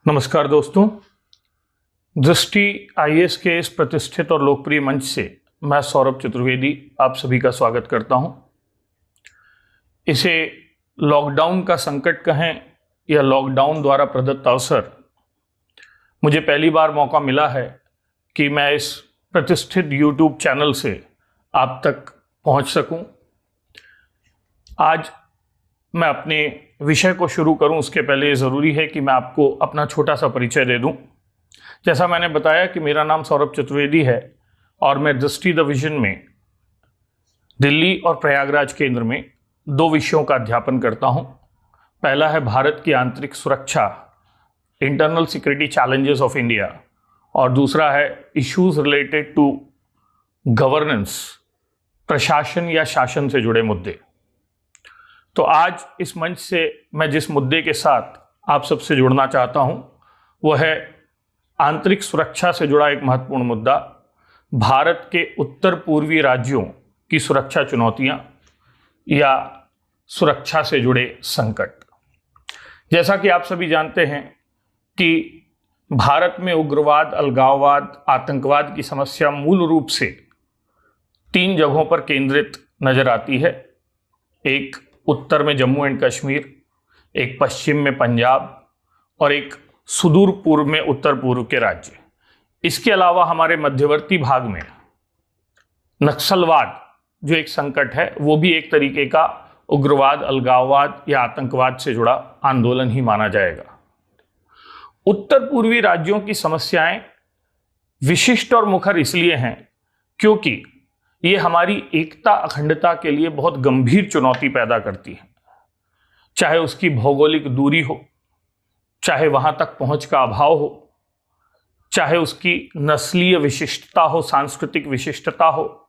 नमस्कार दोस्तों, दृष्टि आईएएस के इस प्रतिष्ठित और लोकप्रिय मंच से मैं सौरभ चतुर्वेदी आप सभी का स्वागत करता हूं। इसे लॉकडाउन का संकट कहें या लॉकडाउन द्वारा प्रदत्त अवसर, मुझे पहली बार मौका मिला है कि मैं इस प्रतिष्ठित यूट्यूब चैनल से आप तक पहुंच सकूं। आज मैं अपने विषय को शुरू करूं उसके पहले ज़रूरी है कि मैं आपको अपना छोटा सा परिचय दे दूं। जैसा मैंने बताया कि मेरा नाम सौरभ चतुर्वेदी है और मैं दृष्टि द विजन में दिल्ली और प्रयागराज केंद्र में दो विषयों का अध्यापन करता हूं। पहला है भारत की आंतरिक सुरक्षा, internal security challenges of India, और दूसरा है इश्यूज रिलेटेड टू गवर्नेंस, प्रशासन या शासन से जुड़े मुद्दे। तो आज इस मंच से मैं जिस मुद्दे के साथ आप सबसे जुड़ना चाहता हूं वह है आंतरिक सुरक्षा से जुड़ा एक महत्वपूर्ण मुद्दा, भारत के उत्तर पूर्वी राज्यों की सुरक्षा चुनौतियां या सुरक्षा से जुड़े संकट। जैसा कि आप सभी जानते हैं कि भारत में उग्रवाद, अलगाववाद, आतंकवाद की समस्या मूल रूप से तीन जगहों पर केंद्रित नजर आती है। एक उत्तर में जम्मू एंड कश्मीर, एक पश्चिम में पंजाब और एक सुदूर पूर्व में उत्तर पूर्व के राज्य। इसके अलावा हमारे मध्यवर्ती भाग में नक्सलवाद जो एक संकट है, वो भी एक तरीके का उग्रवाद, अलगाववाद या आतंकवाद से जुड़ा आंदोलन ही माना जाएगा। उत्तर पूर्वी राज्यों की समस्याएं विशिष्ट और मुखर इसलिए हैं क्योंकि ये हमारी एकता, अखंडता के लिए बहुत गंभीर चुनौती पैदा करती है। चाहे उसकी भौगोलिक दूरी हो, चाहे वहां तक पहुंच का अभाव हो, चाहे उसकी नस्लीय विशिष्टता हो, सांस्कृतिक विशिष्टता हो,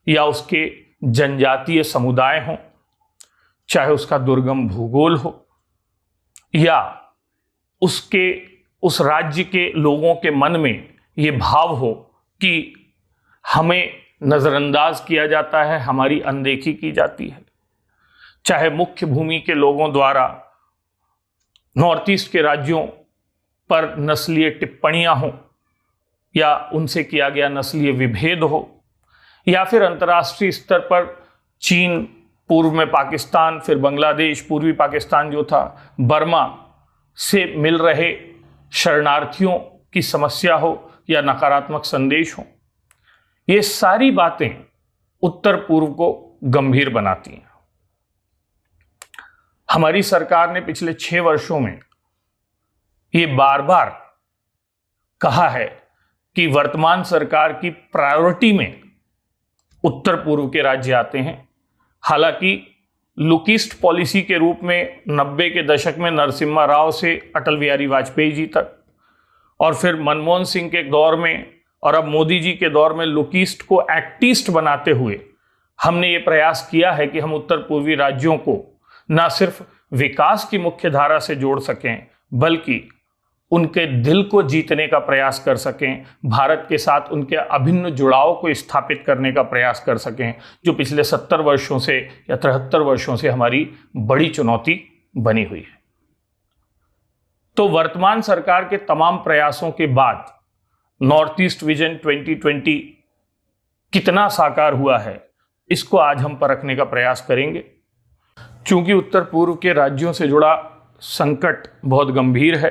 या उसके जनजातीय समुदाय हो, चाहे उसका दुर्गम भूगोल हो, या उस राज्य के लोगों के मन में ये भाव हो कि हमें नजरअंदाज किया जाता है, हमारी अनदेखी की जाती है। चाहे मुख्य भूमि के लोगों द्वारा नॉर्थ ईस्ट के राज्यों पर नस्लीय टिप्पणियां हो, या उनसे किया गया नस्लीय विभेद हो, या फिर अंतर्राष्ट्रीय स्तर पर चीन, पूर्व में पाकिस्तान, फिर बांग्लादेश, पूर्वी पाकिस्तान जो था, बर्मा से मिल रहे शरणार्थियों की समस्या हो या नकारात्मक संदेश हो। ये सारी बातें उत्तर पूर्व को गंभीर बनाती हैं। हमारी सरकार ने पिछले 6 वर्षों में ये बार बार कहा है कि वर्तमान सरकार की प्रायोरिटी में उत्तर पूर्व के राज्य आते हैं। हालांकि लुक ईस्ट पॉलिसी के रूप में 90 के दशक में नरसिम्हा राव से अटल बिहारी वाजपेयी जी तक, और फिर मनमोहन सिंह के दौर में और अब मोदी जी के दौर में लुक ईस्ट को एक्ट ईस्ट बनाते हुए हमने ये प्रयास किया है कि हम उत्तर पूर्वी राज्यों को न सिर्फ विकास की मुख्य धारा से जोड़ सकें, बल्कि उनके दिल को जीतने का प्रयास कर सकें, भारत के साथ उनके अभिन्न जुड़ाव को स्थापित करने का प्रयास कर सकें, जो पिछले 70 वर्षों से या 73 वर्षों से हमारी बड़ी चुनौती बनी हुई है। तो वर्तमान सरकार के तमाम प्रयासों के बाद नॉर्थ ईस्ट विजन 2020 कितना साकार हुआ है, इसको आज हम परखने का प्रयास करेंगे। चूंकि उत्तर पूर्व के राज्यों से जुड़ा संकट बहुत गंभीर है,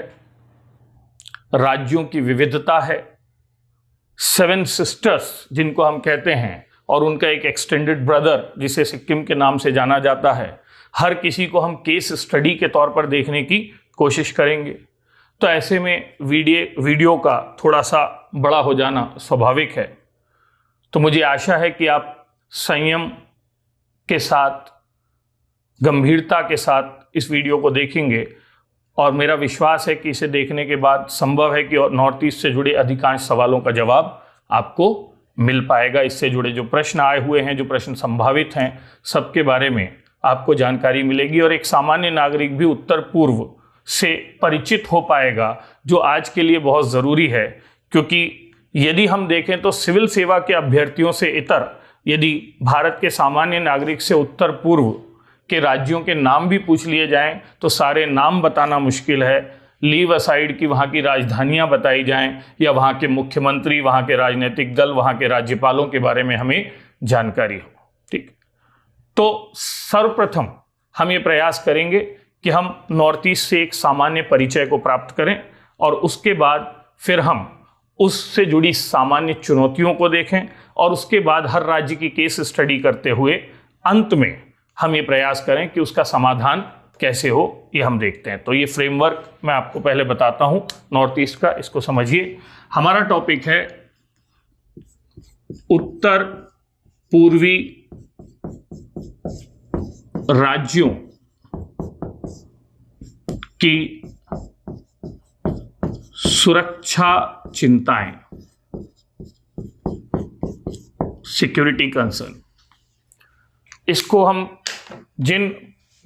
राज्यों की विविधता है, 7 सिस्टर्स जिनको हम कहते हैं और उनका एक एक्सटेंडेड ब्रदर जिसे सिक्किम के नाम से जाना जाता है, हर किसी को हम केस स्टडी के तौर पर देखने की कोशिश करेंगे। तो ऐसे में वीडियो का थोड़ा सा बड़ा हो जाना स्वाभाविक है। तो मुझे आशा है कि आप संयम के साथ, गंभीरता के साथ इस वीडियो को देखेंगे, और मेरा विश्वास है कि इसे देखने के बाद संभव है कि नॉर्थ ईस्ट से जुड़े अधिकांश सवालों का जवाब आपको मिल पाएगा। इससे जुड़े जो प्रश्न आए हुए हैं, जो प्रश्न संभावित हैं, सबके बारे में आपको जानकारी मिलेगी और एक सामान्य नागरिक भी उत्तर पूर्व से परिचित हो पाएगा, जो आज के लिए बहुत ज़रूरी है। क्योंकि यदि हम देखें तो सिविल सेवा के अभ्यर्थियों से इतर यदि भारत के सामान्य नागरिक से उत्तर पूर्व के राज्यों के नाम भी पूछ लिए जाएं तो सारे नाम बताना मुश्किल है। लीव असाइड कि वहाँ की राजधानियाँ बताई जाएं या वहाँ के मुख्यमंत्री, वहाँ के राजनीतिक दल, वहाँ के राज्यपालों के बारे में हमें जानकारी हो। ठीक, तो सर्वप्रथम हम ये प्रयास करेंगे कि हम नॉर्थ ईस्ट से एक सामान्य परिचय को प्राप्त करें और उसके बाद फिर हम उससे जुड़ी सामान्य चुनौतियों को देखें और उसके बाद हर राज्य की केस स्टडी करते हुए अंत में हम ये प्रयास करें कि उसका समाधान कैसे हो, ये हम देखते हैं। तो ये फ्रेमवर्क मैं आपको पहले बताता हूं नॉर्थ ईस्ट का, इसको समझिए। हमारा टॉपिक है उत्तर पूर्वी राज्यों की सुरक्षा चिंताएं, सिक्योरिटी कंसर्न। इसको हम जिन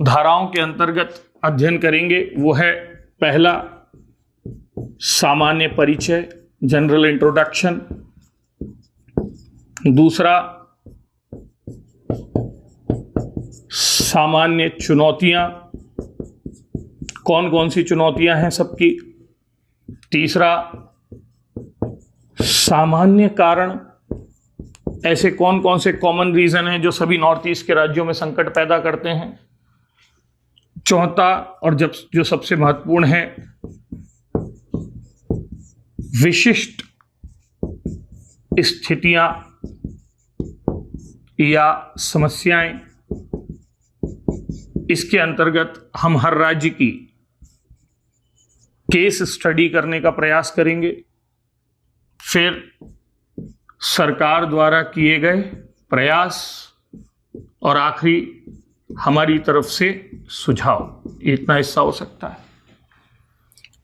धाराओं के अंतर्गत अध्ययन करेंगे वो है, पहला सामान्य परिचय, जनरल इंट्रोडक्शन। दूसरा सामान्य चुनौतियां, कौन कौन सी चुनौतियां हैं सबकी। तीसरा सामान्य कारण, ऐसे कौन कौन से कॉमन रीजन हैं जो सभी नॉर्थ ईस्ट के राज्यों में संकट पैदा करते हैं। चौथा और जो सबसे महत्वपूर्ण है, विशिष्ट स्थितियां या समस्याएं। इसके अंतर्गत हम हर राज्य की केस स्टडी करने का प्रयास करेंगे, फिर सरकार द्वारा किए गए प्रयास और आखिरी हमारी तरफ से सुझाव। इतना हिस्सा हो सकता है।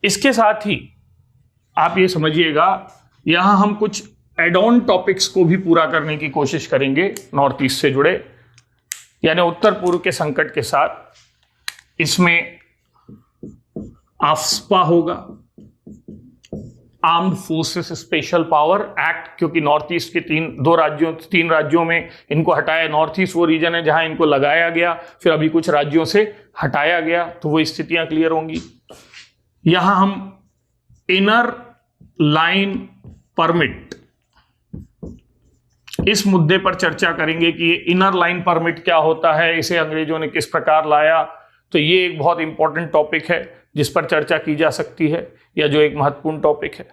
इसके साथ ही आप ये समझिएगा, यहां हम कुछ एड ऑन टॉपिक्स को भी पूरा करने की कोशिश करेंगे नॉर्थ ईस्ट से जुड़े, यानी उत्तर पूर्व के संकट के साथ। इसमें आफ्स्पा होगा, armed forces special power act, क्योंकि नॉर्थ ईस्ट के तीन राज्यों में इनको हटाया। नॉर्थ ईस्ट वो रीजन है जहां इनको लगाया गया, फिर अभी कुछ राज्यों से हटाया गया, तो वो स्थितियां क्लियर होंगी। यहां हम इनर लाइन परमिट, इस मुद्दे पर चर्चा करेंगे कि ये इनर लाइन परमिट क्या होता है, इसे अंग्रेजों ने किस प्रकार लाया। तो ये एक बहुत इंपॉर्टेंट टॉपिक है जिस पर चर्चा की जा सकती है, या जो एक महत्वपूर्ण टॉपिक है।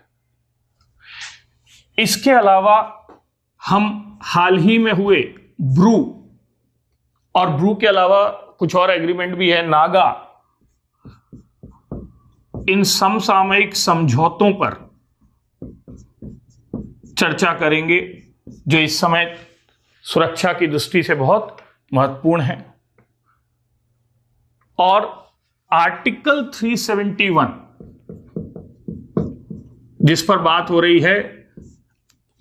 इसके अलावा हम हाल ही में हुए ब्रू, और ब्रू के अलावा कुछ और एग्रीमेंट भी है, नागा, इन समसामयिक समझौतों पर चर्चा करेंगे जो इस समय सुरक्षा की दृष्टि से बहुत महत्वपूर्ण है। और आर्टिकल 371 जिस पर बात हो रही है,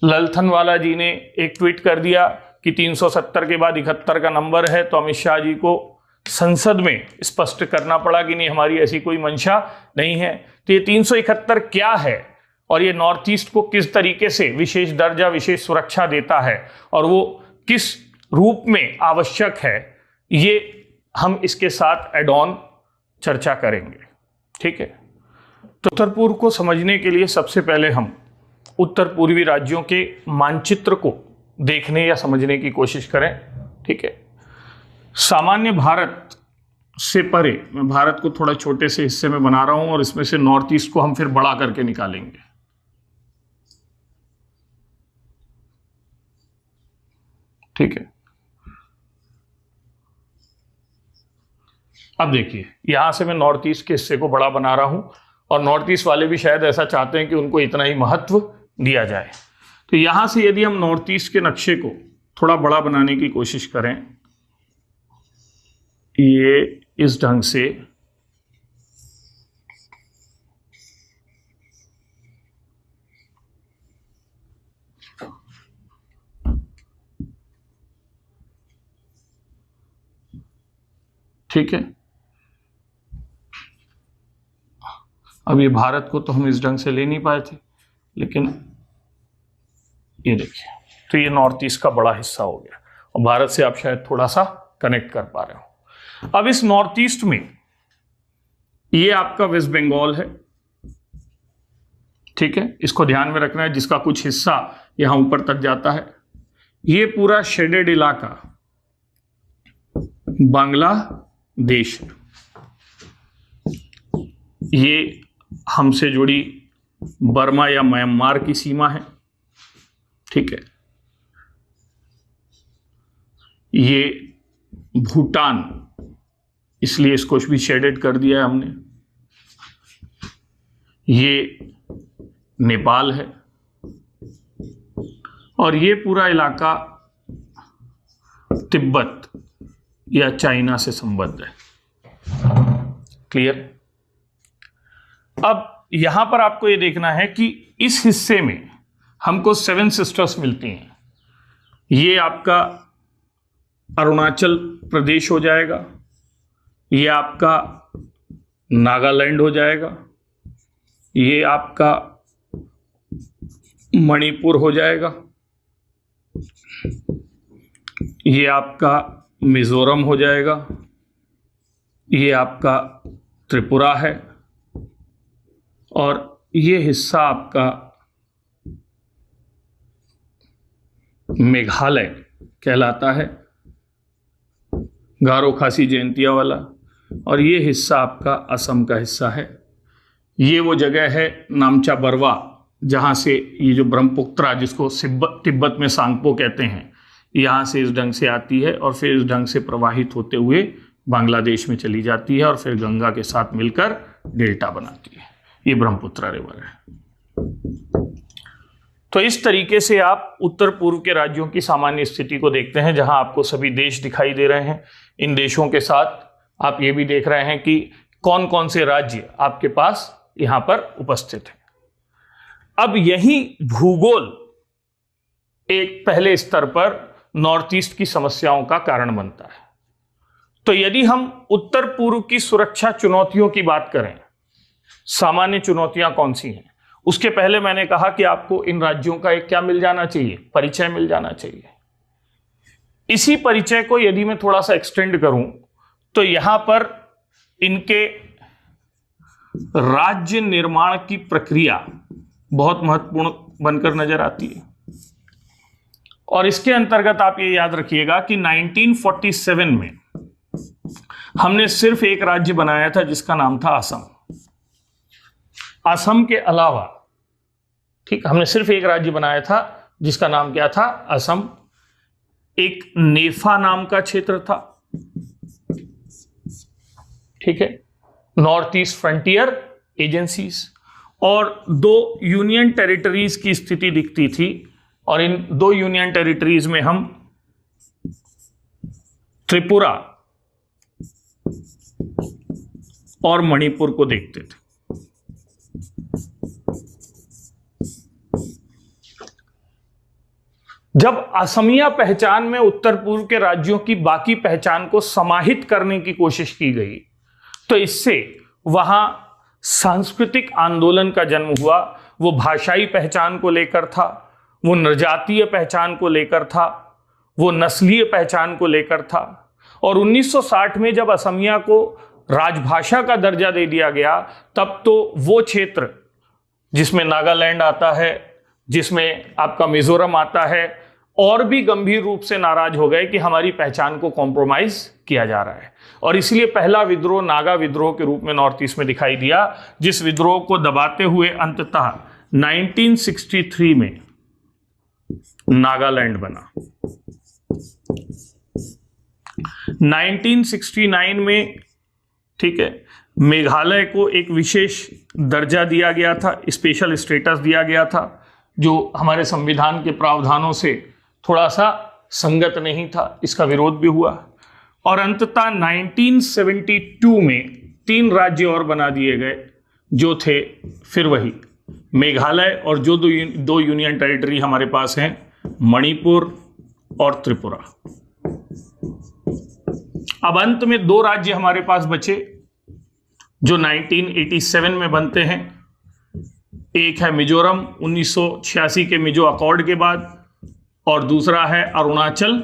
ललथनवाला जी ने एक ट्वीट कर दिया कि 370 के बाद 71 का नंबर है, तो अमित शाह जी को संसद में स्पष्ट करना पड़ा कि नहीं, हमारी ऐसी कोई मंशा नहीं है। तो ये 371 क्या है और ये नॉर्थ ईस्ट को किस तरीके से विशेष दर्जा, विशेष सुरक्षा देता है और वो किस रूप में आवश्यक है, ये हम इसके साथ एड ऑन चर्चा करेंगे। ठीक है, तो उत्तर पूर्व को समझने के लिए सबसे पहले हम उत्तर पूर्वी राज्यों के मानचित्र को देखने या समझने की कोशिश करें। ठीक है, सामान्य भारत से परे, मैं भारत को थोड़ा छोटे से हिस्से में बना रहा हूं और इसमें से नॉर्थ ईस्ट को हम फिर बड़ा करके निकालेंगे। ठीक है, अब देखिए, यहां से मैं नॉर्थ ईस्ट के हिस्से को बड़ा बना रहा हूं और नॉर्थ ईस्ट वाले भी शायद ऐसा चाहते हैं कि उनको इतना ही महत्व दिया जाए। तो यहां से यदि हम नॉर्थ ईस्ट के नक्शे को थोड़ा बड़ा बनाने की कोशिश करें, ये इस ढंग से, ठीक है। अब ये भारत को तो हम इस ढंग से ले नहीं पाए थे, लेकिन ये देखिए, तो ये नॉर्थ ईस्ट का बड़ा हिस्सा हो गया और भारत से आप शायद थोड़ा सा कनेक्ट कर पा रहे हो। अब इस नॉर्थ ईस्ट में ये आपका वेस्ट बंगाल है, ठीक है, इसको ध्यान में रखना है, जिसका कुछ हिस्सा यहां ऊपर तक जाता है। ये पूरा शेडेड इलाका बांग्लादेश, ये हमसे जुड़ी बर्मा या म्यांमार की सीमा है, ठीक है। ये भूटान, इसलिए इसको भी शेडेड कर दिया है हमने। ये नेपाल है और ये पूरा इलाका तिब्बत या चाइना से संबद्ध है। क्लियर? अब यहां पर आपको ये देखना है कि इस हिस्से में हमको 7 सिस्टर्स मिलती हैं। ये आपका अरुणाचल प्रदेश हो जाएगा, ये आपका नागालैंड हो जाएगा, ये आपका मणिपुर हो जाएगा, ये आपका मिजोरम हो जाएगा, ये आपका त्रिपुरा है और ये हिस्सा आपका मेघालय कहलाता है, गारो खासी जयंतिया वाला, और ये हिस्सा आपका असम का हिस्सा है। ये वो जगह है नामचा बरवा, जहाँ से ये जो ब्रह्मपुत्रा, जिसको तिब्बत में सांगपो कहते हैं, यहाँ से इस ढंग से आती है और फिर इस ढंग से प्रवाहित होते हुए बांग्लादेश में चली जाती है और फिर गंगा के साथ मिलकर डेल्टा बनाती है। ये ब्रह्मपुत्रा रिवर है। तो इस तरीके से आप उत्तर पूर्व के राज्यों की सामान्य स्थिति को देखते हैं, जहां आपको सभी देश दिखाई दे रहे हैं। इन देशों के साथ आप ये भी देख रहे हैं कि कौन कौन से राज्य आपके पास यहां पर उपस्थित हैं। अब यही भूगोल एक पहले स्तर पर नॉर्थ ईस्ट की समस्याओं का कारण बनता है। तो यदि हम उत्तर पूर्व की सुरक्षा चुनौतियों की बात करें, सामान्य चुनौतियां कौन सी हैं, उसके पहले मैंने कहा कि आपको इन राज्यों का एक क्या मिल जाना चाहिए, परिचय मिल जाना चाहिए। इसी परिचय को यदि मैं थोड़ा सा एक्सटेंड करूं तो यहां पर इनके राज्य निर्माण की प्रक्रिया बहुत महत्वपूर्ण बनकर नजर आती है। और इसके अंतर्गत आप ये याद रखिएगा कि 1947 में हमने सिर्फ एक राज्य बनाया था जिसका नाम था असम। असम के अलावा, ठीक, हमने सिर्फ एक राज्य बनाया था जिसका नाम क्या था, असम। एक नेफा नाम का क्षेत्र था, ठीक है, नॉर्थ ईस्ट फ्रंटियर एजेंसीज, और 2 यूनियन टेरिटरीज की स्थिति दिखती थी। और इन 2 यूनियन टेरिटरीज में हम त्रिपुरा और मणिपुर को देखते थे। जब असमिया पहचान में उत्तर पूर्व के राज्यों की बाकी पहचान को समाहित करने की कोशिश की गई, तो इससे वहां सांस्कृतिक आंदोलन का जन्म हुआ। वो भाषाई पहचान को लेकर था, वो नृजातीय पहचान को लेकर था, वो नस्लीय पहचान को लेकर था। और 1960 में जब असमिया को राजभाषा का दर्जा दे दिया गया, तब तो वो क्षेत्र जिसमें नागालैंड आता है, जिसमें आपका मिजोरम आता है, और भी गंभीर रूप से नाराज हो गए कि हमारी पहचान को कॉम्प्रोमाइज किया जा रहा है। और इसलिए पहला विद्रोह नागा विद्रोह के रूप में नॉर्थ ईस्ट में दिखाई दिया, जिस विद्रोह को दबाते हुए अंततः 1963 में नागालैंड बना। 1969 में, ठीक है, मेघालय को एक विशेष दर्जा दिया गया था, स्पेशल स्टेटस दिया गया था, जो हमारे संविधान के प्रावधानों से थोड़ा सा संगत नहीं था। इसका विरोध भी हुआ और अंततः 1972 में 3 राज्य और बना दिए गए, जो थे फिर वही मेघालय और जो 2 यूनियन टेरिटरी हमारे पास हैं, मणिपुर और त्रिपुरा। अब अंत में 2 राज्य हमारे पास बचे जो 1987 में बनते हैं। एक है मिजोरम 1986 के मिजो अकॉर्ड के बाद, और दूसरा है अरुणाचल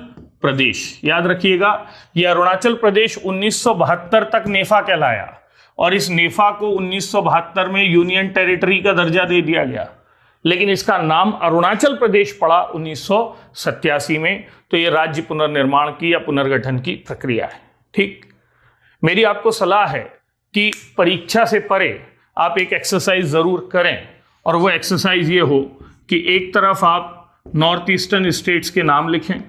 प्रदेश। याद रखिएगा, यह अरुणाचल प्रदेश 1972 तक नेफा कहलाया और इस नेफा को 1972 में यूनियन टेरिटरी का दर्जा दे दिया गया, लेकिन इसका नाम अरुणाचल प्रदेश पड़ा 1987 में। तो ये राज्य पुनर्निर्माण की या पुनर्गठन की प्रक्रिया है। ठीक, मेरी आपको सलाह है कि परीक्षा से परे आप एक एक्सरसाइज जरूर करें, और वो एक्सरसाइज ये हो कि एक तरफ आप नॉर्थ ईस्टर्न स्टेट्स के नाम लिखें,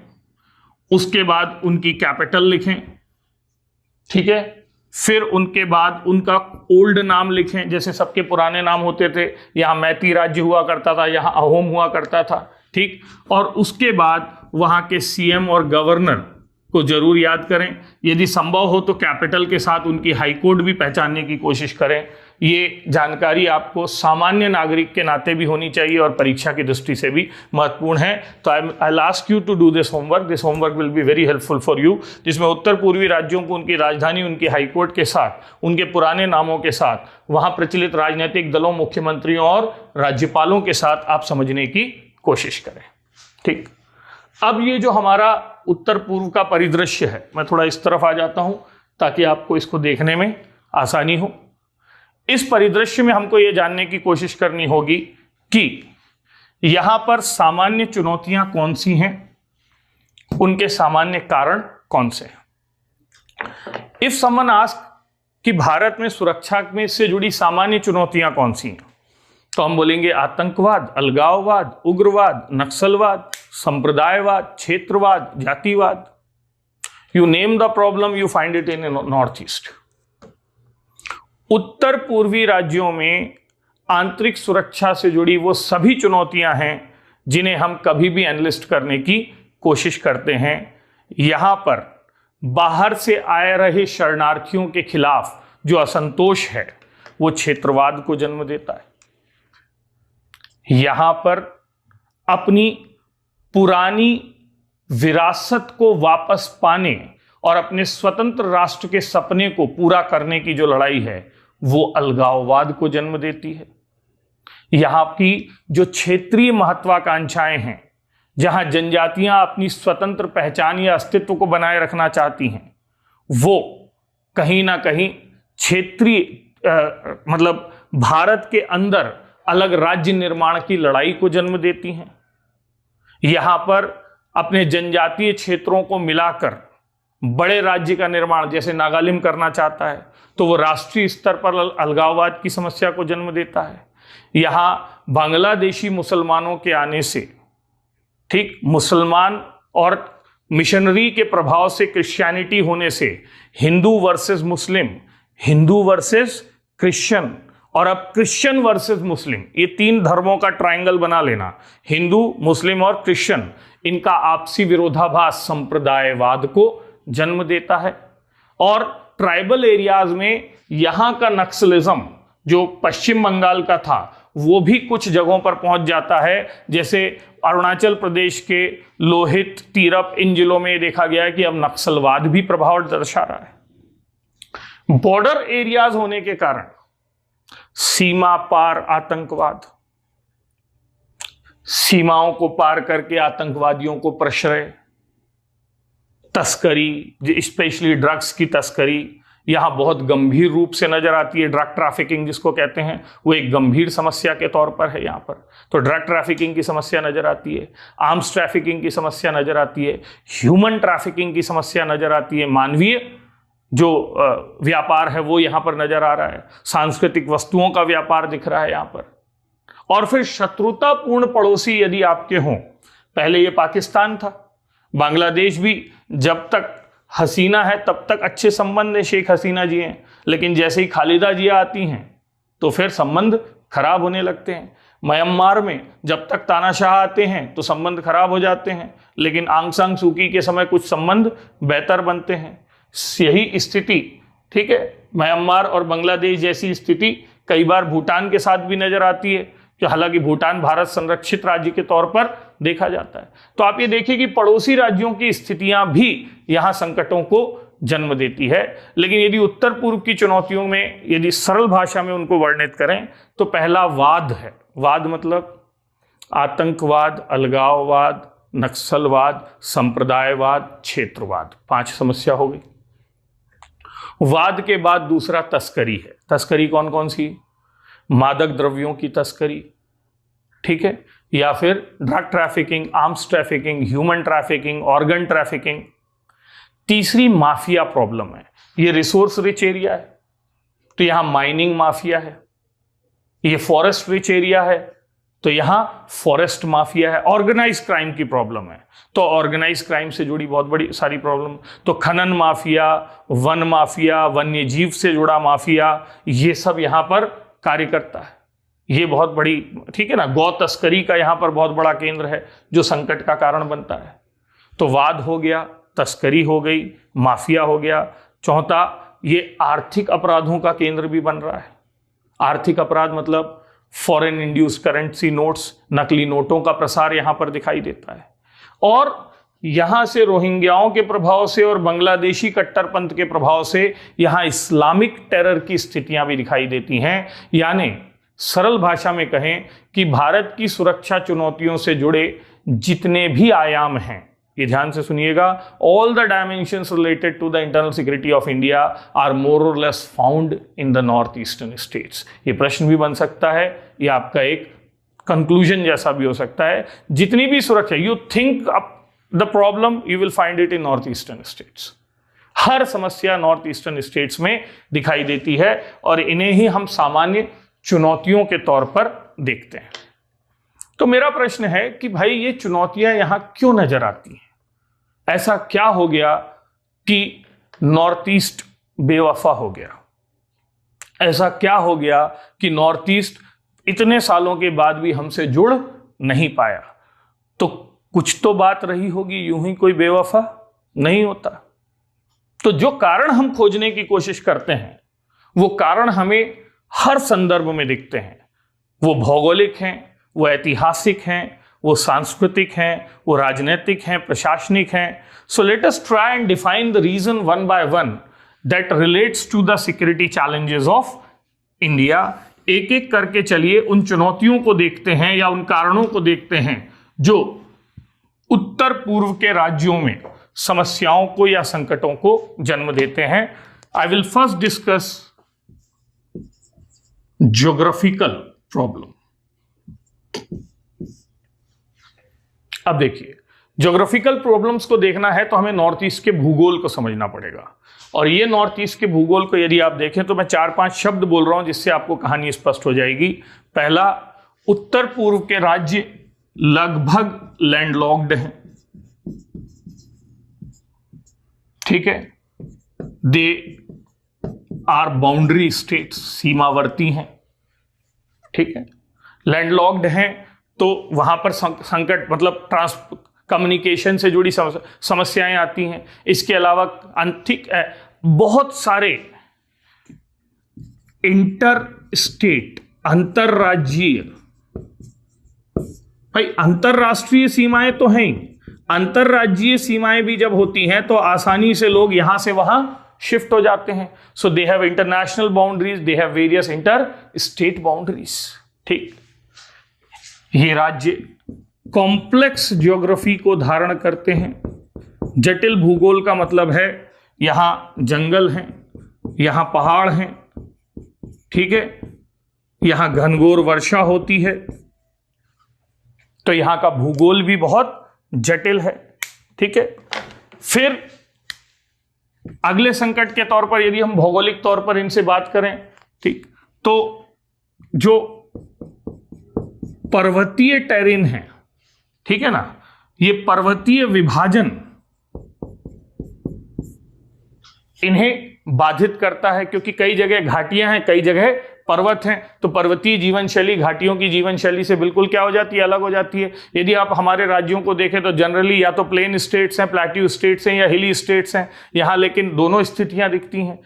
उसके बाद उनकी कैपिटल लिखें, ठीक है, फिर उनके बाद उनका ओल्ड नाम लिखें, जैसे सबके पुराने नाम होते थे, यहां मैती राज्य हुआ करता था, यहां अहोम हुआ करता था, ठीक, और उसके बाद वहां के सीएम और गवर्नर को जरूर याद करें। यदि संभव हो तो कैपिटल के साथ उनकी हाईकोर्ट भी पहचानने की कोशिश करें। ये जानकारी आपको सामान्य नागरिक के नाते भी होनी चाहिए और परीक्षा की दृष्टि से भी महत्वपूर्ण है। तो I will ask you to do this homework. This homework will be very helpful for you, जिसमें उत्तर पूर्वी राज्यों को उनकी राजधानी, उनकी हाईकोर्ट के साथ, उनके पुराने नामों के साथ, वहां प्रचलित राजनीतिक दलों, मुख्यमंत्रियों और राज्यपालों के साथ आप समझने की कोशिश करें। ठीक, अब ये जो हमारा उत्तर पूर्व का परिदृश्य है, मैं थोड़ा इस तरफ आ जाता हूं ताकि आपको इसको देखने में आसानी हो। इस परिदृश्य में हमको ये जानने की कोशिश करनी होगी कि यहां पर सामान्य चुनौतियां कौन सी हैं, उनके सामान्य कारण कौन से हैं। इफ समवन आस्क कि भारत में सुरक्षा में से जुड़ी सामान्य चुनौतियां कौन सी हैं, तो हम बोलेंगे आतंकवाद, अलगाववाद, उग्रवाद, नक्सलवाद, संप्रदायवाद, क्षेत्रवाद, जातिवाद। You name the problem, you find it in North East. उत्तर पूर्वी राज्यों में आंतरिक सुरक्षा से जुड़ी वो सभी चुनौतियां हैं जिन्हें हम कभी भी एनालिस्ट करने की कोशिश करते हैं। यहां पर बाहर से आए रहे शरणार्थियों के खिलाफ जो असंतोष है वो क्षेत्रवाद को जन्म देता है। यहां पर अपनी पुरानी विरासत को वापस पाने और अपने स्वतंत्र राष्ट्र के सपने को पूरा करने की जो लड़ाई है वो अलगाववाद को जन्म देती है। यहां की जो क्षेत्रीय महत्वाकांक्षाएं हैं, जहां जनजातियां अपनी स्वतंत्र पहचान या अस्तित्व को बनाए रखना चाहती हैं, वो कहीं ना कहीं क्षेत्रीय मतलब भारत के अंदर अलग राज्य निर्माण की लड़ाई को जन्म देती हैं। यहां पर अपने जनजातीय क्षेत्रों को मिलाकर बड़े राज्य का निर्माण जैसे नागालैंड करना चाहता है, तो वो राष्ट्रीय स्तर पर अलगाववाद की समस्या को जन्म देता है। यहां बांग्लादेशी मुसलमानों के आने से, ठीक, मुसलमान और मिशनरी के प्रभाव से क्रिश्चियनिटी होने से हिंदू वर्सेस मुस्लिम, हिंदू वर्सेस क्रिश्चियन, और अब क्रिश्चियन वर्सेस मुस्लिम, ये तीन धर्मों का ट्रायंगल बना लेना, हिंदू, मुस्लिम और क्रिश्चियन, इनका आपसी विरोधाभास संप्रदायवाद को जन्म देता है। और ट्राइबल एरियाज में यहां का नक्सलिज्म जो पश्चिम बंगाल का था वो भी कुछ जगहों पर पहुंच जाता है, जैसे अरुणाचल प्रदेश के लोहित, तीरप, इन जिलों में देखा गया है कि अब नक्सलवाद भी प्रभाव दर्शा रहा है। बॉर्डर एरियाज होने के कारण सीमा पार आतंकवाद, सीमाओं को पार करके आतंकवादियों को प्रश्रय, तस्करी, स्पेशली ड्रग्स की तस्करी यहां बहुत गंभीर रूप से नजर आती है। ड्रग ट्रैफिकिंग जिसको कहते हैं, वो एक गंभीर समस्या के तौर पर है यहां पर। तो ड्रग ट्रैफिकिंग की समस्या नजर आती है, आर्म्स ट्रैफिकिंग की समस्या नजर आती है, ह्यूमन ट्रैफिकिंग की समस्या नजर आती है, मानवीय जो व्यापार है वो यहां पर नजर आ रहा है, सांस्कृतिक वस्तुओं का व्यापार दिख रहा है यहां पर। और फिर शत्रुतापूर्ण पड़ोसी यदि आपके हों, पहले ये पाकिस्तान था, बांग्लादेश भी जब तक हसीना है तब तक अच्छे संबंध है, शेख हसीना जी हैं, लेकिन जैसे ही खालिदा जिया आती हैं तो फिर संबंध खराब होने लगते हैं। म्यांमार में जब तक तानाशाह आते हैं तो संबंध खराब हो जाते हैं, लेकिन आंग सान सू की के समय कुछ संबंध बेहतर बनते हैं। यही स्थिति, ठीक है, म्यांमार और बांग्लादेश जैसी स्थिति कई बार भूटान के साथ भी नजर आती है, कि हालांकि भूटान भारत संरक्षित राज्य के तौर पर देखा जाता है। तो आप ये देखिए कि पड़ोसी राज्यों की स्थितियां भी यहां संकटों को जन्म देती है। लेकिन यदि उत्तर पूर्व की चुनौतियों में यदि सरल भाषा में उनको वर्णित करें तो पहला वाद है। वाद मतलब आतंकवाद, अलगाववाद, नक्सलवाद, संप्रदायवाद, क्षेत्रवाद, 5 समस्या हो गई। वाद के बाद दूसरा तस्करी है। तस्करी कौन कौन सी? मादक द्रव्यों की तस्करी, ठीक है, या फिर drug trafficking, arms trafficking, human trafficking, organ trafficking. तीसरी माफिया प्रॉब्लम है। ये रिसोर्स रिच एरिया है तो यहां माइनिंग माफिया है, ये फॉरेस्ट रिच एरिया है तो यहां फॉरेस्ट माफिया है। ऑर्गेनाइज क्राइम की प्रॉब्लम है तो ऑर्गेनाइज क्राइम से जुड़ी बहुत बड़ी सारी प्रॉब्लम, तो खनन माफिया, वन माफिया, वन्य जीव से जुड़ा माफिया, ये सब यहां पर कार्य करता है। ये बहुत बड़ी, ठीक है ना, गौ तस्करी का यहां पर बहुत बड़ा केंद्र है जो संकट का कारण बनता है। तो वाद हो गया, तस्करी हो गई, माफिया हो गया। चौथा, ये आर्थिक अपराधों का केंद्र भी बन रहा है। आर्थिक अपराध मतलब फॉरेन इंड्यूस करेंसी नोट्स, नकली नोटों का प्रसार यहां पर दिखाई देता है। और यहां से रोहिंग्याओं के प्रभाव से और बांग्लादेशी कट्टरपंथ के प्रभाव से यहां इस्लामिक टेरर की स्थितियां भी दिखाई देती हैं। यानी सरल भाषा में कहें कि भारत की सुरक्षा चुनौतियों से जुड़े जितने भी आयाम हैं, ये ध्यान से सुनिएगा, all the dimensions related to the internal security of India are more or less found in the North Eastern states. ये प्रश्न भी बन सकता है, ये आपका एक कंक्लूजन जैसा भी हो सकता है। जितनी भी सुरक्षा, you think the problem, you will find it in North Eastern states. हर समस्या नॉर्थ ईस्टर्न स्टेट्स में दिखाई देती है और इन्हें ही हम सामान्य चुनौतियों के तौर पर देखते हैं। तो मेरा प्रश्न है कि भाई ये चुनौतियां यहां क्यों नजर आती हैं? ऐसा क्या हो गया कि नॉर्थ ईस्ट बेवफा हो गया? ऐसा क्या हो गया कि नॉर्थ ईस्ट इतने सालों के बाद भी हमसे जुड़ नहीं पाया? तो कुछ तो बात रही होगी, यूं ही कोई बेवफा नहीं होता। तो जो कारण हम खोजने की कोशिश करते हैं वो कारण हमें हर संदर्भ में दिखते हैं। वो भौगोलिक हैं, वो ऐतिहासिक हैं, वो सांस्कृतिक हैं, वो राजनीतिक हैं, प्रशासनिक हैं। So let us try and define the region one by one that relates to the security challenges of India. एक एक करके चलिए उन चुनौतियों को देखते हैं या उन कारणों को देखते हैं जो उत्तर पूर्व के राज्यों में समस्याओं को या संकटों को जन्म देते हैं। I will first discuss geographical problem. अब देखिए, ज्योग्राफिकल प्रॉब्लम्स को देखना है तो हमें नॉर्थ ईस्ट के भूगोल को समझना पड़ेगा। और ये नॉर्थ ईस्ट के भूगोल को यदि आप देखें तो मैं 4-5 शब्द बोल रहा हूं जिससे आपको कहानी स्पष्ट हो जाएगी। पहला, उत्तर पूर्व के राज्य लगभग लैंडलॉक्ड हैं, ठीक है, दे आर बाउंड्री स्टेट्स, सीमावर्ती हैं, ठीक है, लैंडलॉक्ड हैं तो वहां पर संकट मतलब कम्युनिकेशन से जुड़ी समस्याएं आती हैं। इसके अलावा ठीक है, बहुत सारे इंटर स्टेट, अंतरराज्यीय, भाई अंतरराष्ट्रीय सीमाएं तो हैं, अंतरराज्यीय सीमाएं भी जब होती हैं तो आसानी से लोग यहां से वहां शिफ्ट हो जाते हैं। So they have international boundaries, they have various inter state boundaries, ठीक। ये राज्य कॉम्प्लेक्स ज्योग्राफी को धारण करते हैं। जटिल भूगोल का मतलब है यहां जंगल हैं, यहां पहाड़ हैं, ठीक है, यहां घनघोर वर्षा होती है, तो यहां का भूगोल भी बहुत जटिल है, ठीक है। फिर अगले संकट के तौर पर यदि हम भौगोलिक तौर पर इनसे बात करें, ठीक, तो जो पर्वतीय टेरेन है, ठीक है ना, ये पर्वतीय विभाजन इन्हें बाधित करता है क्योंकि कई जगह घाटियां हैं, कई जगह पर्वत हैं, तो पर्वतीय जीवन शैली घाटियों की जीवन शैली से बिल्कुल क्या हो जाती है, अलग हो जाती है। यदि आप हमारे राज्यों को देखें तो जनरली या तो प्लेन स्टेट्स हैं, प्लेट्यू स्टेट्स हैं, या हिली स्टेट्स हैं। यहाँ लेकिन दोनों स्थितियां दिखती हैं।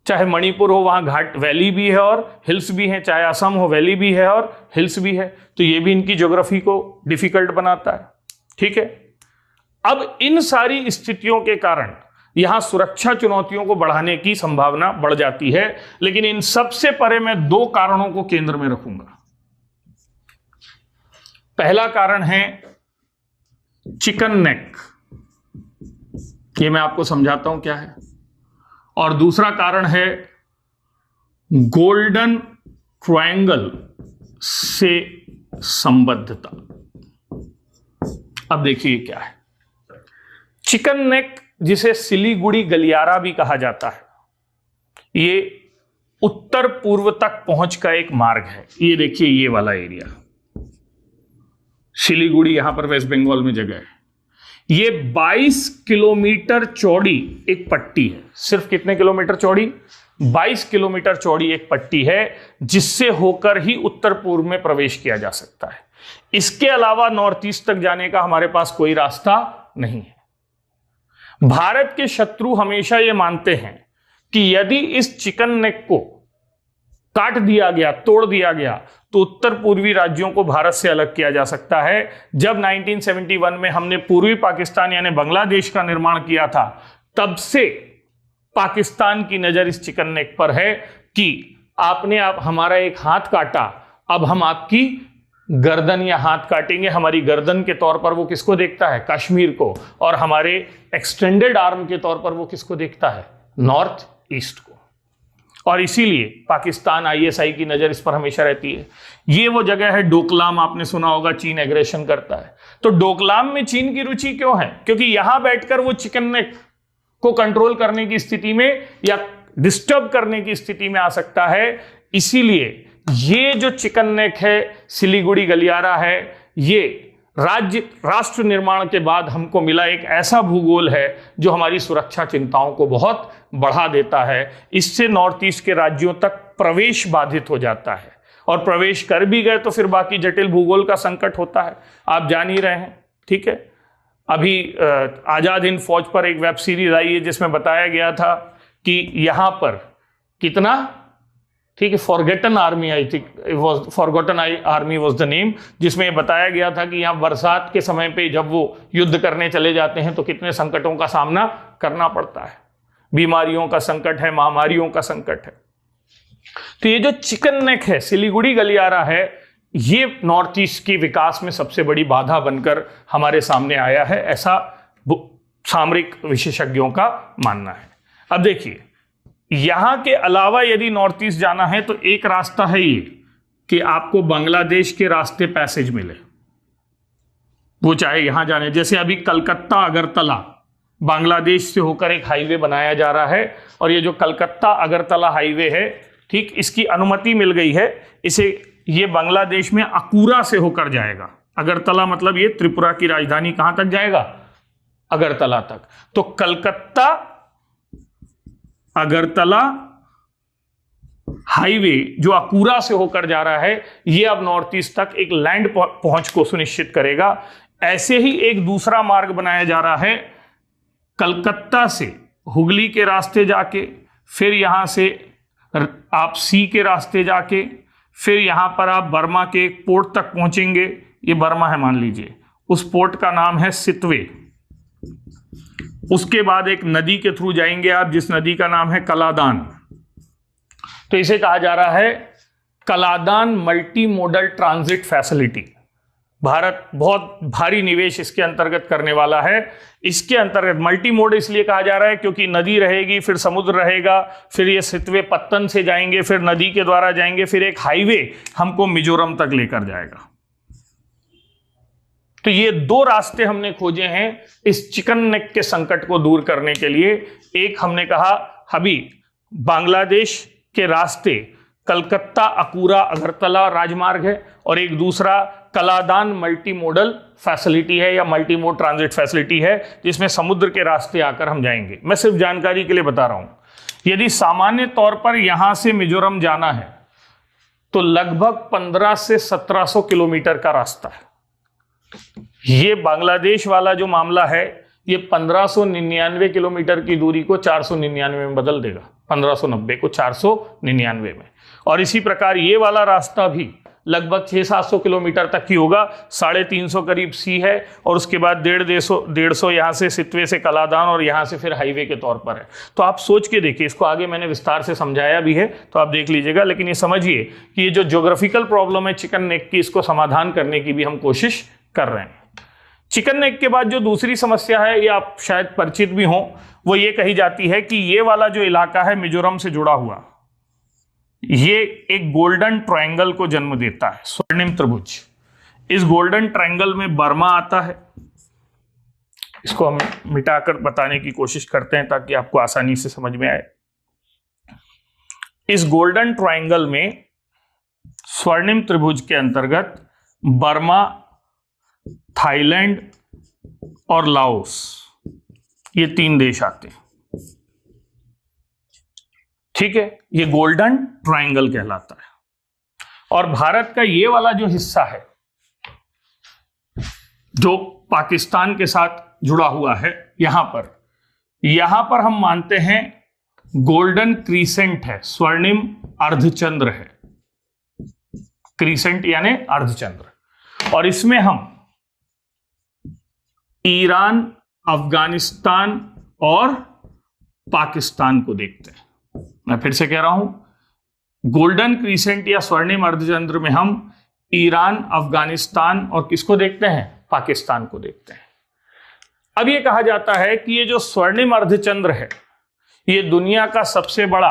चाहे मणिपुर हो, वहां घाट वैली भी है और हिल्स भी है, चाहे असम हो, वैली भी है और हिल्स भी है, तो ये भी इनकी ज्योग्राफी को डिफिकल्ट बनाता है, ठीक है। अब इन सारी स्थितियों के कारण यहां सुरक्षा चुनौतियों को बढ़ाने की संभावना बढ़ जाती है। लेकिन इन सबसे परे मैं 2 कारणों को केंद्र में रखूंगा। पहला कारण है चिकन नेक, ये मैं आपको समझाता हूं क्या है, और दूसरा कारण है गोल्डन ट्रायंगल से संबद्धता। अब देखिए क्या है चिकन नेक, जिसे सिलीगुड़ी गलियारा भी कहा जाता है। ये उत्तर पूर्व तक पहुंच का एक मार्ग है। ये देखिए ये वाला एरिया, सिलीगुड़ी यहां पर वेस्ट बंगाल में जगह है। ये 22 किलोमीटर चौड़ी एक पट्टी है। सिर्फ कितने किलोमीटर चौड़ी? 22 किलोमीटर चौड़ी एक पट्टी है, जिससे होकर ही उत्तर पूर्व में प्रवेश किया जा सकता है। इसके अलावा नॉर्थ ईस्ट तक जाने का हमारे पास कोई रास्ता नहीं है। भारत के शत्रु हमेशा यह मानते हैं कि यदि इस चिकन नेक को काट दिया गया, तोड़ दिया गया, तो उत्तर पूर्वी राज्यों को भारत से अलग किया जा सकता है। जब 1971 में हमने पूर्वी पाकिस्तान यानी बांग्लादेश का निर्माण किया था, तब से पाकिस्तान की नजर इस चिकन नेक पर है कि आपने हमारा एक हाथ काटा, अब हम आपकी गर्दन या हाथ काटेंगे। हमारी गर्दन के तौर पर वो किसको देखता है? कश्मीर को। और हमारे एक्सटेंडेड आर्म के तौर पर वो किसको देखता है? नॉर्थ ईस्ट को। और इसीलिए पाकिस्तान आईएसआई की नजर इस पर हमेशा रहती है। ये वो जगह है डोकलाम, आपने सुना होगा चीन एग्रेशन करता है। तो डोकलाम में चीन की रुचि क्यों है? क्योंकि यहां बैठकर वो चिकन नेक को कंट्रोल करने की स्थिति में या डिस्टर्ब करने की स्थिति में आ सकता है। इसीलिए ये जो चिकन नेक है, सिलीगुड़ी गलियारा है, ये राष्ट्र निर्माण के बाद हमको मिला एक ऐसा भूगोल है जो हमारी सुरक्षा चिंताओं को बहुत बढ़ा देता है। इससे नॉर्थ ईस्ट के राज्यों तक प्रवेश बाधित हो जाता है, और प्रवेश कर भी गए तो फिर बाकी जटिल भूगोल का संकट होता है। आप जान ही रहे हैं, ठीक है। अभी आजाद हिंद फौज पर एक वेब सीरीज आई है जिसमें बताया गया था कि यहां पर कितना, ठीक है, forgotten army, I think forgotten army was the name, जिसमें बताया गया था कि यहाँ बरसात के समय पे जब वो युद्ध करने चले जाते हैं तो कितने संकटों का सामना करना पड़ता है। बीमारियों का संकट है, महामारियों का संकट है। तो ये जो चिकन नेक है, सिलीगुड़ी गलियारा है, ये नॉर्थ ईस्ट की विकास में सबसे बड़ी बाधा बनकर हमारे सामने आया है, ऐसा सामरिक विशेषज्ञों का मानना है। अब देखिए, यहां के अलावा यदि नॉर्थ ईस्ट जाना है तो एक रास्ता है ये कि आपको बांग्लादेश के रास्ते पैसेज मिले, वो चाहे यहां जाने, जैसे अभी कलकत्ता अगरतला बांग्लादेश से होकर एक हाईवे बनाया जा रहा है, और ये जो कलकत्ता अगरतला हाईवे है, ठीक, इसकी अनुमति मिल गई है। ये बांग्लादेश में अकूरा से होकर जाएगा। अगरतला मतलब ये त्रिपुरा की राजधानी कहां तक जाएगा? अगरतला तक। तो कलकत्ता अगरतला हाईवे जो अकूरा से होकर जा रहा है, ये अब नॉर्थ ईस्ट तक एक लैंड पहुंच को सुनिश्चित करेगा। ऐसे ही एक दूसरा मार्ग बनाया जा रहा है, कलकत्ता से हुगली के रास्ते जाके, फिर यहां से आप सी के रास्ते जाके, फिर यहां पर आप बर्मा के एक पोर्ट तक पहुंचेंगे। ये बर्मा है मान लीजिए, उस पोर्ट का नाम है सितवे। उसके बाद एक नदी के थ्रू जाएंगे आप, जिस नदी का नाम है कलादान। तो इसे कहा जा रहा है Kaladan multi modal transit facility. Bharat बहुत भारी निवेश इसके अंतर्गत करने वाला है। इसके अंतर्गत मल्टी मोड इसलिए कहा जा रहा है क्योंकि नदी रहेगी, फिर समुद्र रहेगा, फिर ये सितवे पत्तन से जाएंगे, फिर नदी के द्वारा जाएंगे, फिर एक हाईवे हमको मिजोरम तक लेकर जाएगा। तो ये दो रास्ते हमने खोजे हैं इस चिकन नेक के संकट को दूर करने के लिए। एक हमने कहा अभी बांग्लादेश के रास्ते कलकत्ता अकूरा अगरतला राजमार्ग है, और एक दूसरा कलादान मल्टी मोडल फैसिलिटी है या मल्टी मोड ट्रांजिट फैसिलिटी है, जिसमें समुद्र के रास्ते आकर हम जाएंगे। मैं सिर्फ जानकारी के लिए बता रहा हूं। यदि सामान्य तौर पर यहां से मिजोरम जाना है तो लगभग 1500 से 1700 किलोमीटर का रास्ता है। ये बांग्लादेश वाला जो मामला है, ये 1599 किलोमीटर की दूरी को 499 में बदल देगा, 1590 को 499 में। और इसी प्रकार ये वाला रास्ता भी लगभग 600-700 किलोमीटर तक ही होगा, 350 करीब सी है, और उसके बाद 150 यहाँ से सितवे से कलादान, और यहाँ से फिर हाईवे के तौर पर है। तो आप सोच के देखिए, इसको आगे मैंने विस्तार से समझाया भी है, तो आप देख लीजिएगा। लेकिन ये समझिए कि ये जो ज्योग्राफिकल प्रॉब्लम है चिकन नेक की, इसको समाधान करने की भी हम कोशिश कर रहे हैं। चिकन नेक के बाद जो दूसरी समस्या है, ये आप शायद परिचित भी हों, वो ये कही जाती है कि ये वाला जो इलाका है मिजोरम से जुड़ा हुआ, ये एक गोल्डन ट्रायंगल को जन्म देता है, स्वर्णिम त्रिभुज। इस गोल्डन ट्रायंगल में बर्मा आता है। इसको हम मिटाकर बताने की कोशिश करते हैं ताकि आपको आसानी से समझ में आए। इस गोल्डन ट्रायंगल में स्वर्णिम त्रिभुज के अंतर्गत बर्मा, थाईलैंड और लाओस, ये 3 देश आते हैं। ठीक है, ये गोल्डन ट्रायंगल कहलाता है। और भारत का ये वाला जो हिस्सा है जो पाकिस्तान के साथ जुड़ा हुआ है, यहां पर हम मानते हैं गोल्डन क्रीसेंट है, स्वर्णिम अर्धचंद्र है, क्रीसेंट यानी अर्धचंद्र। और इसमें हम ईरान, अफगानिस्तान और पाकिस्तान को देखते हैं। मैं फिर से कह रहा हूं, गोल्डन क्रीसेंट या स्वर्णिम अर्धचंद्र में हम ईरान, अफगानिस्तान और किसको देखते हैं? पाकिस्तान को देखते हैं। अब यह कहा जाता है कि ये जो स्वर्णिम अर्धचंद्र है, ये दुनिया का सबसे बड़ा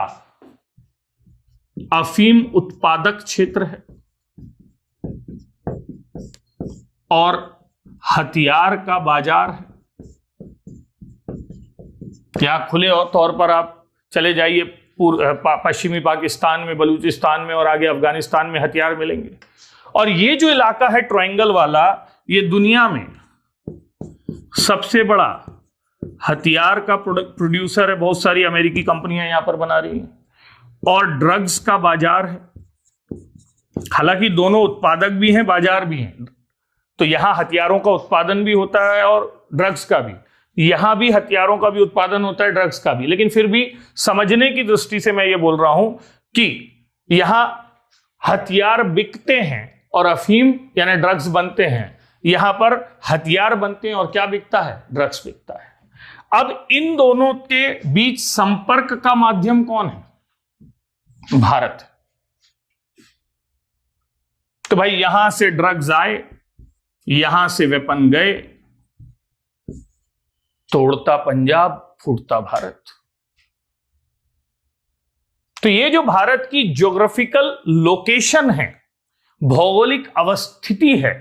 अफीम उत्पादक क्षेत्र है और हथियार का बाजार है। यहां खुले तौर पर आप चले जाइए, पश्चिमी पाकिस्तान में, बलूचिस्तान में और आगे अफगानिस्तान में हथियार मिलेंगे। और ये जो इलाका है ट्रायंगल वाला, ये दुनिया में सबसे बड़ा हथियार का प्रोड्यूसर है। बहुत सारी अमेरिकी कंपनियां यहां पर बना रही हैं। और ड्रग्स का बाजार है। हालांकि दोनों उत्पादक भी हैं, बाजार भी हैं। तो यहां हथियारों का उत्पादन भी होता है और ड्रग्स का भी। यहां भी हथियारों का भी उत्पादन होता है, ड्रग्स का भी। लेकिन फिर भी समझने की दृष्टि से मैं ये बोल रहा हूं कि यहां हथियार बिकते हैं और अफीम यानी ड्रग्स बनते हैं। यहां पर हथियार बनते हैं और क्या बिकता है? ड्रग्स बिकता है। अब इन दोनों के बीच संपर्क का माध्यम कौन है? भारत। तो भाई यहां से ड्रग्स आए, यहां से वेपन गए, तोड़ता पंजाब फूटता भारत। तो ये जो भारत की ज्योग्राफिकल लोकेशन है, भौगोलिक अवस्थिति है,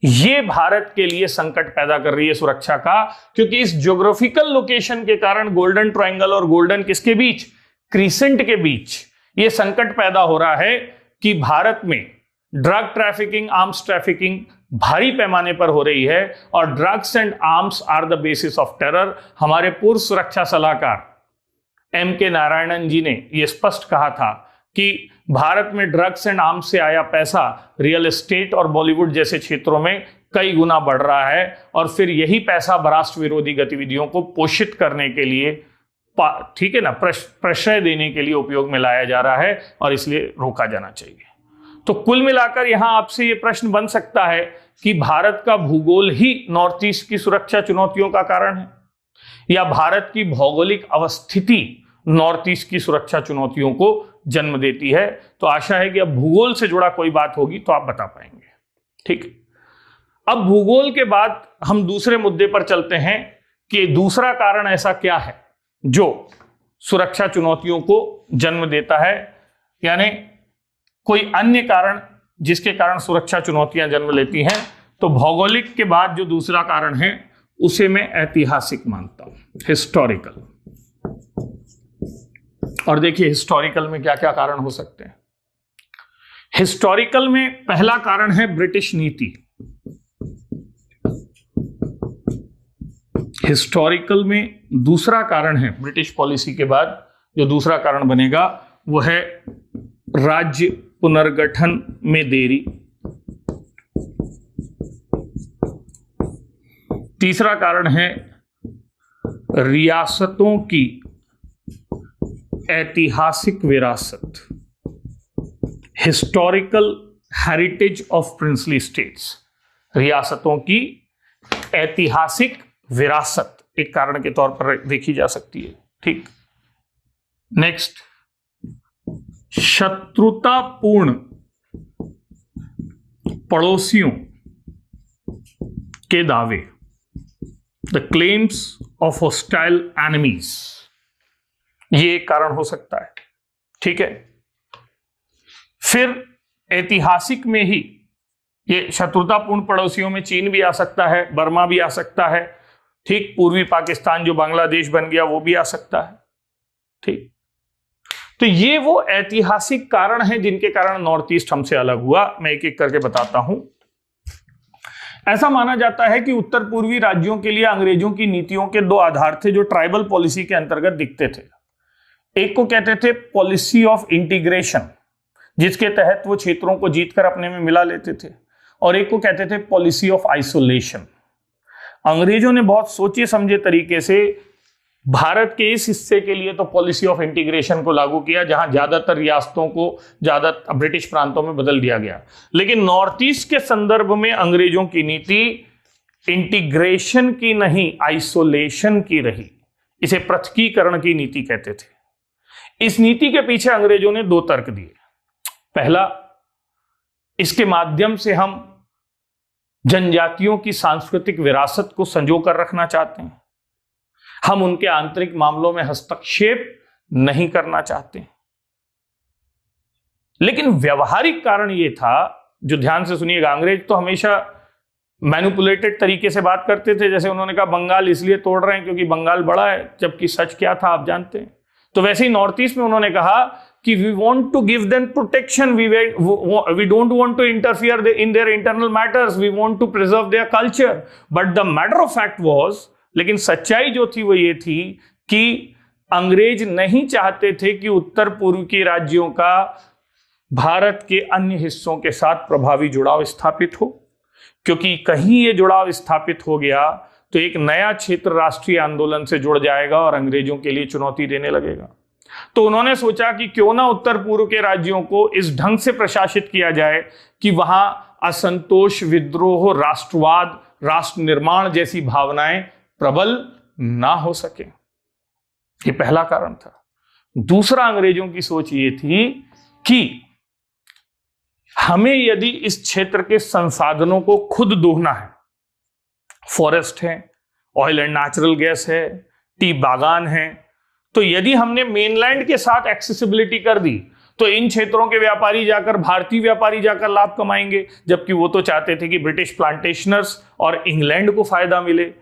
ये भारत के लिए संकट पैदा कर रही है सुरक्षा का। क्योंकि इस ज्योग्राफिकल लोकेशन के कारण गोल्डन ट्रायंगल और गोल्डन किसके बीच? क्रीसेंट के बीच ये संकट पैदा हो रहा है कि भारत में ड्रग ट्रैफिकिंग, आर्म्स ट्रैफिकिंग भारी पैमाने पर हो रही है। और drugs and arms are the basis of terror. हमारे पूर्व सुरक्षा सलाहकार M.K. नारायणन जी ने यह स्पष्ट कहा था कि भारत में ड्रग्स एंड आर्म्स से आया पैसा रियल एस्टेट और बॉलीवुड जैसे क्षेत्रों में कई गुना बढ़ रहा है। और फिर यही पैसा राष्ट्र विरोधी गतिविधियों को पोषित करने के लिए, ठीक है ना, प्रश्रय देने के लिए उपयोग में लाया जा रहा है और इसलिए रोका जाना चाहिए। तो कुल मिलाकर यहां आपसे यह प्रश्न बन सकता है कि भारत का भूगोल ही नॉर्थ ईस्ट की सुरक्षा चुनौतियों का कारण है, या भारत की भौगोलिक अवस्थिति नॉर्थ ईस्ट की सुरक्षा चुनौतियों को जन्म देती है। तो आशा है कि अब भूगोल से जुड़ा कोई बात होगी तो आप बता पाएंगे। ठीक। अब भूगोल के बाद हम दूसरे मुद्दे पर चलते हैं कि दूसरा कारण ऐसा क्या है जो सुरक्षा चुनौतियों को जन्म देता है, यानी कोई अन्य कारण जिसके कारण सुरक्षा चुनौतियां जन्म लेती हैं। तो भौगोलिक के बाद जो दूसरा कारण है उसे मैं ऐतिहासिक मानता हूं, हिस्टोरिकल। और देखिए हिस्टोरिकल में क्या क्या कारण हो सकते हैं। हिस्टोरिकल में पहला कारण है ब्रिटिश नीति। हिस्टोरिकल में दूसरा कारण है, ब्रिटिश पॉलिसी के बाद जो दूसरा कारण बनेगा वो है राज्य पुनर्गठन में देरी। तीसरा कारण है रियासतों की ऐतिहासिक विरासत, historical heritage of princely states. रियासतों की ऐतिहासिक विरासत एक कारण के तौर पर देखी जा सकती है। ठीक। नेक्स्ट, शत्रुतापूर्ण पड़ोसियों के दावे, the claims of hostile enemies, ये एक कारण हो सकता है। ठीक है, फिर ऐतिहासिक में ही ये शत्रुतापूर्ण पड़ोसियों में चीन भी आ सकता है, बर्मा भी आ सकता है, ठीक, पूर्वी पाकिस्तान जो बांग्लादेश बन गया वो भी आ सकता है। ठीक, तो ये वो ऐतिहासिक कारण हैं जिनके कारण नॉर्थ ईस्ट हमसे अलग हुआ। मैं एक एक करके बताता हूं। ऐसा माना जाता है कि उत्तर पूर्वी राज्यों के लिए अंग्रेजों की नीतियों के दो आधार थे जो ट्राइबल पॉलिसी के अंतर्गत दिखते थे। एक को कहते थे पॉलिसी ऑफ इंटीग्रेशन, जिसके तहत वो क्षेत्रों को जीतकर अपने में मिला लेते थे, और एक को कहते थे पॉलिसी ऑफ आइसोलेशन। अंग्रेजों ने बहुत सोचे समझे तरीके से भारत के इस हिस्से के लिए तो पॉलिसी ऑफ इंटीग्रेशन को लागू किया, जहां ज्यादातर रियासतों को ज्यादा ब्रिटिश प्रांतों में बदल दिया गया। लेकिन नॉर्थ ईस्ट के संदर्भ में अंग्रेजों की नीति इंटीग्रेशन की नहीं, आइसोलेशन की रही। इसे पृथकीकरण की नीति कहते थे। इस नीति के पीछे अंग्रेजों ने दो तर्क दिए। पहला, इसके माध्यम से हम जनजातियों की सांस्कृतिक विरासत को संजो कर रखना चाहते हैं, हम उनके आंतरिक मामलों में हस्तक्षेप नहीं करना चाहते। लेकिन व्यवहारिक कारण यह था, जो ध्यान से सुनिएगा, अंग्रेज तो हमेशा मैनिपुलेटेड तरीके से बात करते थे। जैसे उन्होंने कहा बंगाल इसलिए तोड़ रहे हैं क्योंकि बंगाल बड़ा है, जबकि सच क्या था आप जानते हैं। तो वैसे ही नॉर्थ ईस्ट में उन्होंने कहा कि we want to give them protection, we don't want to interfere in their internal matters, we want to preserve their culture. But the matter of fact was, लेकिन सच्चाई जो थी वो ये थी कि अंग्रेज नहीं चाहते थे कि उत्तर पूर्व के राज्यों का भारत के अन्य हिस्सों के साथ प्रभावी जुड़ाव स्थापित हो, क्योंकि कहीं ये जुड़ाव स्थापित हो गया तो एक नया क्षेत्र राष्ट्रीय आंदोलन से जुड़ जाएगा और अंग्रेजों के लिए चुनौती देने लगेगा। तो उन्होंने सोचा कि क्यों ना उत्तर पूर्व के राज्यों को इस ढंग से प्रशासित किया जाए कि वहां असंतोष, विद्रोह, राष्ट्रवाद, राष्ट्र निर्माण जैसी भावनाएं प्रबल ना हो सके। ये पहला कारण था। दूसरा, अंग्रेजों की सोच ये थी कि हमें यदि इस क्षेत्र के संसाधनों को खुद दोहना है, फॉरेस्ट है, ऑयल एंड नेचुरल गैस है, टी बागान है, तो यदि हमने मेनलैंड के साथ एक्सेसिबिलिटी कर दी तो इन क्षेत्रों के व्यापारी जाकर, भारतीय व्यापारी जाकर लाभ कमाएंगे, जबकि वो तो चाहते थे कि ब्रिटिश प्लांटेशनर्स और इंग्लैंड को फायदा मिले।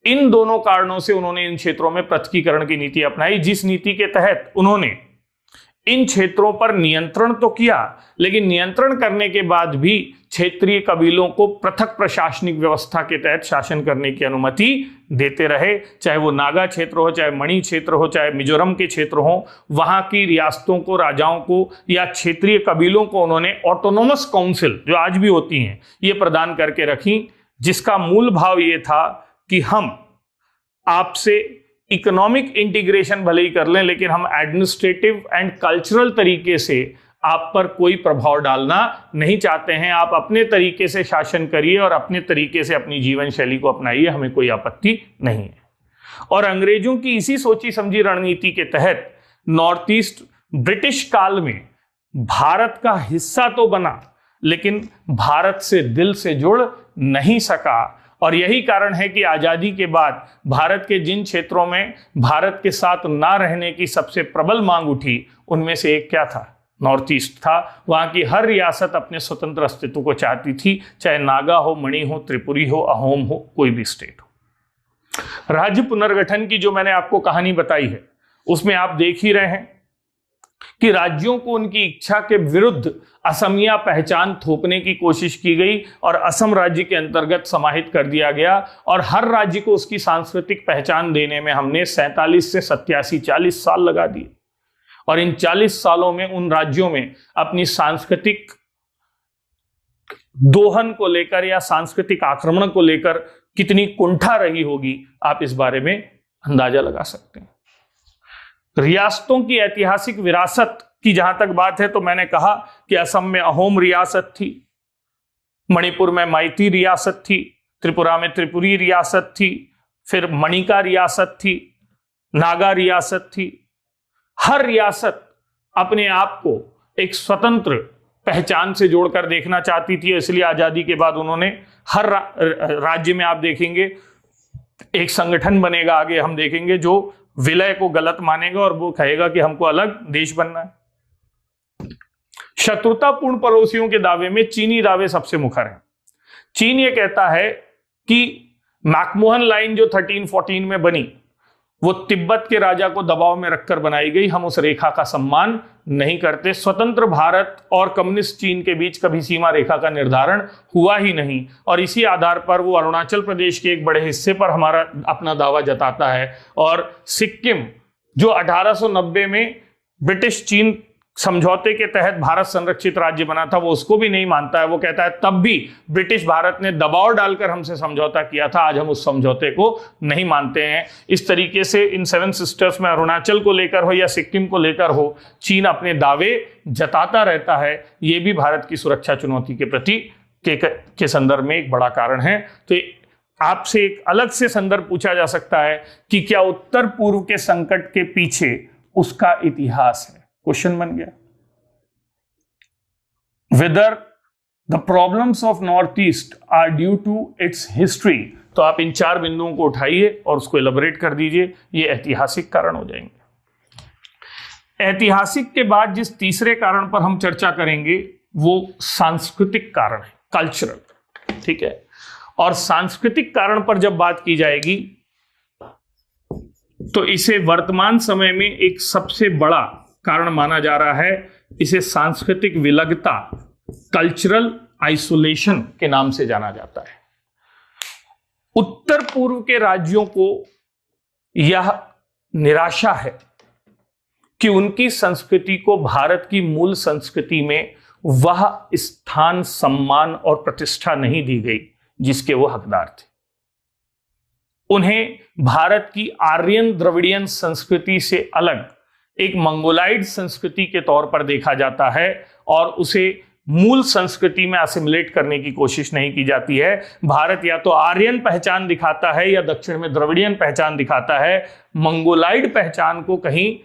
इन दोनों कारणों से उन्होंने इन क्षेत्रों में पृथकीकरण की नीति अपनाई, जिस नीति के तहत उन्होंने इन क्षेत्रों पर नियंत्रण तो किया, लेकिन नियंत्रण करने के बाद भी क्षेत्रीय कबीलों को पृथक प्रशासनिक व्यवस्था के तहत शासन करने की अनुमति देते रहे। चाहे वो नागा क्षेत्र हो, चाहे मणि क्षेत्र हो, चाहे मिजोरम के क्षेत्र हो, वहां की रियासतों को, राजाओं को या क्षेत्रीय कबीलों को उन्होंने ऑटोनोमस काउंसिल, जो आज भी होती हैं, ये प्रदान करके रखी, जिसका मूल भाव ये था कि हम आपसे इकोनॉमिक इंटीग्रेशन भले ही कर लें, लेकिन हम एडमिनिस्ट्रेटिव एंड कल्चरल तरीके से आप पर कोई प्रभाव डालना नहीं चाहते हैं। आप अपने तरीके से शासन करिए और अपने तरीके से अपनी जीवन शैली को अपनाइए, हमें कोई आपत्ति नहीं है। और अंग्रेजों की इसी सोची समझी रणनीति के तहत नॉर्थ ईस्ट ब्रिटिश काल में भारत का हिस्सा तो बना, लेकिन भारत से दिल से जुड़ नहीं सका। और यही कारण है कि आजादी के बाद भारत के जिन क्षेत्रों में भारत के साथ ना रहने की सबसे प्रबल मांग उठी, उनमें से एक क्या था? नॉर्थ ईस्ट था। वहां की हर रियासत अपने स्वतंत्र अस्तित्व को चाहती थी, चाहे नागा हो, मणि हो, त्रिपुरी हो, अहोम हो, कोई भी स्टेट हो। राज्य पुनर्गठन की जो मैंने आपको कहानी बताई है, उसमें आप देख ही रहे हैं कि राज्यों को उनकी इच्छा के विरुद्ध असमिया पहचान थोपने की कोशिश की गई और असम राज्य के अंतर्गत समाहित कर दिया गया। और हर राज्य को उसकी सांस्कृतिक पहचान देने में हमने 47 से 87 40 साल लगा दिए। और इन 40 सालों में उन राज्यों में अपनी सांस्कृतिक दोहन को लेकर या सांस्कृतिक आक्रमण को लेकर कितनी कुंठा रही होगी, आप इस बारे में अंदाजा लगा सकते हैं। रियासतों की ऐतिहासिक विरासत की जहां तक बात है, तो मैंने कहा कि असम में अहोम रियासत थी, मणिपुर में माइती रियासत थी, त्रिपुरा में त्रिपुरी रियासत थी, फिर मणिका रियासत थी, नागा रियासत थी। हर रियासत अपने आप को एक स्वतंत्र पहचान से जोड़कर देखना चाहती थी, इसलिए आजादी के बाद उन्होंने हर राज्य में आप देखेंगे एक संगठन बनेगा, आगे हम देखेंगे, जो विलय को गलत मानेगा और वो कहेगा कि हमको अलग देश बनना है। शत्रुतापूर्ण पड़ोसियों के दावे में चीनी दावे सबसे मुखर हैं। चीन ये कहता है कि मैकमोहन लाइन जो 1314 में बनी वो तिब्बत के राजा को दबाव में रखकर बनाई गई, हम उस रेखा का सम्मान नहीं करते। स्वतंत्र भारत और कम्युनिस्ट चीन के बीच कभी सीमा रेखा का निर्धारण हुआ ही नहीं, और इसी आधार पर वो अरुणाचल प्रदेश के एक बड़े हिस्से पर हमारा अपना दावा जताता है। और सिक्किम जो 1890 में ब्रिटिश चीन समझौते के तहत भारत संरक्षित राज्य बना था, वो उसको भी नहीं मानता है। वो कहता है तब भी ब्रिटिश भारत ने दबाव डालकर हमसे समझौता किया था, आज हम उस समझौते को नहीं मानते हैं। इस तरीके से इन सेवन सिस्टर्स में अरुणाचल को लेकर हो या सिक्किम को लेकर हो, चीन अपने दावे जताता रहता है। ये भी भारत की सुरक्षा चुनौती के प्रति के संदर्भ में एक बड़ा कारण है। तो आपसे एक अलग से संदर्भ पूछा जा सकता है कि क्या उत्तर पूर्व के संकट के पीछे उसका इतिहास है? क्वेश्चन बन गया। Whether the problems of Northeast are due to its history, तो आप इन 4 बिंदुओं को उठाइए और उसको एलैबोरेट कर दीजिए, ये ऐतिहासिक कारण हो जाएंगे। ऐतिहासिक के बाद जिस तीसरे कारण पर हम चर्चा करेंगे वो सांस्कृतिक कारण है, कल्चरल, ठीक है। और सांस्कृतिक कारण पर जब बात की जाएगी तो इसे वर्तमान समय में एक सबसे बड़ा कारण माना जा रहा है। इसे सांस्कृतिक विलगता, कल्चरल आइसोलेशन के नाम से जाना जाता है। उत्तर पूर्व के राज्यों को यह निराशा है कि उनकी संस्कृति को भारत की मूल संस्कृति में वह स्थान, सम्मान और प्रतिष्ठा नहीं दी गई जिसके वो हकदार थे। उन्हें भारत की आर्यन द्रविडियन संस्कृति से अलग एक मंगोलाइड संस्कृति के तौर पर देखा जाता है और उसे मूल संस्कृति में असिमिलेट करने की कोशिश नहीं की जाती है। भारत या तो आर्यन पहचान दिखाता है या दक्षिण में द्रविडियन पहचान दिखाता है। मंगोलाइड पहचान को कहीं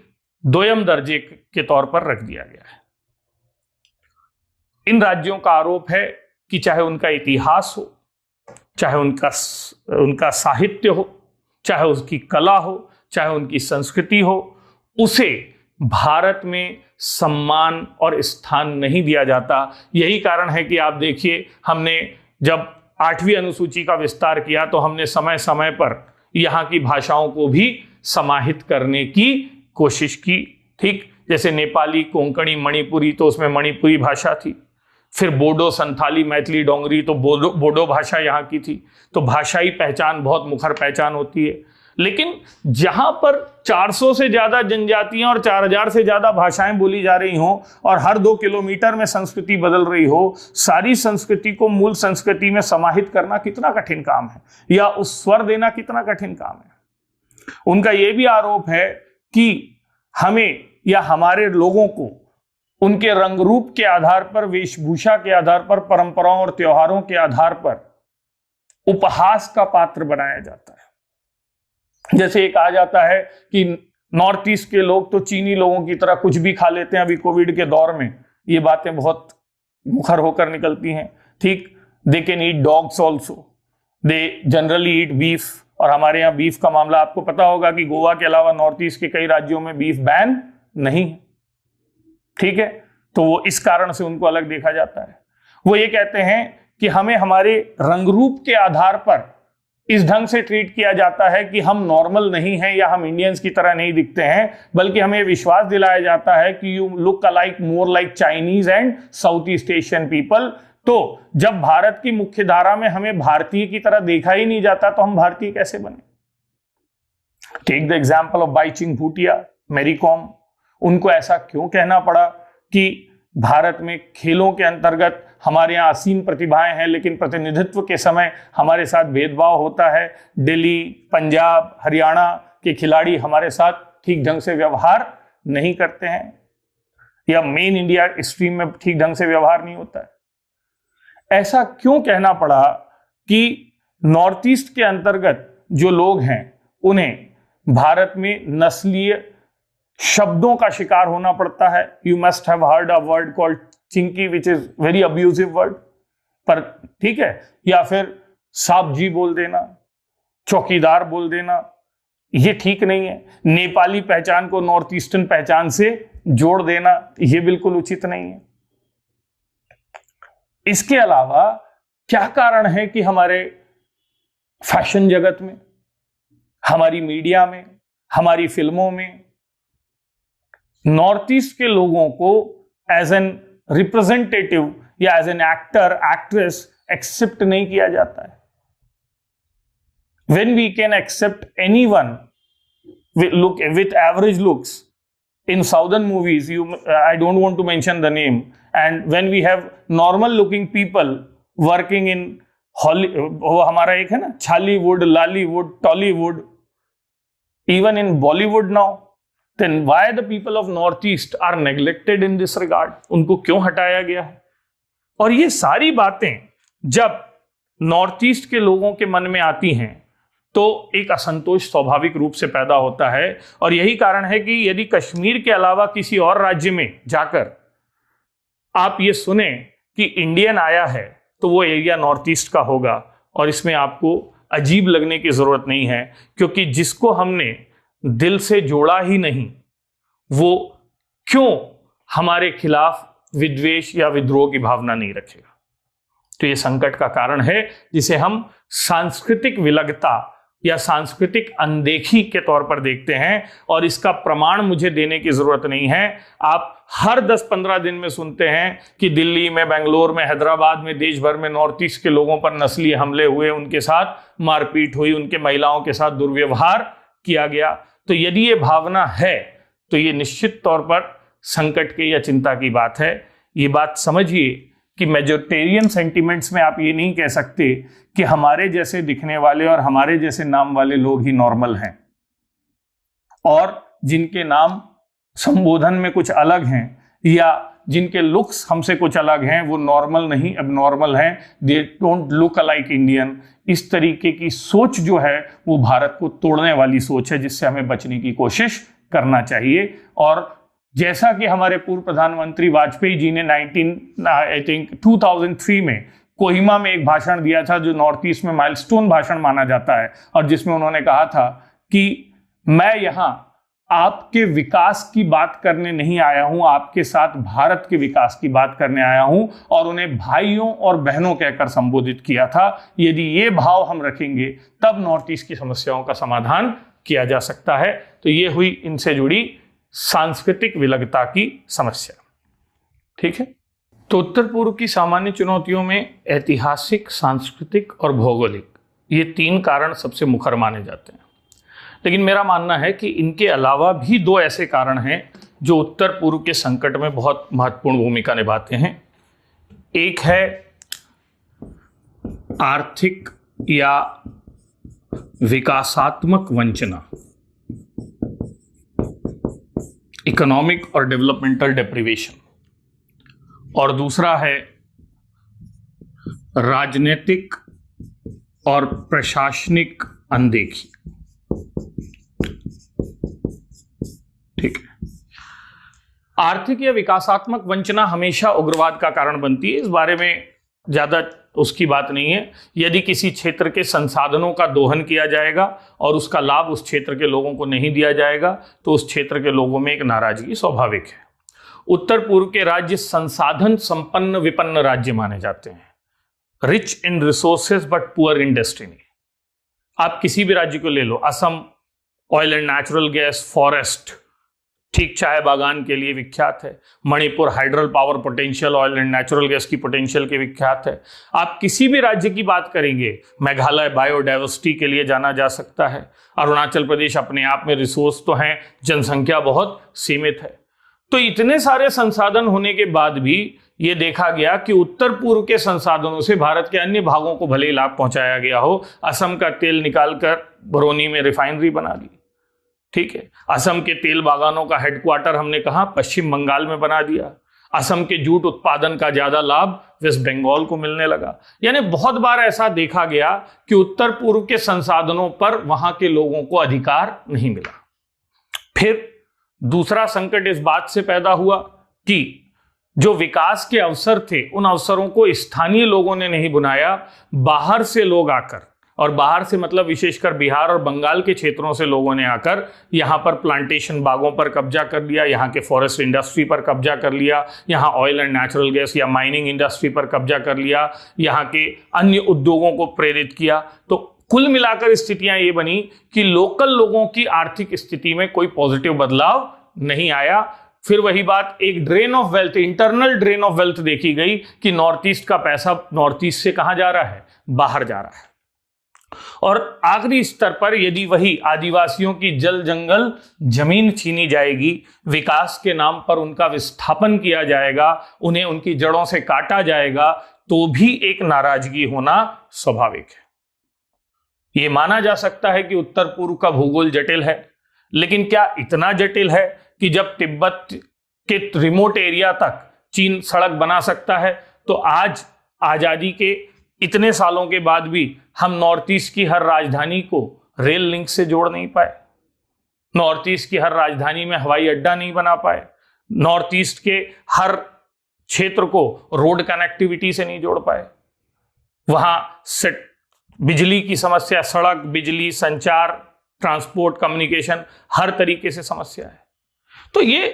दोयम दर्जे के तौर पर रख दिया गया है। इन राज्यों का आरोप है कि चाहे उनका इतिहास हो, चाहे उनका साहित्य हो, चाहे उसकी कला हो, चाहे उनकी संस्कृति हो, उसे भारत में सम्मान और स्थान नहीं दिया जाता। यही कारण है कि आप देखिए, हमने जब 8वीं अनुसूची का विस्तार किया तो हमने समय समय पर यहाँ की भाषाओं को भी समाहित करने की कोशिश की। ठीक, जैसे नेपाली, कोंकणी, मणिपुरी, तो उसमें मणिपुरी भाषा थी। फिर बोडो, संथाली, मैथिली, डोंगरी, तो बोडो भाषा यहाँ की थी। तो भाषाई पहचान बहुत मुखर पहचान होती है। लेकिन जहां पर 400 से ज्यादा जनजातियां और 4000 से ज्यादा भाषाएं बोली जा रही हों और हर 2 किलोमीटर में संस्कृति बदल रही हो, सारी संस्कृति को मूल संस्कृति में समाहित करना कितना कठिन काम है, या उस स्वर देना कितना कठिन काम है। उनका यह भी आरोप है कि हमें या हमारे लोगों को उनके रंग रूप के आधार पर, वेशभूषा के आधार पर, परंपराओं और त्योहारों के आधार पर उपहास का पात्र बनाया जाता है। जैसे एक कहा जाता है कि नॉर्थ ईस्ट के लोग तो चीनी लोगों की तरह कुछ भी खा लेते हैं। अभी कोविड के दौर में ये बातें बहुत मुखर होकर निकलती हैं। ठीक, they can eat dogs also, they generally eat beef. और हमारे यहाँ बीफ का मामला आपको पता होगा कि गोवा के अलावा नॉर्थ ईस्ट के कई राज्यों में बीफ बैन नहीं है। ठीक है, तो वो इस कारण से उनको अलग देखा जाता है। वो ये कहते हैं कि हमें हमारे रंग रूप के आधार पर इस ढंग से ट्रीट किया जाता है कि हम नॉर्मल नहीं हैं या हम इंडियंस की तरह नहीं दिखते हैं, बल्कि हमें विश्वास दिलाया जाता है कि you look alike more like Chinese and south east Asian people. तो जब भारत की मुख्य धारा में हमें भारतीय की तरह देखा ही नहीं जाता तो हम भारतीय कैसे बने? Take the example of Baichung Bhutia, Mary Kom. उनको ऐसा क्यों कहना पड़ा कि भारत में खेलों के अंतर्गत हमारे यहाँ असीम प्रतिभाएं हैं, लेकिन प्रतिनिधित्व के समय हमारे साथ भेदभाव होता है। दिल्ली, पंजाब, हरियाणा के खिलाड़ी हमारे साथ ठीक ढंग से व्यवहार नहीं करते हैं, या मेन इंडिया स्ट्रीम में ठीक ढंग से व्यवहार नहीं होता है। ऐसा क्यों कहना पड़ा कि नॉर्थ ईस्ट के अंतर्गत जो लोग हैं उन्हें भारत में नस्लीय शब्दों का शिकार होना पड़ता है। You must have heard a word called Chinki which is very abusive word, पर ठीक है, या फिर साहब जी बोल देना, चौकीदार बोल देना, ये ठीक नहीं है। नेपाली पहचान को नॉर्थ ईस्टर्न पहचान से जोड़ देना, ये बिल्कुल उचित नहीं है। इसके अलावा क्या कारण है कि हमारे फैशन जगत में, हमारी मीडिया में, हमारी फिल्मों में नॉर्थ ईस्ट के लोगों को एज एन रिप्रेजेंटेटिव या as an actor actress accept नहीं किया जाता है? When we can accept anyone with average looks in southern movies, I don't want to mention the name, and when we have normal looking people working in वो हमारा एक है ना Chollywood, Lollywood, Tollywood, even in Bollywood now, then why the people of Northeast are neglected in this regard? उनको क्यों हटाया गया है? और ये सारी बातें जब नॉर्थ ईस्ट के लोगों के मन में आती हैं तो एक असंतोष स्वाभाविक रूप से पैदा होता है। और यही कारण है कि यदि कश्मीर के अलावा किसी और राज्य में जाकर आप ये सुने कि इंडियन आया है तो वो एरिया नॉर्थ ईस्ट का होगा, और इसमें आपको अजीब लगने की जरूरत नहीं है, क्योंकि जिसको हमने दिल से जोड़ा ही नहीं वो क्यों हमारे खिलाफ विद्वेष या विद्रोह की भावना नहीं रखेगा? तो ये संकट का कारण है जिसे हम सांस्कृतिक विलगता या सांस्कृतिक अनदेखी के तौर पर देखते हैं। और इसका प्रमाण मुझे देने की जरूरत नहीं है। आप हर 10-15 दिन में सुनते हैं कि दिल्ली में, बेंगलोर में, हैदराबाद में, देश भर में नॉर्थ ईस्ट के लोगों पर नस्लीय हमले हुए, उनके साथ मारपीट हुई, उनके महिलाओं के साथ दुर्व्यवहार किया गया। तो यदि ये भावना है तो ये निश्चित तौर पर संकट की या चिंता की बात है। ये बात समझिए कि मेजोरिटेरियन सेंटिमेंट्स में आप ये नहीं कह सकते कि हमारे जैसे दिखने वाले और हमारे जैसे नाम वाले लोग ही नॉर्मल हैं, और जिनके नाम संबोधन में कुछ अलग हैं या जिनके लुक्स हमसे कुछ अलग हैं वो नॉर्मल नहीं, अब नॉर्मल हैं, they don't look alike Indian. इस तरीके की सोच जो है वो भारत को तोड़ने वाली सोच है, जिससे हमें बचने की कोशिश करना चाहिए। और जैसा कि हमारे पूर्व प्रधानमंत्री वाजपेयी जी ने 2003 में कोहिमा में एक भाषण दिया था, जो नॉर्थ ईस्ट में माइलस्टोन भाषण माना जाता है, और जिसमें उन्होंने कहा था कि मैं यहां आपके विकास की बात करने नहीं आया हूं, आपके साथ भारत के विकास की बात करने आया हूं, और उन्हें भाइयों और बहनों कहकर संबोधित किया था। यदि ये भाव हम रखेंगे तब नॉर्थ ईस्ट की समस्याओं का समाधान किया जा सकता है। तो ये हुई इनसे जुड़ी सांस्कृतिक विलगता की समस्या। ठीक है, तो उत्तर पूर्व की सामान्य चुनौतियों में ऐतिहासिक, सांस्कृतिक और भौगोलिक, ये 3 कारण सबसे मुखर माने जाते हैं। लेकिन मेरा मानना है कि इनके अलावा भी 2 ऐसे कारण हैं जो उत्तर पूर्व के संकट में बहुत महत्वपूर्ण भूमिका निभाते हैं। एक है आर्थिक या विकासात्मक वंचना, इकोनॉमिक और डेवलपमेंटल डेप्रिवेशन, और दूसरा है राजनीतिक और प्रशासनिक अनदेखी। ठीक है, आर्थिक या विकासात्मक वंचना हमेशा उग्रवाद का कारण बनती है, इस बारे में ज्यादा उसकी बात नहीं है। यदि किसी क्षेत्र के संसाधनों का दोहन किया जाएगा और उसका लाभ उस क्षेत्र के लोगों को नहीं दिया जाएगा तो उस क्षेत्र के लोगों में एक नाराजगी स्वाभाविक है। उत्तर पूर्व के राज्य संसाधन संपन्न विपन्न राज्य माने जाते हैं, rich in resources but poor in destiny. आप किसी भी राज्य को ले लो, Assam oil and natural gas, forest, ठीक, चाय बागान के लिए विख्यात है। Manipur hydel power potential, oil and natural gas की पोटेंशियल के विख्यात है। आप किसी भी राज्य की बात करेंगे, मेघालय बायोडाइवर्सिटी के लिए जाना जा सकता है। अरुणाचल प्रदेश अपने आप में रिसोर्स तो हैं, जनसंख्या बहुत सीमित है। तो इतने सारे संसाधन होने के बाद भी ये देखा गया कि उत्तर पूर्व के संसाधनों से भारत के अन्य भागों को भले ही लाभ पहुंचाया गया हो। असम का तेल निकालकर बरौनी में रिफाइनरी बना दी, ठीक है। असम के तेल बागानों का हेडक्वार्टर हमने कहा पश्चिम बंगाल में बना दिया। असम के जूट उत्पादन का ज्यादा लाभ वेस्ट बंगाल को मिलने लगा। यानी बहुत बार ऐसा देखा गया कि उत्तर पूर्व के संसाधनों पर वहां के लोगों को अधिकार नहीं मिला। फिर दूसरा संकट इस बात से पैदा हुआ कि जो विकास के अवसर थे उन अवसरों को स्थानीय लोगों ने नहीं बनाया, बाहर से लोग आकर, और बाहर से मतलब विशेषकर बिहार और बंगाल के क्षेत्रों से लोगों ने आकर यहां पर प्लांटेशन बागों पर कब्जा कर लिया, यहां के फॉरेस्ट इंडस्ट्री पर कब्जा कर लिया, यहां ऑयल एंड नेचुरल गैस या माइनिंग इंडस्ट्री पर कब्जा कर लिया, यहां के अन्य उद्योगों को प्रेरित किया। तो कुल मिलाकर स्थितियां ये बनी कि लोकल लोगों की आर्थिक स्थिति में कोई पॉजिटिव बदलाव नहीं आया। फिर वही बात, एक drain of wealth, internal drain of wealth देखी गई कि नॉर्थ ईस्ट का पैसा नॉर्थ ईस्ट से कहां जा रहा है, बाहर जा रहा है। और आखिरी स्तर पर यदि वही आदिवासियों की जल जंगल जमीन छीनी जाएगी, विकास के नाम पर उनका विस्थापन किया जाएगा, उन्हें उनकी जड़ों से काटा जाएगा, तो भी एक नाराजगी होना स्वाभाविक है। यह माना जा सकता है कि उत्तर पूर्व का भूगोल जटिल है, लेकिन क्या इतना जटिल है कि जब तिब्बत के रिमोट एरिया तक चीन सड़क बना सकता है, तो आज आजादी के इतने सालों के बाद भी हम नॉर्थ ईस्ट की हर राजधानी को रेल लिंक से जोड़ नहीं पाए, नॉर्थ ईस्ट की हर राजधानी में हवाई अड्डा नहीं बना पाए, नॉर्थ ईस्ट के हर क्षेत्र को रोड कनेक्टिविटी से नहीं जोड़ पाए। वहां से बिजली की समस्या, सड़क, बिजली, संचार, ट्रांसपोर्ट, कम्युनिकेशन, हर तरीके से समस्या है। तो ये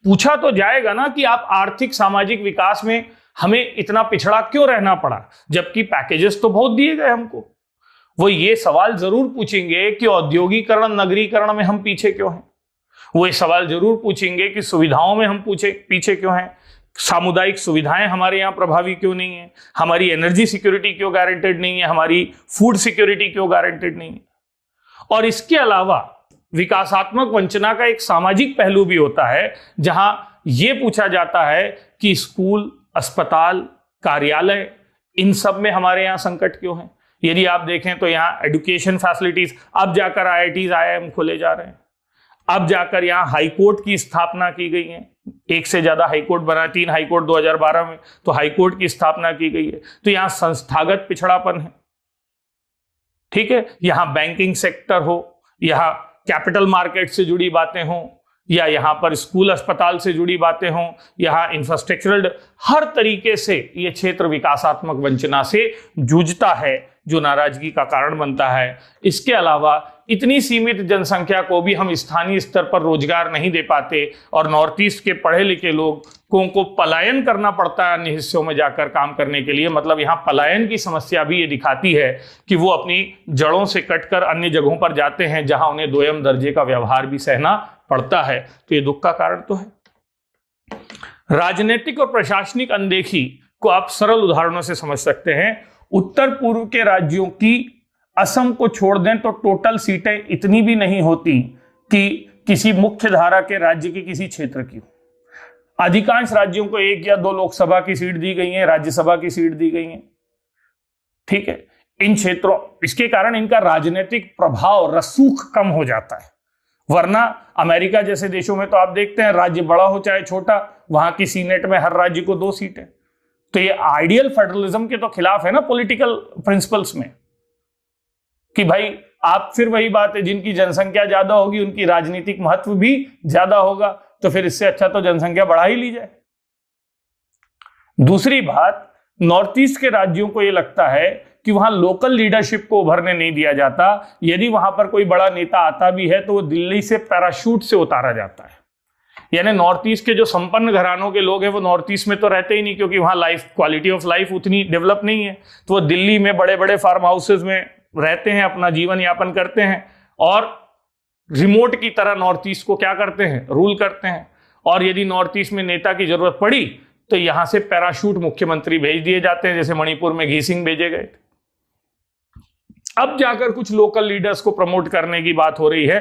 पूछा तो जाएगा ना कि आप आर्थिक सामाजिक विकास में हमें इतना पिछड़ा क्यों रहना पड़ा, जबकि पैकेजेस तो बहुत दिए गए हमको। वो ये सवाल जरूर पूछेंगे कि औद्योगिकरण, नगरीकरण में हम पीछे क्यों हैं। वो ये सवाल जरूर पूछेंगे कि सुविधाओं में हम पीछे क्यों हैं, सामुदायिक सुविधाएं हमारे यहाँ प्रभावी क्यों नहीं है, हमारी एनर्जी सिक्योरिटी क्यों गारंटेड नहीं है, हमारी फूड सिक्योरिटी क्यों गारंटेड नहीं है। और इसके अलावा विकासात्मक वंचना का एक सामाजिक पहलू भी होता है, जहां यह पूछा जाता है कि स्कूल, अस्पताल, कार्यालय, इन सब में हमारे यहाँ संकट क्यों है। यदि आप देखें तो यहाँ एजुकेशन फैसिलिटीज, अब जाकर आईआईटीज, आईआईएम खोले जा रहे हैं, अब जाकर यहाँ हाईकोर्ट की स्थापना की गई है, एक से ज्यादा हाईकोर्ट बना, 3 हाईकोर्ट 2012 में, तो हाईकोर्ट की स्थापना की गई है। तो यहाँ संस्थागत पिछड़ापन है, ठीक है। यहाँ बैंकिंग सेक्टर हो, यहाँ कैपिटल मार्केट से जुड़ी बातें हों, या यहाँ पर स्कूल अस्पताल से जुड़ी बातें हों, यहाँ इंफ्रास्ट्रक्चरल, हर तरीके से ये क्षेत्र विकासात्मक वंचना से जूझता है, जो नाराजगी का कारण बनता है। इसके अलावा इतनी सीमित जनसंख्या को भी हम स्थानीय स्तर पर रोजगार नहीं दे पाते, और नॉर्थ ईस्ट के पढ़े लिखे लोगों को पलायन करना पड़ता है अन्य हिस्सों में जाकर काम करने के लिए। मतलब यहाँ पलायन की समस्या भी ये दिखाती है कि वो अपनी जड़ों से कटकर अन्य जगहों पर जाते हैं, जहां उन्हें दोयम दर्जे का व्यवहार भी सहना पड़ता है। तो ये दुख का कारण तो है। राजनीतिक और प्रशासनिक अनदेखी को आप सरल उदाहरणों से समझ सकते हैं। उत्तर पूर्व के राज्यों की, असम को छोड़ दें तो टोटल सीटें इतनी भी नहीं होती कि किसी मुख्य धारा के राज्य की किसी क्षेत्र की। अधिकांश राज्यों को 1 या 2 लोकसभा की सीट दी गई है, राज्यसभा की सीट दी गई है, ठीक है। इन क्षेत्रों, इसके कारण इनका राजनीतिक प्रभाव, रसूख कम हो जाता है। वरना अमेरिका जैसे देशों में तो आप देखते हैं, राज्य बड़ा हो चाहे छोटा, वहां की सीनेट में हर राज्य को 2 सीटें। तो ये आइडियल फेडरलिज्म के तो खिलाफ है ना पॉलिटिकल प्रिंसिपल्स में, कि भाई आप, फिर वही बात है, जिनकी जनसंख्या ज्यादा होगी उनकी राजनीतिक महत्व भी ज्यादा होगा, तो फिर इससे अच्छा तो जनसंख्या बढ़ा ही ली जाए। दूसरी बात, नॉर्थ ईस्ट के राज्यों को यह लगता है कि वहां लोकल लीडरशिप को उभरने नहीं दिया जाता। यदि वहां पर कोई बड़ा नेता आता भी है तो वो दिल्ली से पैराशूट से उतारा जाता है। यानी नॉर्थ ईस्ट के जो संपन्न घरानों के लोग हैं वो नॉर्थ ईस्ट में तो रहते ही नहीं, क्योंकि वहां लाइफ, क्वालिटी ऑफ लाइफ उतनी डेवलप नहीं है। तो वो दिल्ली में बड़े बड़े फार्म हाउसेज में रहते हैं, अपना जीवन यापन करते हैं, और रिमोट की तरह नॉर्थ ईस्ट को क्या करते हैं, रूल करते हैं। और यदि नॉर्थ ईस्ट में नेता की जरूरत पड़ी तो यहां से पैराशूट मुख्यमंत्री भेज दिए जाते हैं, जैसे मणिपुर में घी सिंह भेजे गए। अब जाकर कुछ लोकल लीडर्स को प्रमोट करने की बात हो रही है,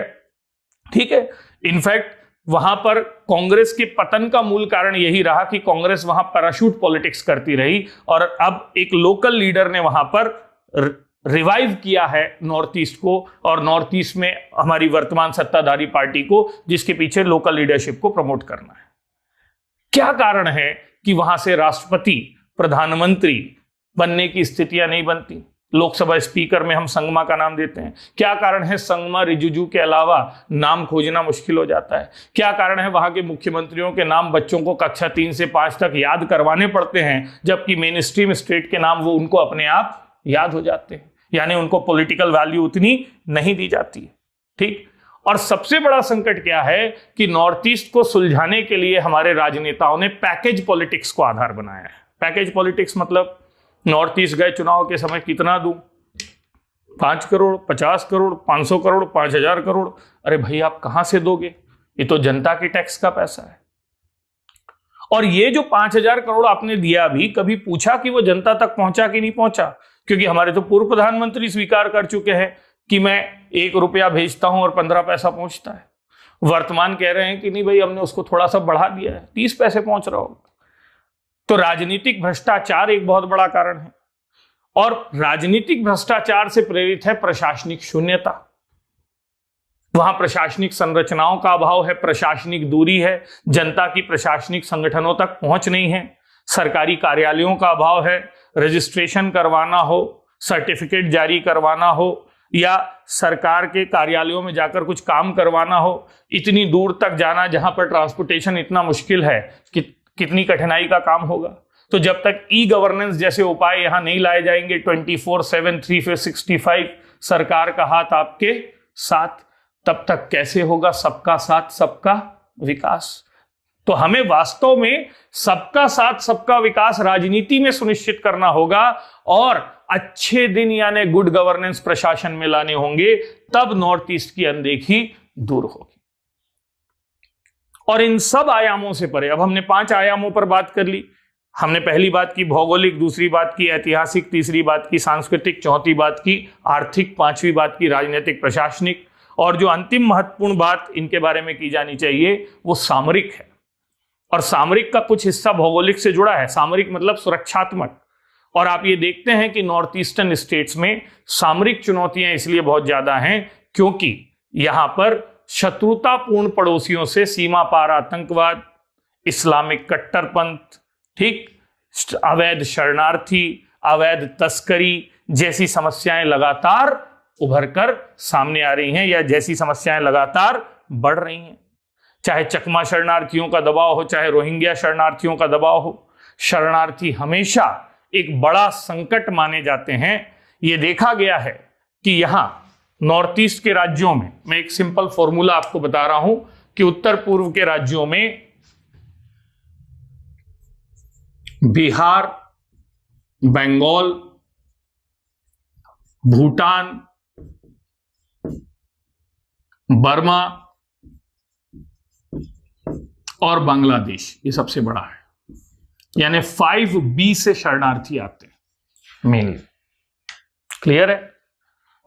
ठीक है। इनफैक्ट वहां पर कांग्रेस के पतन का मूल कारण यही रहा कि कांग्रेस वहां पैराशूट पॉलिटिक्स करती रही, और अब एक लोकल लीडर ने वहां पर रिवाइव किया है नॉर्थ ईस्ट को, और नॉर्थ ईस्ट में हमारी वर्तमान सत्ताधारी पार्टी को, जिसके पीछे लोकल लीडरशिप को प्रमोट करना है। क्या कारण है कि वहां से राष्ट्रपति, प्रधानमंत्री बनने की स्थितियां नहीं बनती? लोकसभा स्पीकर में हम संगमा का नाम देते हैं। क्या कारण है संगमा रिजिजू के अलावा नाम खोजना मुश्किल हो जाता है? क्या कारण है वहां के मुख्यमंत्रियों के नाम बच्चों को कक्षा 3 से 5 तक याद करवाने पड़ते हैं, जबकि मेन स्ट्रीम स्टेट के नाम वो उनको अपने आप याद हो जाते हैं, यानी उनको पॉलिटिकल वैल्यू उतनी नहीं दी जाती है। ठीक। और सबसे बड़ा संकट क्या है कि नॉर्थ ईस्ट को सुलझाने के लिए हमारे राजनेताओं ने पैकेज पॉलिटिक्स को आधार बनाया है। पैकेज पॉलिटिक्स मतलब नॉर्थ ईस्ट गए चुनाव के समय कितना दूं, 5 करोड़, 50 करोड़, 500 करोड़, 5000 करोड़। अरे भाई आप कहां से दोगे? ये तो जनता के टैक्स का पैसा है। और ये जो 5000 करोड़ आपने दिया भी कभी पूछा कि वो जनता तक पहुंचा कि नहीं पहुंचा? क्योंकि हमारे तो पूर्व प्रधानमंत्री स्वीकार कर चुके हैं कि मैं 1 रुपया भेजता हूं और 15 पैसा पहुंचता है। वर्तमान कह रहे हैं कि नहीं भाई हमने उसको थोड़ा सा बढ़ा दिया है, 30 पैसे पहुंच रहा होगा। तो राजनीतिक भ्रष्टाचार एक बहुत बड़ा कारण है, और राजनीतिक भ्रष्टाचार से प्रेरित है प्रशासनिक शून्यता। वहां प्रशासनिक संरचनाओं का अभाव है, प्रशासनिक दूरी है, जनता की प्रशासनिक संगठनों तक पहुंच नहीं है, सरकारी कार्यालयों का अभाव है, रजिस्ट्रेशन करवाना हो, सर्टिफिकेट जारी करवाना हो या सरकार के कार्यालयों में जाकर कुछ काम करवाना हो, इतनी दूर तक जाना जहां पर ट्रांसपोर्टेशन इतना मुश्किल है कि कितनी कठिनाई का काम होगा। तो जब तक ई गवर्नेंस जैसे उपाय यहां नहीं लाए जाएंगे, 24/7 365 सरकार का हाथ आपके साथ, तब तक कैसे होगा सबका साथ सबका विकास? तो हमें वास्तव में सबका साथ सबका विकास राजनीति में सुनिश्चित करना होगा और अच्छे दिन यानी गुड गवर्नेंस प्रशासन में लाने होंगे, तब नॉर्थ ईस्ट की अनदेखी दूर होगी। और इन सब आयामों से परे, अब हमने 5 आयामों पर बात कर ली। हमने पहली बात की भौगोलिक, दूसरी बात की ऐतिहासिक, तीसरी बात की सांस्कृतिक, चौथी बात की आर्थिक, 5वीं बात की राजनीतिक प्रशासनिक, और जो अंतिम महत्वपूर्ण बात इनके बारे में की जानी चाहिए वो सामरिक है। और सामरिक का कुछ हिस्सा भौगोलिक से जुड़ा है। सामरिक मतलब सुरक्षात्मक। और आप ये देखते हैं कि नॉर्थ ईस्टर्न स्टेट्स में सामरिक चुनौतियां इसलिए बहुत ज्यादा हैं क्योंकि यहां पर शत्रुतापूर्ण पड़ोसियों से सीमा पार आतंकवाद, इस्लामिक कट्टरपंथ, ठीक, अवैध शरणार्थी, अवैध तस्करी जैसी समस्याएं लगातार उभर कर सामने आ रही हैं या जैसी समस्याएं लगातार बढ़ रही हैं। चाहे चकमा शरणार्थियों का दबाव हो, चाहे रोहिंग्या शरणार्थियों का दबाव हो, शरणार्थी हमेशा एक बड़ा संकट माने जाते हैं। यह देखा गया है कि यहां नॉर्थ ईस्ट के राज्यों में, मैं एक सिंपल फॉर्मूला आपको बता रहा हूं कि उत्तर पूर्व के राज्यों में बिहार, बंगाल, भूटान, बर्मा और बांग्लादेश, ये सबसे बड़ा है। यानी 5B से शरणार्थी आते हैं मेनली। क्लियर है?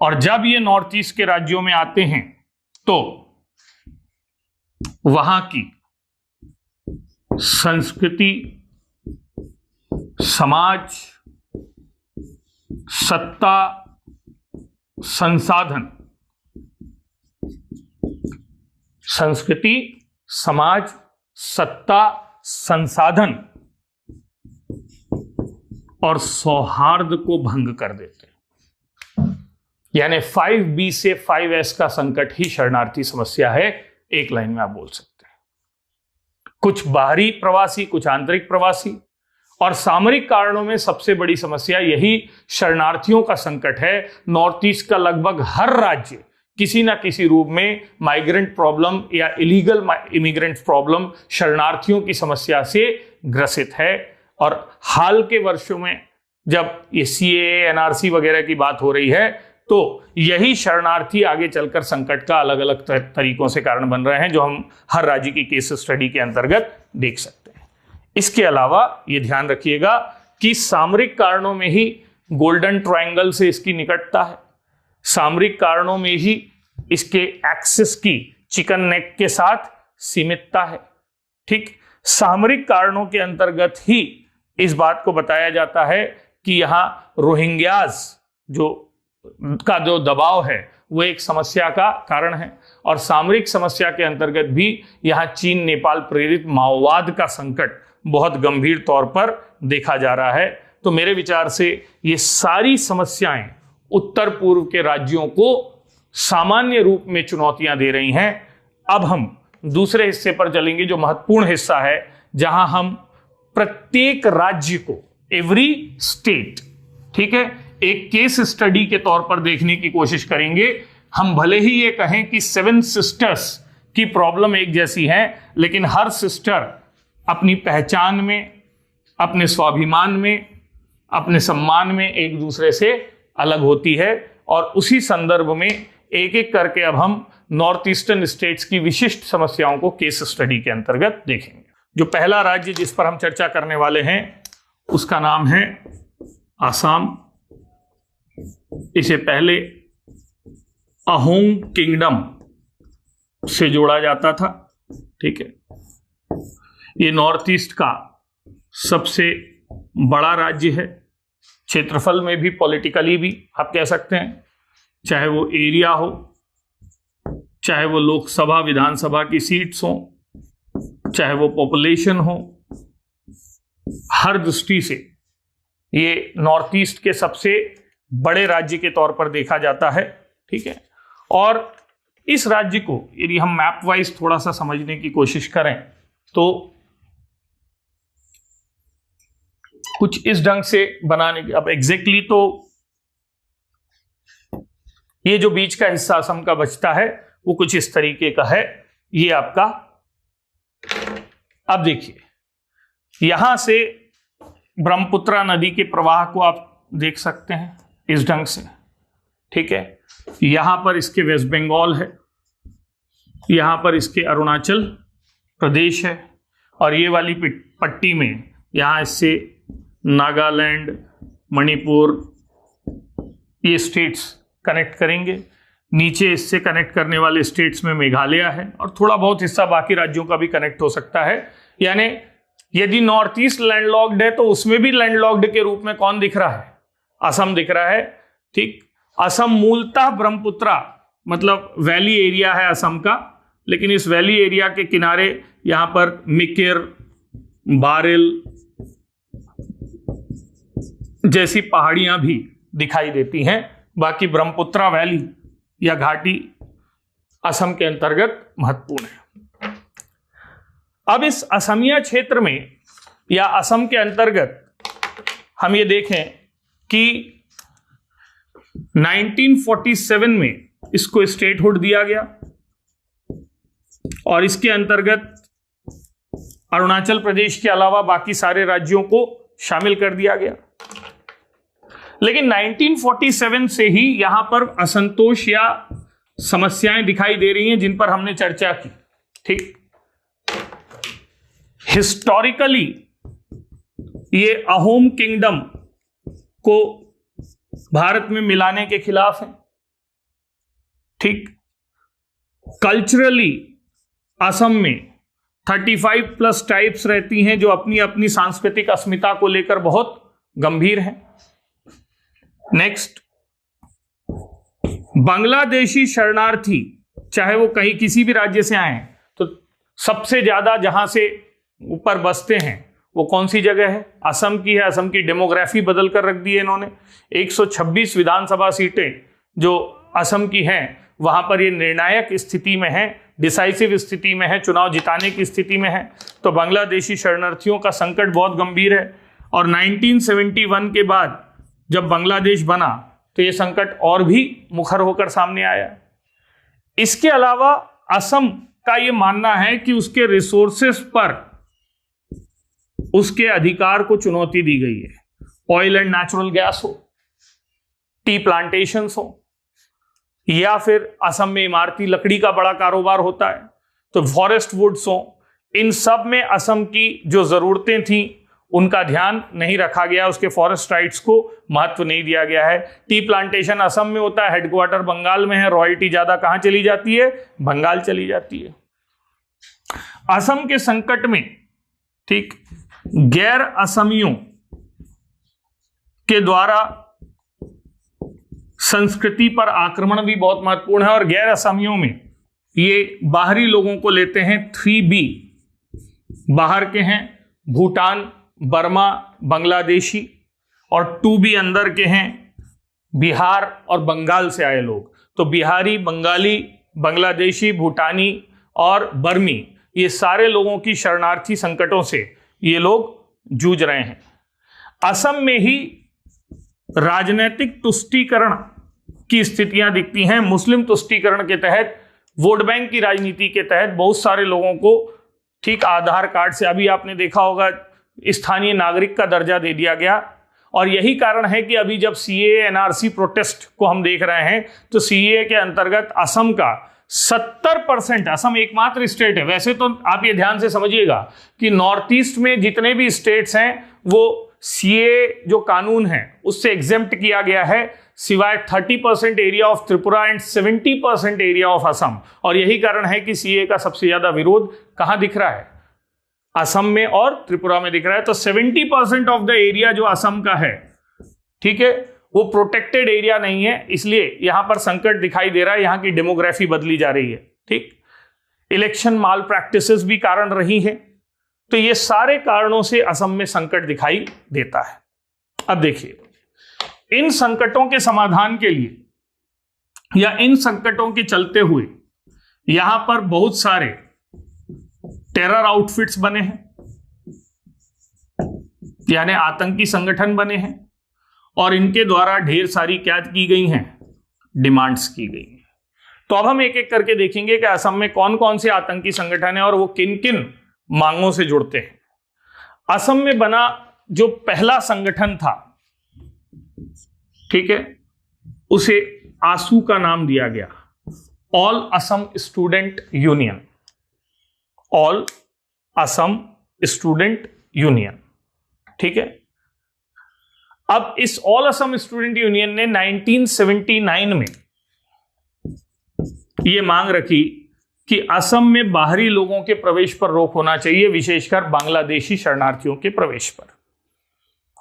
और जब ये नॉर्थ ईस्ट के राज्यों में आते हैं तो वहां की संस्कृति, समाज, सत्ता, संसाधन, संस्कृति, समाज, सत्ता, संसाधन और सौहार्द को भंग कर देते हैं। यानी 5B से 5S का संकट ही शरणार्थी समस्या है, एक लाइन में आप बोल सकते हैं। कुछ बाहरी प्रवासी, कुछ आंतरिक प्रवासी, और सामरिक कारणों में सबसे बड़ी समस्या यही शरणार्थियों का संकट है। नॉर्थ ईस्ट का लगभग हर राज्य किसी ना किसी रूप में माइग्रेंट प्रॉब्लम या इलीगल इमिग्रेंट प्रॉब्लम, शरणार्थियों की समस्या से ग्रसित है। और हाल के वर्षों में जब ये CAA, NRC वगैरह की बात हो रही है तो यही शरणार्थी आगे चलकर संकट का अलग अलग तरीकों से कारण बन रहे हैं, जो हम हर राज्य की केस स्टडी के अंतर्गत देख सकते हैं। इसके अलावा ये ध्यान रखिएगा कि सामरिक कारणों में ही गोल्डन ट्रायंगल से इसकी निकटता है, सामरिक कारणों में ही इसके एक्सिस की चिकन नेक के साथ सीमितता है। ठीक, सामरिक कारणों के अंतर्गत ही इस बात को बताया जाता है कि यहां रोहिंग्याज का जो दबाव है वो एक समस्या का कारण है, और सामरिक समस्या के अंतर्गत भी यहां चीन नेपाल प्रेरित माओवाद का संकट बहुत गंभीर तौर पर देखा जा रहा है। तो मेरे विचार से ये सारी समस्याएं उत्तर पूर्व के राज्यों को सामान्य रूप में चुनौतियां दे रही हैं। अब हम दूसरे हिस्से पर चलेंगे जो महत्वपूर्ण हिस्सा है, जहां हम प्रत्येक राज्य को, एवरी स्टेट, ठीक है, एक केस स्टडी के तौर पर देखने की कोशिश करेंगे। हम भले ही ये कहें कि 7 सिस्टर्स की प्रॉब्लम एक जैसी है, लेकिन हर सिस्टर अपनी पहचान में, अपने स्वाभिमान में, अपने सम्मान में एक दूसरे से अलग होती है। और उसी संदर्भ में एक एक करके अब हम नॉर्थ ईस्टर्न स्टेट्स की विशिष्ट समस्याओं को केस स्टडी के अंतर्गत देखेंगे। जो पहला राज्य जिस पर हम चर्चा करने वाले हैं उसका नाम है असम। इसे पहले अहोम किंगडम से जोड़ा जाता था, ठीक है। ये नॉर्थ ईस्ट का सबसे बड़ा राज्य है, क्षेत्रफल में भी, पॉलिटिकली भी आप कह सकते हैं, चाहे वो एरिया हो, चाहे वो लोकसभा विधानसभा की सीट्स हो, चाहे वो पॉपुलेशन हो, हर दृष्टि से ये नॉर्थ ईस्ट के सबसे बड़े राज्य के तौर पर देखा जाता है, ठीक है। और इस राज्य को यदि हम मैप वाइज थोड़ा सा समझने की कोशिश करें तो कुछ इस ढंग से बनाने की, अब एग्जैक्टली तो ये जो बीच का हिस्सा असम का बचता है वो कुछ इस तरीके का है। ये आपका, अब देखिए यहां से ब्रह्मपुत्र नदी के प्रवाह को आप देख सकते हैं इस ढंग से, ठीक है। यहां पर इसके वेस्ट बंगाल है, यहां पर इसके अरुणाचल प्रदेश है, और ये वाली पट्टी में यहां इससे नागालैंड, मणिपुर, ये स्टेट्स कनेक्ट करेंगे। नीचे इससे कनेक्ट करने वाले स्टेट्स में मेघालय है, और थोड़ा बहुत हिस्सा बाकी राज्यों का भी कनेक्ट हो सकता है। यानी यदि नॉर्थ ईस्ट लैंडलॉक्ड है तो उसमें भी लैंडलॉक्ड के रूप में कौन दिख रहा है? असम दिख रहा है, ठीक। असम मूलतः ब्रह्मपुत्र मतलब वैली एरिया है असम का, लेकिन इस वैली एरिया के किनारे यहां पर मिकिर, बारेल जैसी पहाड़ियां भी दिखाई देती हैं। बाकी ब्रह्मपुत्र वैली या घाटी असम के अंतर्गत महत्वपूर्ण है। अब इस असमिया क्षेत्र में या असम के अंतर्गत हम ये देखें कि 1947 में इसको स्टेटहुड दिया गया, और इसके अंतर्गत अरुणाचल प्रदेश के अलावा बाकी सारे राज्यों को शामिल कर दिया गया। लेकिन 1947 से ही यहां पर असंतोष या समस्याएं दिखाई दे रही हैं जिन पर हमने चर्चा की, ठीक। हिस्टोरिकली ये अहोम किंगडम को भारत में मिलाने के खिलाफ है, ठीक। कल्चरली असम में 35+ टाइप्स रहती हैं जो अपनी अपनी सांस्कृतिक अस्मिता को लेकर बहुत गंभीर हैं। नेक्स्ट, बांग्लादेशी शरणार्थी चाहे वो कहीं किसी भी राज्य से आए तो सबसे ज्यादा जहां से ऊपर बसते हैं वो कौन सी जगह है? असम की है। असम की डेमोग्राफी बदल कर रख दी है इन्होंने। 126 विधानसभा सीटें जो असम की हैं वहां पर ये निर्णायक स्थिति में है, डिसाइसिव स्थिति में है, चुनाव जिताने की स्थिति में है। तो बांग्लादेशी शरणार्थियों का संकट बहुत गंभीर है। और 1971 के बाद जब बांग्लादेश बना तो ये संकट और भी मुखर होकर सामने आया। इसके अलावा असम का ये मानना है कि उसके रिसोर्सेस पर उसके अधिकार को चुनौती दी गई है। ऑयल एंड नेचुरल गैस हो, टी प्लांटेशंस हो, या फिर असम में इमारती लकड़ी का बड़ा कारोबार होता है तो फॉरेस्ट वुड्स हो, इन सब में असम की जो जरूरतें थी उनका ध्यान नहीं रखा गया, उसके फॉरेस्ट राइट्स को महत्व नहीं दिया गया है। टी प्लांटेशन असम में होता है, हेडक्वार्टर बंगाल में है, रॉयल्टी ज्यादा कहां चली जाती है? बंगाल चली जाती है। असम के संकट में, ठीक, गैर असमियों के द्वारा संस्कृति पर आक्रमण भी बहुत महत्वपूर्ण है। और गैर असमियों में ये बाहरी लोगों को लेते हैं 3B, बाहर के हैं भूटान, बर्मा, बांग्लादेशी, और 2B अंदर के हैं बिहार और बंगाल से आए लोग। तो बिहारी, बंगाली, बांग्लादेशी, भूटानी और बर्मी, ये सारे लोगों की शरणार्थी संकटों से ये लोग जूझ रहे हैं। असम में ही राजनीतिक तुष्टीकरण की स्थितियां दिखती हैं। मुस्लिम तुष्टीकरण के तहत, वोट बैंक की राजनीति के तहत बहुत सारे लोगों को ठीक आधार कार्ड से, अभी आपने देखा होगा, स्थानीय नागरिक का दर्जा दे दिया गया। और यही कारण है कि अभी जब सीएए एनआरसी प्रोटेस्ट को हम देख रहे हैं तो सीएए के अंतर्गत असम का 70%, असम एकमात्र स्टेट है, वैसे तो आप ये ध्यान से समझिएगा कि नॉर्थ ईस्ट में जितने भी स्टेट्स हैं वो सीएए जो कानून है उससे एग्जेम्प्ट किया गया है, सिवाय 30% area of Tripura and 70% area of Assam. और यही कारण है कि सीएए का सबसे ज्यादा विरोध कहां दिख रहा है? असम में और त्रिपुरा में दिख रहा है। तो 70% ऑफ द एरिया जो असम का है, ठीक है, वो प्रोटेक्टेड एरिया नहीं है, इसलिए यहां पर संकट दिखाई दे रहा है। यहां की डेमोग्राफी बदली जा रही है। ठीक, इलेक्शन माल प्रैक्टिसेस भी कारण रही है। तो ये सारे कारणों से असम में संकट दिखाई देता है। अब देखिए, इन संकटों के समाधान के लिए या इन संकटों के चलते हुए यहां पर बहुत सारे टेरर आउटफिट्स बने हैं, यानी आतंकी संगठन बने हैं, और इनके द्वारा ढेर सारी क्या की गई हैं? डिमांड्स की गई हैं। तो अब हम एक एक करके देखेंगे कि असम में कौन कौन से आतंकी संगठन हैं और वो किन किन मांगों से जुड़ते हैं। असम में बना जो पहला संगठन था, ठीक है, उसे आसू का नाम दिया गया, all Assam student union, all Assam student union. ठीक है, अब इस ऑल असम स्टूडेंट यूनियन ने 1979 में यह मांग रखी कि असम में बाहरी लोगों के प्रवेश पर रोक होना चाहिए, विशेषकर बांग्लादेशी शरणार्थियों के प्रवेश पर।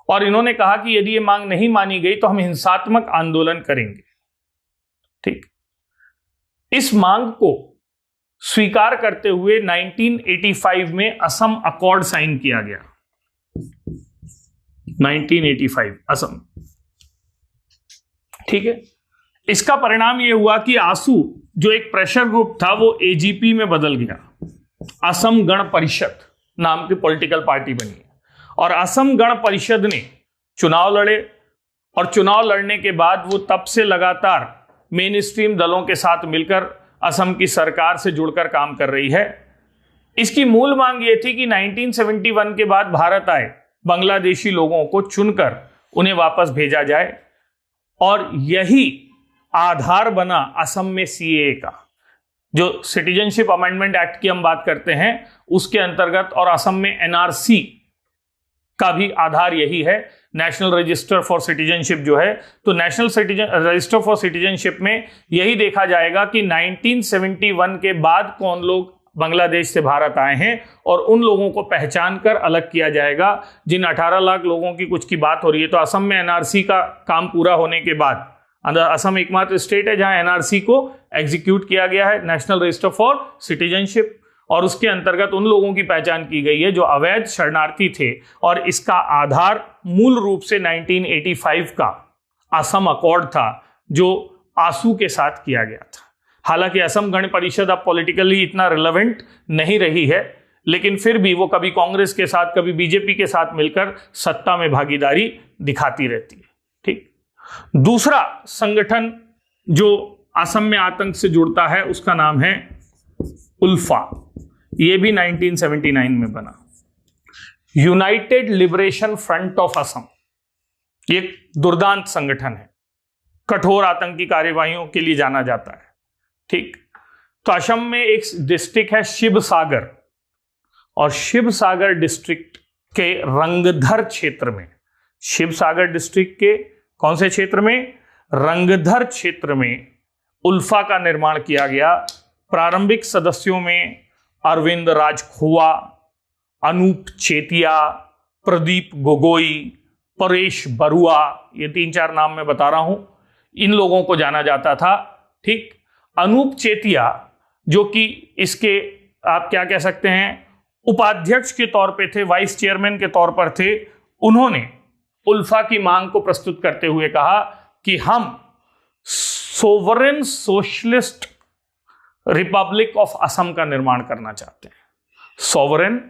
और इन्होंने कहा कि यदि ये मांग नहीं मानी गई तो हम हिंसात्मक आंदोलन करेंगे। ठीक, इस मांग को स्वीकार करते हुए 1985 में असम अकॉर्ड साइन किया गया। 1985 असम, ठीक है। इसका परिणाम यह हुआ कि आसू जो एक प्रेशर ग्रुप था वो एजीपी में बदल गया, असम गण परिषद नाम की पॉलिटिकल पार्टी बनी। और असम गण परिषद ने चुनाव लड़े, और चुनाव लड़ने के बाद वो तब से लगातार मेन स्ट्रीम दलों के साथ मिलकर असम की सरकार से जुड़कर काम कर रही है। इसकी मूल मांग ये थी कि 1971 के बाद भारत आए बांग्लादेशी लोगों को चुनकर उन्हें वापस भेजा जाए, और यही आधार बना असम में सीएए का। जो सिटीजनशिप अमेंडमेंट एक्ट की हम बात करते हैं उसके अंतर्गत, और असम में एनआरसी का भी आधार यही है, नेशनल रजिस्टर फॉर सिटीजनशिप जो है। तो नेशनल रजिस्टर फॉर सिटीजनशिप में यही देखा जाएगा कि 1971 के बाद कौन लोग बांग्लादेश से भारत आए हैं, और उन लोगों को पहचान कर अलग किया जाएगा। जिन 18 लाख लोगों की कुछ की बात हो रही है, तो असम में एनआरसी का काम पूरा होने के बाद, असम एकमात्र स्टेट है जहां एनआरसी को एग्जीक्यूट किया गया है, नेशनल रजिस्टर फॉर सिटीजनशिप, और उसके अंतर्गत उन लोगों की पहचान की गई है जो अवैध शरणार्थी थे। और इसका आधार मूल रूप से 1985 का असम अकॉर्ड था जो आसू के साथ किया गया था। हालांकि असम गण परिषद अब पॉलिटिकली इतना रिलेवेंट नहीं रही है, लेकिन फिर भी वो कभी कांग्रेस के साथ, कभी बीजेपी के साथ मिलकर सत्ता में भागीदारी दिखाती रहती है। ठीक, दूसरा संगठन जो असम में आतंक से जुड़ता है उसका नाम है उल्फा। ये भी 1979 में बना, United liberation front of Assam. ये दुर्दांत संगठन है, कठोर आतंकी कार्यवाहियों के लिए जाना जाता है। ठीक, तो असम में एक डिस्ट्रिक्ट है शिवसागर, और शिवसागर डिस्ट्रिक्ट के रंगधर क्षेत्र में, शिवसागर डिस्ट्रिक्ट के कौन से क्षेत्र में? रंगधर क्षेत्र में उल्फा का निर्माण किया गया। प्रारंभिक सदस्यों में अरविंद राजखोवा, अनूप चेतिया, प्रदीप गोगोई, परेश बरुआ, ये 3-4 नाम मैं बता रहा हूं, इन लोगों को जाना जाता था। ठीक, अनूप चेतिया जो कि इसके आप क्या कह सकते हैं उपाध्यक्ष के तौर पे थे, वाइस चेयरमैन के तौर पर थे, उन्होंने उल्फा की मांग को प्रस्तुत करते हुए कहा कि हम sovereign socialist Republic of Assam का निर्माण करना चाहते हैं। Sovereign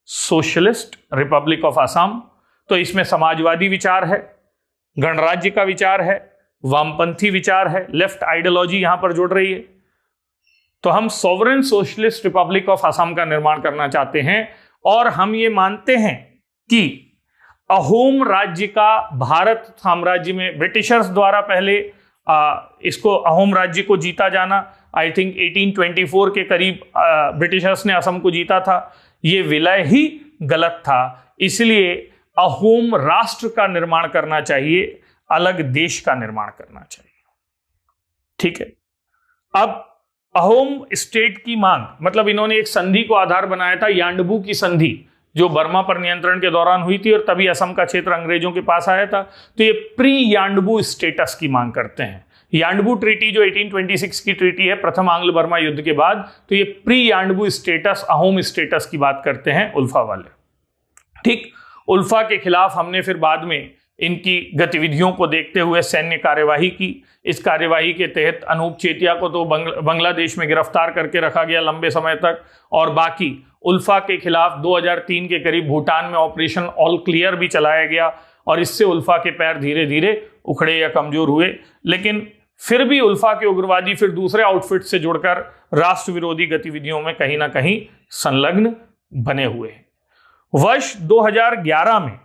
socialist Republic of Assam, तो इसमें समाजवादी विचार है, गणराज्य का विचार है, वामपंथी विचार है, लेफ्ट आइडियोलॉजी यहां पर जुड़ रही है। तो हम sovereign socialist Republic of Assam का निर्माण करना चाहते हैं और हम ये मानते हैं कि अहोम राज्य का भारत साम्राज्य में ब्रिटिशर्स द्वारा पहले इसको अहोम राज्य को जीता जाना, आई थिंक 1824 के करीब ब्रिटिशर्स ने असम को जीता था, ये विलय ही गलत था, इसलिए अहोम राष्ट्र का निर्माण करना चाहिए, अलग देश का निर्माण करना चाहिए। ठीक है, अब अहोम स्टेट की मांग, मतलब इन्होंने एक संधि को आधार बनाया था, यांडबू की संधि, जो बर्मा पर नियंत्रण के दौरान हुई थी और तभी असम का क्षेत्र अंग्रेजों के पास आया था। तो ये प्री यांडबू स्टेटस की मांग करते हैं। यांडबू ट्रीटी जो 1826 की ट्रीटी है, प्रथम आंग्ल बर्मा युद्ध के बाद, तो ये प्री यांडबू स्टेटस, अहोम स्टेटस की बात करते हैं उल्फा वाले। ठीक, उल्फा के खिलाफ हमने फिर बाद में इनकी गतिविधियों को देखते हुए सैन्य कार्यवाही की। इस कार्यवाही के तहत अनूप चेतिया को तो बांग्लादेश में गिरफ्तार करके रखा गया लंबे समय तक, और बाकी उल्फा के खिलाफ 2003 के करीब भूटान में ऑपरेशन ऑल क्लियर भी चलाया गया, और इससे उल्फा के पैर धीरे धीरे उखड़े या कमजोर हुए। लेकिन फिर भी उल्फा के उग्रवादी फिर दूसरे आउटफिट से जुड़कर राष्ट्र विरोधी गतिविधियों में कहीं ना कहीं संलग्न बने हुए हैं। वर्ष 2011 में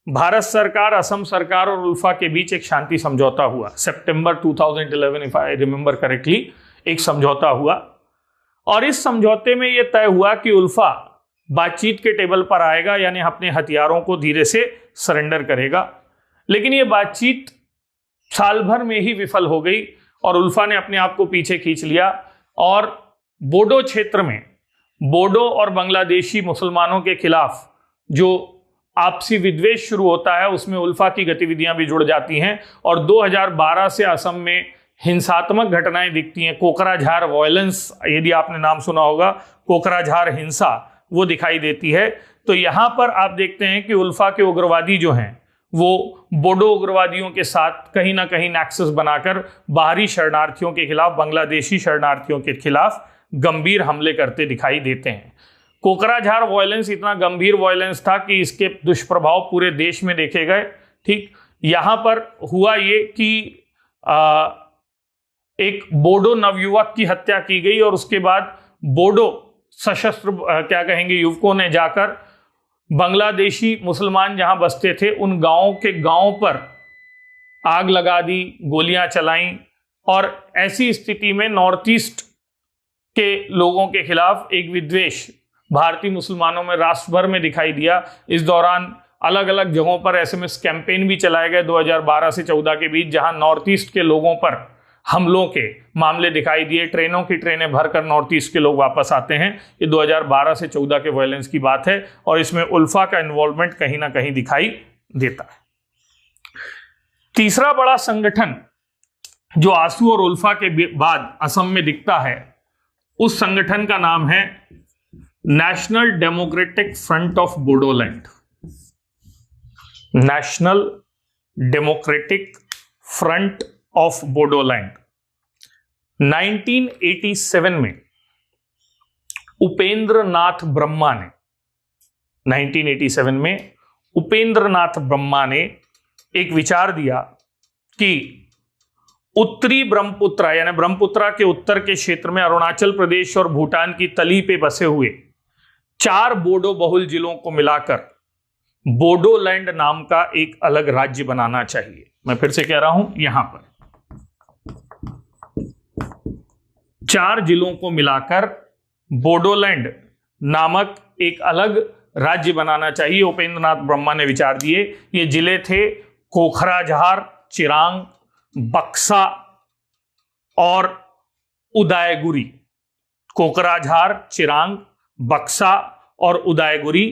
भारत सरकार, असम सरकार और उल्फा के बीच एक शांति समझौता हुआ। सितंबर 2011, इफ आई रिमेंबर करेक्टली, एक समझौता हुआ, और इस समझौते में यह तय हुआ कि उल्फा बातचीत के टेबल पर आएगा, यानी अपने हथियारों को धीरे से सरेंडर करेगा। लेकिन यह बातचीत साल भर में ही विफल हो गई और उल्फा ने अपने आप को पीछे खींच लिया, और बोडो क्षेत्र में बोडो और बांग्लादेशी मुसलमानों के खिलाफ जो आपसी विद्वेष शुरू होता है, उसमें उल्फा की गतिविधियां भी जुड़ जाती हैं, और 2012 से असम में हिंसात्मक घटनाएं दिखती हैं। कोकराझार वायलेंस, यदि आपने नाम सुना होगा, कोकराझार हिंसा, वो दिखाई देती है। तो यहां पर आप देखते हैं कि उल्फा के उग्रवादी जो हैं वो बोडो उग्रवादियों के साथ कहीं ना कहीं नेक्सस बनाकर बाहरी शरणार्थियों के खिलाफ, बांग्लादेशी शरणार्थियों के खिलाफ गंभीर हमले करते दिखाई देते हैं। कोकराझार वायलेंस इतना गंभीर वायलेंस था कि इसके दुष्प्रभाव पूरे देश में देखे गए। ठीक, यहां पर हुआ ये कि एक बोडो नवयुवक की हत्या की गई, और उसके बाद बोडो सशस्त्र क्या कहेंगे युवकों ने जाकर बांग्लादेशी मुसलमान जहां बसते थे उन गांवों के गांव पर आग लगा दी, गोलियां चलाईं, और ऐसी स्थिति में नॉर्थ ईस्ट के लोगों के खिलाफ एक विद्वेष भारतीय मुसलमानों में राष्ट्र भर में दिखाई दिया। इस दौरान अलग अलग जगहों पर एसएमएस कैंपेन भी चलाए गए 2012 से 14 के बीच, जहां नॉर्थ ईस्ट के लोगों पर हमलों के मामले दिखाई दिए। ट्रेनों की ट्रेनें भरकर नॉर्थ ईस्ट के लोग वापस आते हैं। ये 2012 से 14 के वायलेंस की बात है, और इसमें उल्फा का इन्वॉल्वमेंट कहीं ना कहीं दिखाई देता है। तीसरा बड़ा संगठन जो आसू और उल्फा के बाद असम में दिखता है, उस संगठन का नाम है national democratic front of Bodoland. National democratic front of Bodoland 1987 में उपेंद्र नाथ ब्रह्मा ने 1987 में उपेंद्र नाथ ब्रह्मा ने एक विचार दिया कि उत्तरी ब्रह्मपुत्रा, यानी ब्रह्मपुत्रा के उत्तर के क्षेत्र में अरुणाचल प्रदेश और भूटान की तली पे बसे हुए 4 बोडो बहुल जिलों को मिलाकर बोडोलैंड नाम का एक अलग राज्य बनाना चाहिए। मैं फिर से कह रहा हूं, यहां पर 4 जिलों को मिलाकर बोडोलैंड नामक एक अलग राज्य बनाना चाहिए। उपेंद्र नाथ ब्रह्मा ने विचार दिए। ये जिले थे कोखराझार, चिरांग, बक्सा और उदयगुरी। कोकराझार, चिरांग, बक्सा और उदयगुरी,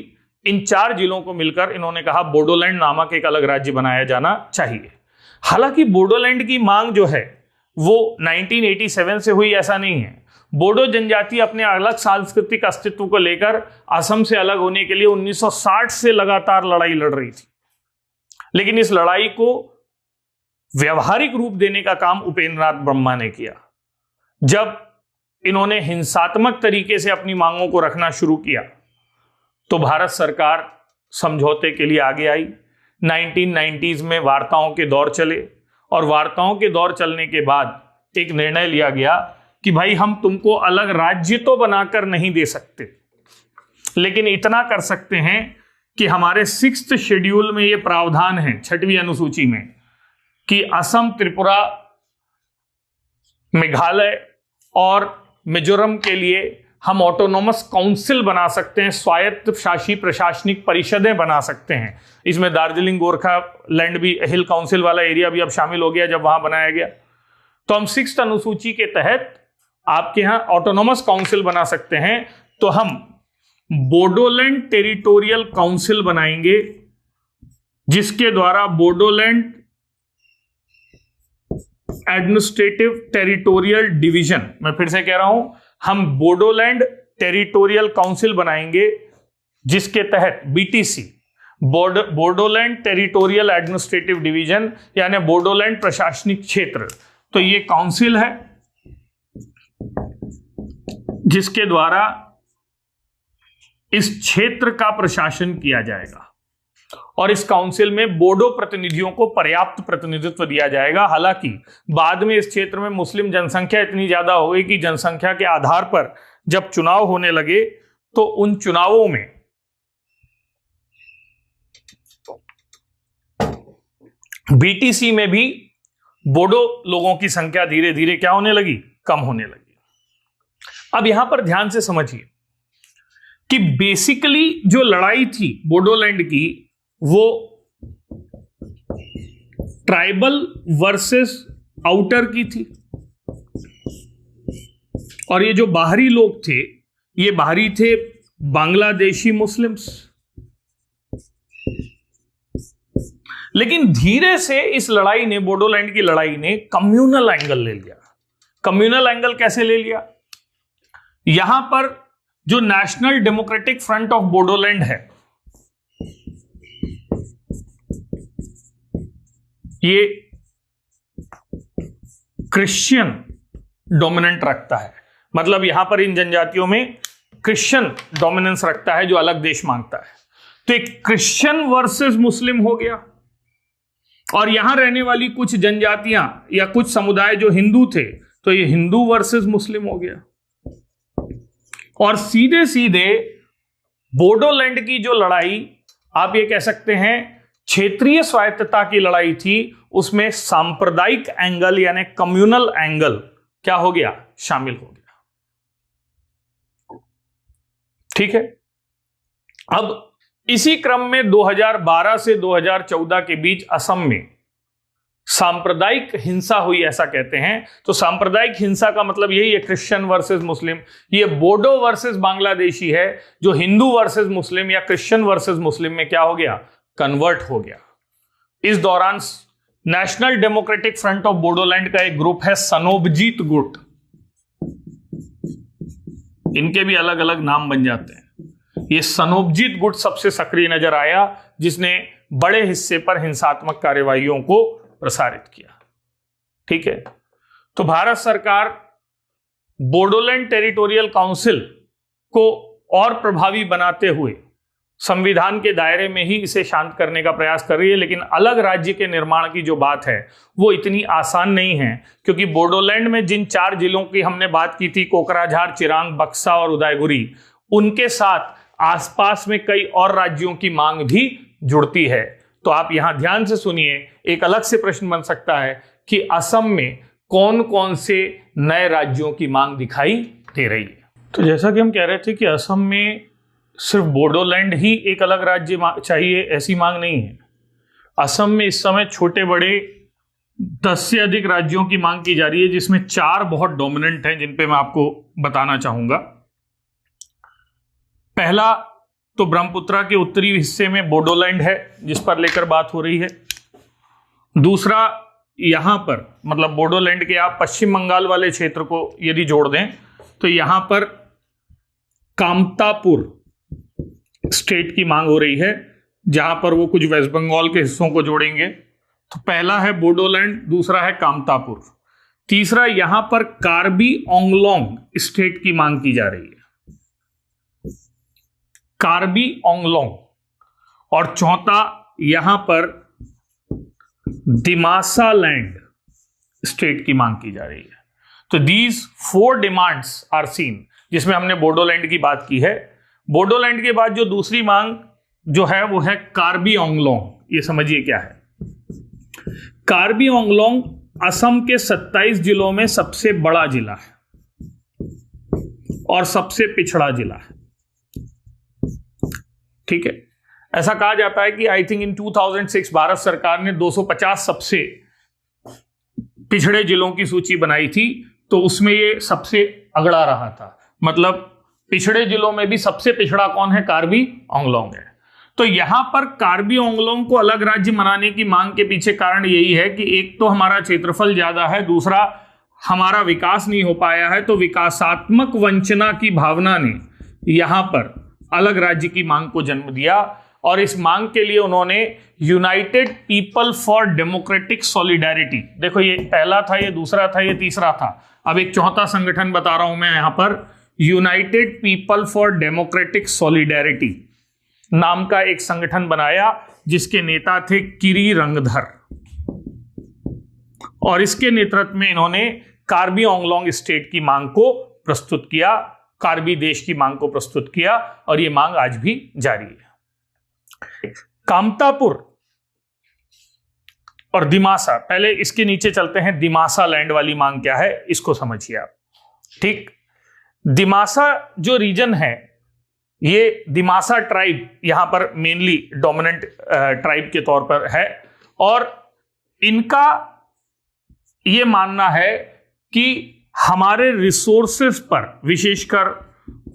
इन 4 जिलों को मिलकर इन्होंने कहा बोडोलैंड नामक एक अलग राज्य बनाया जाना चाहिए। हालांकि बोडोलैंड की मांग जो है वो 1987 से हुई ऐसा नहीं है। बोडो जनजाति अपने अलग सांस्कृतिक अस्तित्व को लेकर असम से अलग होने के लिए 1960 से लगातार लड़ाई लड़ रही थी, लेकिन इस लड़ाई को व्यवहारिक रूप देने का काम उपेंद्र नाथ ब्रह्मा ने किया। जब इन्होंने हिंसात्मक तरीके से अपनी मांगों को रखना शुरू किया तो भारत सरकार समझौते के लिए आगे आई। 1990s में वार्ताओं के दौर चले और वार्ताओं के दौर चलने के बाद एक निर्णय लिया गया कि भाई हम तुमको अलग राज्य तो बनाकर नहीं दे सकते, लेकिन इतना कर सकते हैं कि हमारे 6th शेड्यूल में यह प्रावधान है, 6वीं अनुसूची में, कि असम, त्रिपुरा, मेघालय और मिजोरम के लिए हम ऑटोनोमस काउंसिल बना सकते हैं, स्वायत्त शासी प्रशासनिक परिषदें बना सकते हैं। इसमें दार्जिलिंग गोरखा लैंड भी, हिल काउंसिल वाला एरिया भी अब शामिल हो गया जब वहां बनाया गया। तो हम 6th अनुसूची के तहत आपके यहां ऑटोनोमस काउंसिल बना सकते हैं, तो हम बोडोलैंड टेरिटोरियल काउंसिल बनाएंगे, जिसके द्वारा बोडोलैंड एडमिनिस्ट्रेटिव टेरिटोरियल डिवीजन, मैं फिर से कह रहा हूं, हम बोडोलैंड टेरिटोरियल काउंसिल बनाएंगे, जिसके तहत BTC, Bodoland territorial administrative division, यानी बोडोलैंड प्रशासनिक क्षेत्र, तो ये काउंसिल है जिसके द्वारा इस क्षेत्र का प्रशासन किया जाएगा और इस काउंसिल में बोडो प्रतिनिधियों को पर्याप्त प्रतिनिधित्व दिया जाएगा। हालांकि बाद में इस क्षेत्र में मुस्लिम जनसंख्या इतनी ज्यादा हो गई कि जनसंख्या के आधार पर जब चुनाव होने लगे तो उन चुनावों में बीटीसी में भी बोडो लोगों की संख्या धीरे धीरे क्या होने लगी, कम होने लगी। अब यहां पर ध्यान से समझिए कि बेसिकली जो लड़ाई थी बोडोलैंड की, वो ट्राइबल वर्सेस आउटर की थी, और ये जो बाहरी लोग थे, ये बाहरी थे बांग्लादेशी मुस्लिम्स। लेकिन धीरे से इस लड़ाई ने, बोडोलैंड की लड़ाई ने कम्युनल एंगल ले लिया। कम्युनल एंगल कैसे ले लिया? यहां पर जो national democratic front of Bodoland है, ये क्रिश्चियन डोमिनेंट रखता है, मतलब यहां पर इन जनजातियों में क्रिश्चियन डोमिनेंस रखता है, जो अलग देश मांगता है। तो एक क्रिश्चियन वर्सेस मुस्लिम हो गया, और यहां रहने वाली कुछ जनजातियां या कुछ समुदाय जो हिंदू थे, तो ये हिंदू वर्सेस मुस्लिम हो गया। और सीधे सीधे बोडोलैंड की जो लड़ाई, आप ये कह सकते हैं क्षेत्रीय स्वायत्तता की लड़ाई थी, उसमें सांप्रदायिक एंगल यानी कम्युनल एंगल क्या हो गया, शामिल हो गया। ठीक है। अब इसी क्रम में 2012 से 2014 के बीच असम में सांप्रदायिक हिंसा हुई, ऐसा कहते हैं। तो सांप्रदायिक हिंसा का मतलब यही है, क्रिश्चियन वर्सेस मुस्लिम। ये बोडो वर्सेस बांग्लादेशी है, जो हिंदू वर्सेस मुस्लिम या क्रिश्चियन वर्सेस मुस्लिम में क्या हो गया, कन्वर्ट हो गया। इस दौरान national democratic front of Bodoland का एक ग्रुप है सनोबजीत गुट, इनके भी अलग अलग नाम बन जाते हैं। ये सनोबजीत गुट सबसे सक्रिय नजर आया, जिसने बड़े हिस्से पर हिंसात्मक कार्यवाहियों को प्रसारित किया। ठीक है। तो भारत सरकार बोडोलैंड टेरिटोरियल काउंसिल को और प्रभावी बनाते हुए संविधान के दायरे में ही इसे शांत करने का प्रयास कर रही है, लेकिन अलग राज्य के निर्माण की जो बात है वो इतनी आसान नहीं है, क्योंकि बोडोलैंड में जिन 4 जिलों की हमने बात की थी, कोकराझार, चिरांग, बक्सा और उदयगुरी, उनके साथ आसपास में कई और राज्यों की मांग भी जुड़ती है। तो आप यहां ध्यान से सुनिए, एक अलग से प्रश्न बन सकता है कि असम में कौन कौन से नए राज्यों की मांग दिखाई दे रही है। तो जैसा कि हम कह रहे थे कि असम में सिर्फ बोडोलैंड ही एक अलग राज्य चाहिए, ऐसी मांग नहीं है। असम में इस समय छोटे बड़े 10 से अधिक राज्यों की मांग की जा रही है, जिसमें 4 बहुत डोमिनेंट हैं, जिन पे मैं आपको बताना चाहूंगा। पहला तो ब्रह्मपुत्रा के उत्तरी हिस्से में बोडोलैंड है, जिस पर लेकर बात हो रही है। दूसरा, यहां पर मतलब बोडोलैंड के आप पश्चिम बंगाल वाले क्षेत्र को यदि जोड़ दें तो यहां पर कामतापुर स्टेट की मांग हो रही है, जहां पर वो कुछ वेस्ट बंगाल के हिस्सों को जोड़ेंगे। तो पहला है बोडोलैंड, दूसरा है कामतापुर, तीसरा यहां पर कार्बी आंगलोंग स्टेट की मांग की जा रही है, कार्बी आंगलोंग, और चौथा यहां पर दिमासा लैंड स्टेट की मांग की जा रही है। तो दीज 4 डिमांड्स आर सीन, जिसमें हमने बोडोलैंड की बात की है। बोडोलैंड के बाद जो दूसरी मांग जो है वो है कार्बी आंगलोंग। ये समझिए क्या है। कार्बी आंगलोंग असम के 27 जिलों में सबसे बड़ा जिला है और सबसे पिछड़ा जिला है। ठीक है, ऐसा कहा जाता है कि आई थिंक इन 2006 भारत सरकार ने 250 सबसे पिछड़े जिलों की सूची बनाई थी, तो उसमें ये सबसे अगड़ा रहा था। मतलब पिछड़े जिलों में भी सबसे पिछड़ा कौन है? कार्बी आंगलोंग है। तो यहां पर कार्बी आंगलोंग को अलग राज्य बनाने की मांग के पीछे कारण यही है कि एक तो हमारा क्षेत्रफल ज्यादा है, दूसरा हमारा विकास नहीं हो पाया है। तो विकासात्मक वंचना की भावना ने यहां पर अलग राज्य की मांग को जन्म दिया, और इस मांग के लिए उन्होंने United people for democratic solidarity, देखो ये पहला था, ये दूसरा था, ये तीसरा था, अब एक चौथा संगठन बता रहा हूं मैं यहां पर, United people for democratic solidarity नाम का एक संगठन बनाया, जिसके नेता थे किरी रंगधर, और इसके नेतृत्व में इन्होंने कार्बी आंगलोंग स्टेट की मांग को प्रस्तुत किया, कार्बी देश की मांग को प्रस्तुत किया, और ये मांग आज भी जारी है। कामतापुर और दिमासा, पहले इसके नीचे चलते हैं। दिमासा लैंड वाली मांग क्या है इसको समझिए आप। ठीक, दिमासा जो रीजन है, ये दिमासा ट्राइब यहां पर मेनली डोमिनेंट ट्राइब के तौर पर है, और इनका ये मानना है कि हमारे रिसोर्सेस पर, विशेषकर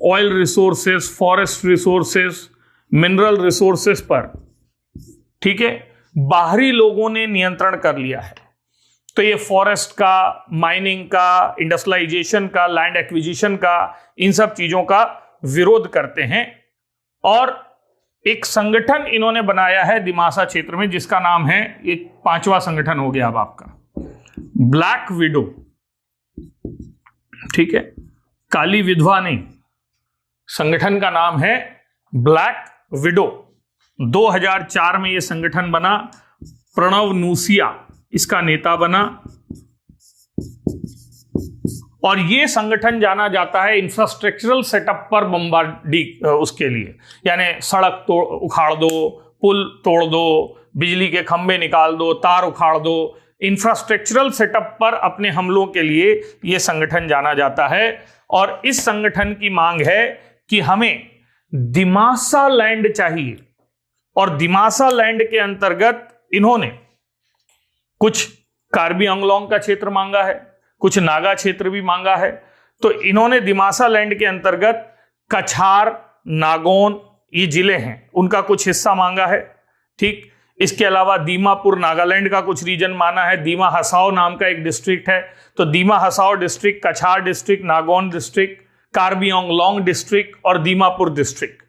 oil resources, forest resources, mineral resources पर, ठीक है, बाहरी लोगों ने नियंत्रण कर लिया है। तो ये फॉरेस्ट का, माइनिंग का, इंडस्ट्रियलाइजेशन का, लैंड एक्विजिशन का, इन सब चीजों का विरोध करते हैं, और एक संगठन इन्होंने बनाया है दिमासा क्षेत्र में, जिसका नाम है, एक 5वां संगठन हो गया अब आपका, ब्लैक विडो। ठीक है, काली विधवा नहीं, संगठन का नाम है ब्लैक विडो। 2004 में यह संगठन बना, प्रणव नूसिया इसका नेता बना, और यह संगठन जाना जाता है इंफ्रास्ट्रक्चरल सेटअप पर बम्बार्डी उसके लिए, यानी सड़क उखाड़ दो, पुल तोड़ दो, बिजली के खंभे निकाल दो, तार उखाड़ दो, इंफ्रास्ट्रक्चरल सेटअप पर अपने हमलों के लिए यह संगठन जाना जाता है। और इस संगठन की मांग है कि हमें दिमासा लैंड चाहिए, और दिमासा लैंड के अंतर्गत इन्होंने कुछ कार्बी आंगलोंग का क्षेत्र मांगा है, कुछ नागा क्षेत्र भी मांगा है। तो इन्होंने दिमासा लैंड के अंतर्गत कछार, नागौन, ये जिले हैं, उनका कुछ हिस्सा मांगा है। ठीक, इसके अलावा दीमापुर नागालैंड का कुछ रीजन माना है, दीमा हसाओ नाम का एक डिस्ट्रिक्ट है, तो Dima Hasao district, Cachar district, Nagaon district, Karbi Anglong district और दीमापुर डिस्ट्रिक्ट,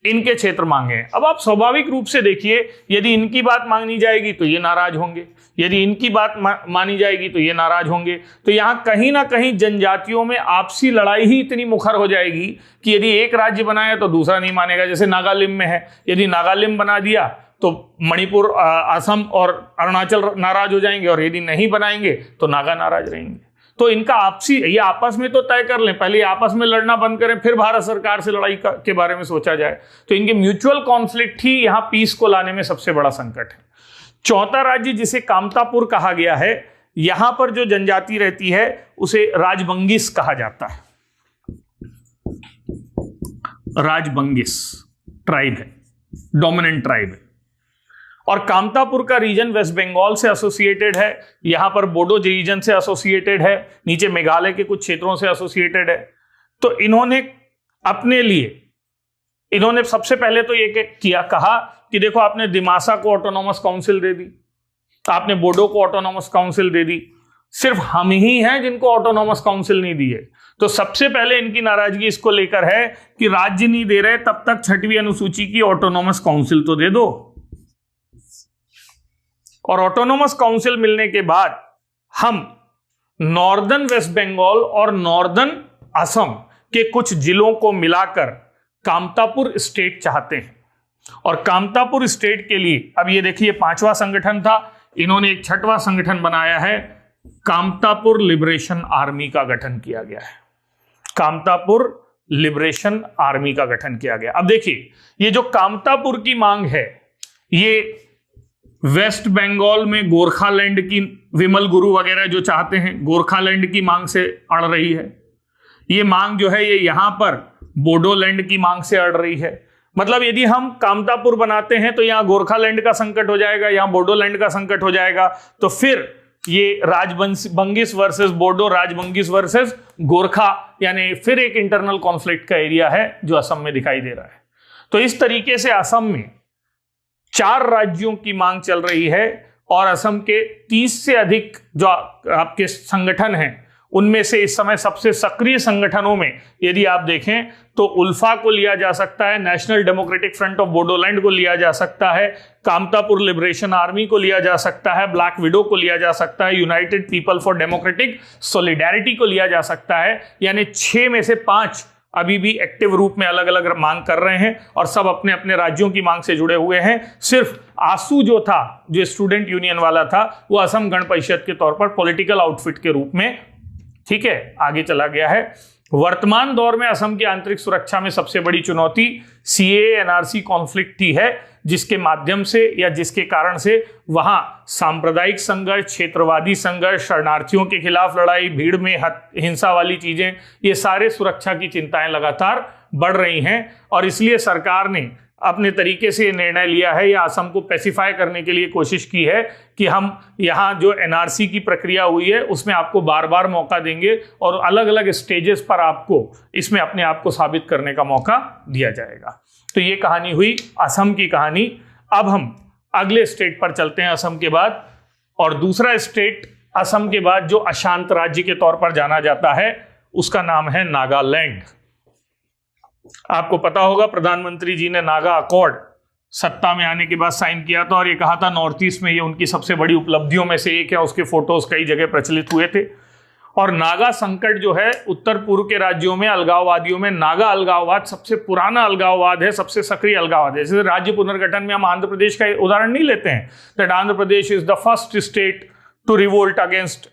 इनके क्षेत्र मांगे हैं। अब आप स्वाभाविक रूप से देखिए, यदि इनकी बात मांगनी जाएगी तो ये नाराज होंगे, यदि इनकी बात मानी जाएगी तो ये नाराज होंगे। तो यहां कहीं ना कहीं जनजातियों में आपसी लड़ाई ही इतनी मुखर हो जाएगी कि यदि एक राज्य बनाया तो दूसरा नहीं मानेगा। जैसे नागालिम में है, यदि नागालिम बना दिया तो मणिपुर, असम और अरुणाचल नाराज हो जाएंगे, और यदि नहीं बनाएंगे तो नागा नाराज रहेंगे। तो इनका आपसी, ये आपस में तो तय कर लें, पहले आपस में लड़ना बंद करें, फिर भारत सरकार से लड़ाई के बारे में सोचा जाए। तो इनके म्यूचुअल कॉन्फ्लिक्ट ही यहां पीस को लाने में सबसे बड़ा संकट है। चौथा राज्य जिसे कामतापुर कहा गया है, यहां पर जो जनजाति रहती है उसे राजबंगिस कहा जाता है। राजबंगिस ट्राइब है, डोमिनेंट ट्राइब है, और कामतापुर का रीजन वेस्ट बंगाल से एसोसिएटेड है, यहां पर बोडो रीजन से एसोसिएटेड है, नीचे मेघालय के कुछ क्षेत्रों से एसोसिएटेड है। तो इन्होंने अपने लिए, इन्होंने सबसे पहले तो ये किया, कहा कि देखो आपने दिमासा को ऑटोनॉमस काउंसिल दे दी, आपने बोडो को ऑटोनॉमस काउंसिल दे दी, सिर्फ हम ही हैं जिनको ऑटोनॉमस काउंसिल नहीं दी है। तो सबसे पहले इनकी नाराजगी इसको लेकर है कि राज्य नहीं दे रहे, तब तक 6वीं अनुसूची की ऑटोनॉमस काउंसिल तो दे दो। और ऑटोनोमस काउंसिल मिलने के बाद हम नॉर्दर्न वेस्ट बंगाल और नॉर्दर्न असम के कुछ जिलों को मिलाकर कामतापुर स्टेट चाहते हैं। और कामतापुर स्टेट के लिए अब ये देखिए 5वां संगठन था, इन्होंने एक 6वां संगठन बनाया है, कामतापुर लिबरेशन आर्मी का गठन किया गया है। कामतापुर लिबरेशन आर्मी का गठन किया गया। अब देखिए ये जो कामतापुर की मांग है, ये वेस्ट बंगाल में गोरखालैंड की विमल गुरु वगैरह जो चाहते हैं, गोरखालैंड की मांग से अड़ रही है। ये मांग जो है ये यहां पर बोडोलैंड की मांग से अड़ रही है। मतलब यदि हम कामतापुर बनाते हैं तो यहां गोरखालैंड का संकट हो जाएगा, यहां बोडोलैंड का संकट हो जाएगा, तो फिर ये राजबंगिस वर्सेस बोडो, राजबंगिस वर्सेस गोरखा, यानी फिर एक इंटरनल कॉन्फ्लिक्ट का एरिया है जो असम में दिखाई दे रहा है। तो इस तरीके से असम में 4 राज्यों की मांग चल रही है और असम के 30 से अधिक जो आपके संगठन हैं उनमें से इस समय सबसे सक्रिय संगठनों में यदि आप देखें तो उल्फा को लिया जा सकता है, national democratic front of Bodoland को लिया जा सकता है, कामतापुर लिबरेशन आर्मी को लिया जा सकता है, ब्लैक विडो को लिया जा सकता है, United people for democratic solidarity को लिया जा सकता है। यानी 6 में से 5 अभी भी एक्टिव रूप में अलग अलग मांग कर रहे हैं और सब अपने अपने राज्यों की मांग से जुड़े हुए हैं। सिर्फ आसू जो था, जो स्टूडेंट यूनियन वाला था, वो असम गण परिषद के तौर पर पॉलिटिकल आउटफिट के रूप में, ठीक है, आगे चला गया है। वर्तमान दौर में असम की आंतरिक सुरक्षा में सबसे बड़ी चुनौती सीएए एनआरसी कॉन्फ्लिक्ट ही है, जिसके माध्यम से या जिसके कारण से वहां सांप्रदायिक संघर्ष, क्षेत्रवादी संघर्ष, शरणार्थियों के खिलाफ लड़ाई, भीड़ में हिंसा वाली चीजें, ये सारे सुरक्षा की चिंताएं लगातार बढ़ रही हैं। और इसलिए सरकार ने अपने तरीके से निर्णय लिया है या असम को पैसिफाई करने के लिए कोशिश की है कि हम यहाँ जो एनआरसी की प्रक्रिया हुई है उसमें आपको बार बार मौका देंगे और अलग अलग स्टेजेस पर आपको इसमें अपने आप को साबित करने का मौका दिया जाएगा। तो ये कहानी हुई असम की कहानी। अब हम अगले स्टेट पर चलते हैं असम के बाद, और दूसरा स्टेट असम के बाद जो अशांत राज्य के तौर पर जाना जाता है उसका नाम है नागालैंड। आपको पता होगा प्रधानमंत्री जी ने नागा अकॉर्ड सत्ता में आने के बाद साइन किया था और ये कहा था नॉर्थ ईस्ट में ये उनकी सबसे बड़ी उपलब्धियों में से एक है। उसके फोटोज कई जगह प्रचलित हुए थे। और नागा संकट जो है उत्तर पूर्व के राज्यों में अलगाववादियों में नागा अलगाववाद सबसे पुराना अलगाववाद है, सबसे सक्रिय अलगाववाद है। जैसे राज्य पुनर्गठन में हम आंध्र प्रदेश का उदाहरण नहीं लेते हैं, that Andhra Pradesh is the first state to revolt against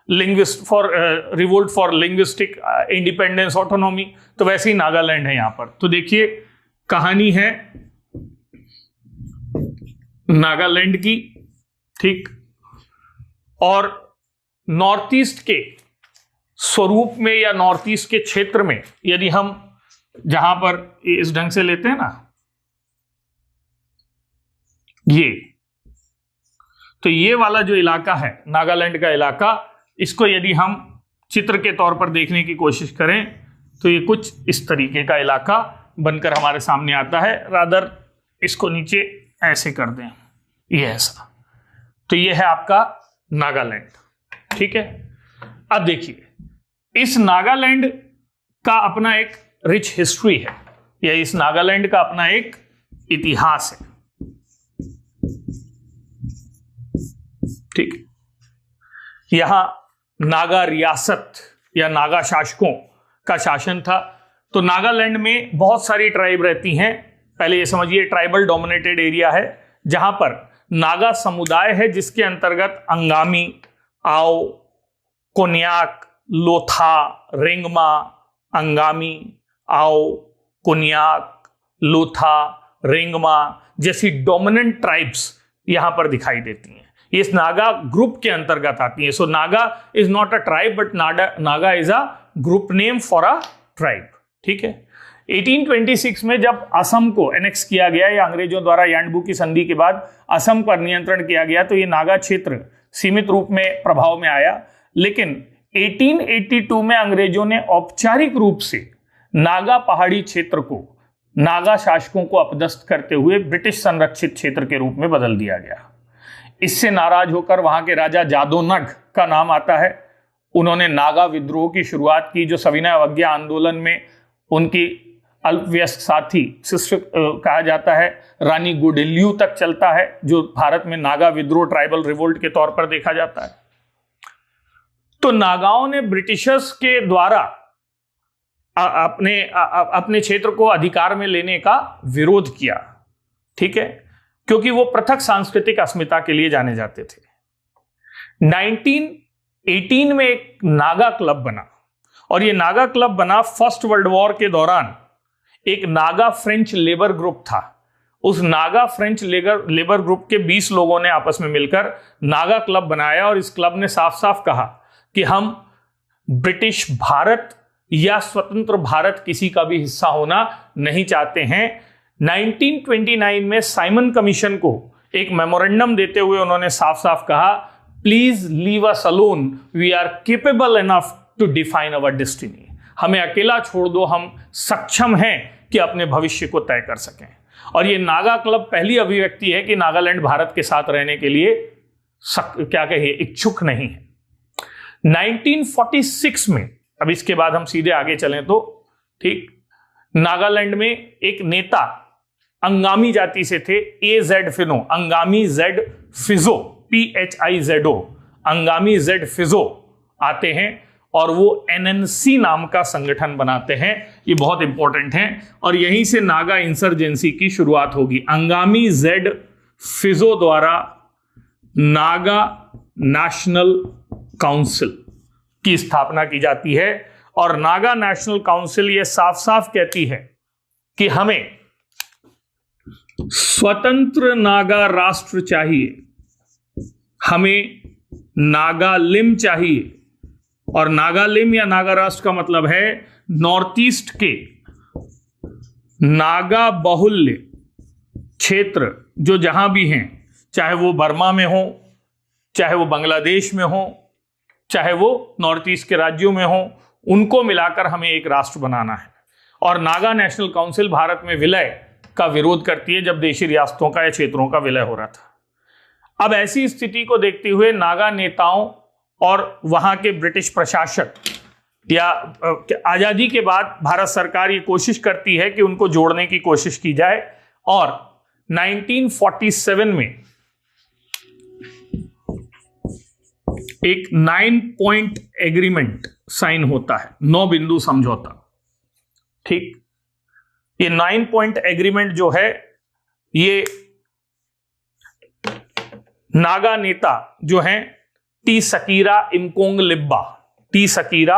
revolt for linguistic independence autonomy, तो वैसे ही नागालैंड है यहां पर। तो देखिए कहानी है नागालैंड की, ठीक। और नॉर्थ ईस्ट के स्वरूप में या नॉर्थ ईस्ट के क्षेत्र में यदि हम जहां पर इस ढंग से लेते हैं ना, ये तो ये वाला जो इलाका है नागालैंड का इलाका, इसको यदि हम चित्र के तौर पर देखने की कोशिश करें तो ये कुछ इस तरीके का इलाका बनकर हमारे सामने आता है। रादर इसको नीचे ऐसे कर दें, ये ऐसा, तो ये है आपका नागालैंड, ठीक है। अब देखिए इस नागालैंड का अपना एक रिच हिस्ट्री है, या इस नागालैंड का अपना एक इतिहास है, ठीक। यहां नागा रियासत या नागा शासकों का शासन था। तो नागालैंड में बहुत सारी ट्राइब रहती हैं। पहले ये समझिए ट्राइबल डोमिनेटेड एरिया है जहां पर नागा समुदाय है, जिसके अंतर्गत अंगामी, आओ, कोन्याक, लोथा, रेंगमा, अंगामी, आओ, कोन्याक, लोथा, रेंगमा जैसी डोमिनेंट ट्राइब्स यहां पर दिखाई देती हैं। ये इस नागा ग्रुप के अंतर्गत आती है। So Naga is not a tribe but Naga is a group name for a tribe, ठीक है। 1826 में जब असम को एनेक्स किया गया या अंग्रेजों द्वारा यांडबू की संधि के बाद असम पर नियंत्रण किया गया, तो ये नागा क्षेत्र सीमित रूप में प्रभाव में आया। लेकिन 1882 में अंग्रेजों ने औपचारिक रूप से नागा पहाड़ी क्षेत्र को नागा शासकों को अपदस्थ करते हुए ब्रिटिश संरक्षित क्षेत्र के रूप में बदल दिया गया। इससे नाराज होकर वहां के राजा जादोनग का नाम आता है। उन्होंने नागा विद्रोह की शुरुआत की, जो सविनय अवज्ञा आंदोलन में उनकी अल्पवयस्क साथी शिष्य कहा जाता है, रानी गुडेल्यू तक चलता है, जो भारत में नागा विद्रोह ट्राइबल रिवोल्ट के तौर पर देखा जाता है। तो नागाओं ने ब्रिटिशर्स के द्वारा अपने क्षेत्र को अधिकार में लेने का विरोध किया, ठीक है, क्योंकि वो पृथक सांस्कृतिक अस्मिता के लिए जाने जाते थे। 1918 में एक नागा क्लब बना, और ये नागा क्लब बना फर्स्ट वर्ल्ड वॉर के दौरान। एक नागा फ्रेंच लेबर ग्रुप था, उस नागा फ्रेंच लेबर ग्रुप के 20 लोगों ने आपस में मिलकर नागा क्लब बनाया, और इस क्लब ने साफ साफ कहा कि हम ब्रिटिश भारत या स्वतंत्र भारत किसी का भी हिस्सा होना नहीं चाहते हैं। 1929 में साइमन कमीशन को एक मेमोरेंडम देते हुए उन्होंने साफ साफ कहा, please leave us alone, we are capable enough to define our destiny. हमें अकेला छोड़ दो, हम सक्षम हैं कि अपने भविष्य को तय कर सकें। और ये नागा क्लब पहली अभिव्यक्ति है कि नागालैंड भारत के साथ रहने के लिए क्या कहिए इच्छुक नहीं है। 1946 में, अब इसके बाद हम सीधे आगे चलें तो ठीक, नागालैंड में एक नेता अंगामी जाति से थे, AZ Fino, Angami Z फिजो, PHIZO, Angami Z फिजो आते हैं और वो NNC नाम का संगठन बनाते हैं। ये बहुत इंपॉर्टेंट है, और यहीं से नागा इंसर्जेंसी की शुरुआत होगी। अंगामी Z फिजो द्वारा नागा नेशनल काउंसिल की स्थापना की जाती है, और नागा नेशनल काउंसिल ये साफ साफ कहती है कि हमें स्वतंत्र नागा राष्ट्र चाहिए, हमें नागालिम चाहिए। और नागालिम या नागा राष्ट्र का मतलब है नॉर्थ ईस्ट के नागा बाहुल्य क्षेत्र जो जहां भी हैं, चाहे वो बर्मा में हो, चाहे वो बांग्लादेश में हो, चाहे वो नॉर्थ ईस्ट के राज्यों में हो, उनको मिलाकर हमें एक राष्ट्र बनाना है। और नागा नेशनल काउंसिल भारत में विलय का विरोध करती है जब देशी रियासतों का या क्षेत्रों का विलय हो रहा था। अब ऐसी स्थिति को देखते हुए नागा नेताओं और वहां के ब्रिटिश प्रशासक या आजादी के बाद भारत सरकार ये कोशिश करती है कि उनको जोड़ने की कोशिश की जाए, और 1947 में एक 9 पॉइंट एग्रीमेंट साइन होता है, 9 बिंदु समझौता। ठीक, ये 9 पॉइंट एग्रीमेंट जो है, ये नागा नेता जो हैं टी सकीरा इमकोंग लिब्बा, टी सकीरा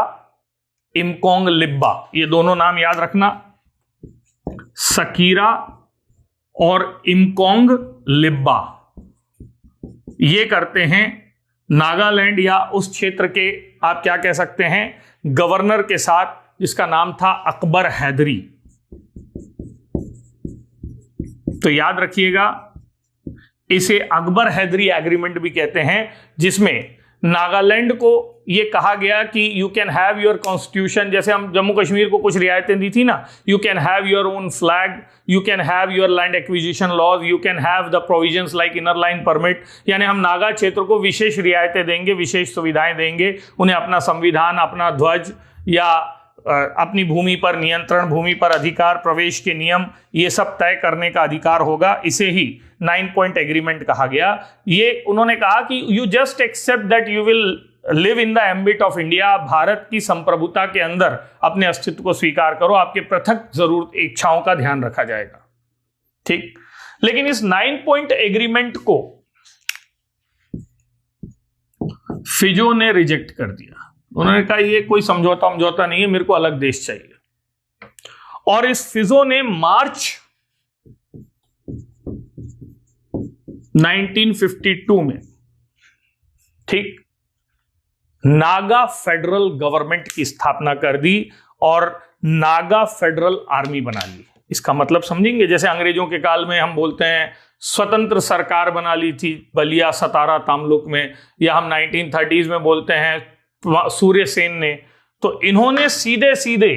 इमकोंग लिब्बा, ये दोनों नाम याद रखना, सकीरा और इमकोंग लिब्बा, ये करते हैं नागालैंड या उस क्षेत्र के आप क्या कह सकते हैं गवर्नर के साथ, जिसका नाम था अकबर हैदरी। तो याद रखिएगा, इसे अकबर हैदरी एग्रीमेंट भी कहते हैं, जिसमें नागालैंड को यह कहा गया कि you can have your constitution, जैसे हम जम्मू कश्मीर को कुछ रियायतें दी थी ना, you can have your own flag, you can have your land acquisition laws, you can have the provisions like inner line permit. यानी हम नागा क्षेत्र को विशेष रियायतें देंगे, विशेष सुविधाएं देंगे, उन्हें अपना संविधान, अपना ध्वज या अपनी भूमि पर नियंत्रण, भूमि पर अधिकार, प्रवेश के नियम, ये सब तय करने का अधिकार होगा। इसे ही 9 पॉइंट एग्रीमेंट कहा गया। ये उन्होंने कहा कि you just accept that you will live in the ambit of India, Bharat की संप्रभुता के अंदर अपने अस्तित्व को स्वीकार करो, आपके पृथक जरूरत इच्छाओं का ध्यान रखा जाएगा। ठीक, लेकिन इस 9 पॉइंट एग्रीमेंट को फिजो ने रिजेक्ट कर दिया। उन्होंने कहा ये कोई समझौता नहीं है, मेरे को अलग देश चाहिए। और इस फिजो ने मार्च 1952 में, ठीक, नागा फेडरल गवर्नमेंट की स्थापना कर दी और नागा फेडरल आर्मी बना ली। इसका मतलब समझेंगे, जैसे अंग्रेजों के काल में हम बोलते हैं स्वतंत्र सरकार बना ली थी बलिया, सतारा, तामलुक में, या हम 1930s में बोलते हैं सूर्य सेन ने, तो इन्होंने सीधे सीधे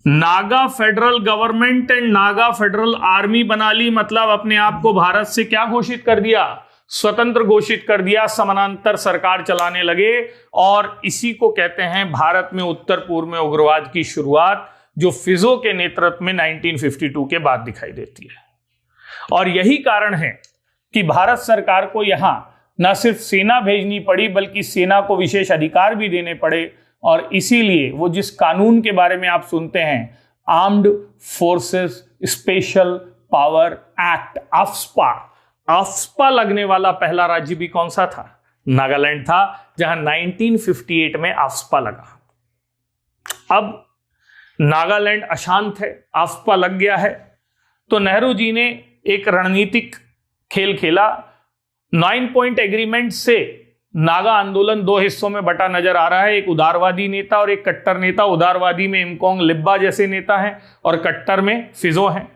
Naga federal government and Naga federal army बना ली। मतलब अपने आप को भारत से क्या घोषित कर दिया, स्वतंत्र घोषित कर दिया, समानांतर सरकार चलाने लगे। और इसी को कहते हैं भारत में उत्तर पूर्व में उग्रवाद की शुरुआत, जो फिजो के नेतृत्व में 1952 के बाद दिखाई देती है। और यही कारण है कि भारत सरकार को यहां न सिर्फ सेना भेजनी पड़ी बल्कि सेना को विशेष अधिकार भी देने पड़े, और इसीलिए वो जिस कानून के बारे में आप सुनते हैं, armed forces special power act, AFSPA, AFSPA लगने वाला पहला राज्य भी कौन सा था? नागालैंड था, जहां 1958 में आफ्स्पा लगा। अब नागालैंड अशांत है, आफ्स्पा लग गया है, तो नेहरू जी ने एक रणनीतिक खेल खेला। 9 पॉइंट एग्रीमेंट से नागा आंदोलन दो हिस्सों में बटा नजर आ रहा है, एक उदारवादी नेता और एक कट्टर नेता। उदारवादी में इमकोंग लिब्बा जैसे नेता हैं और कट्टर में फिजो हैं।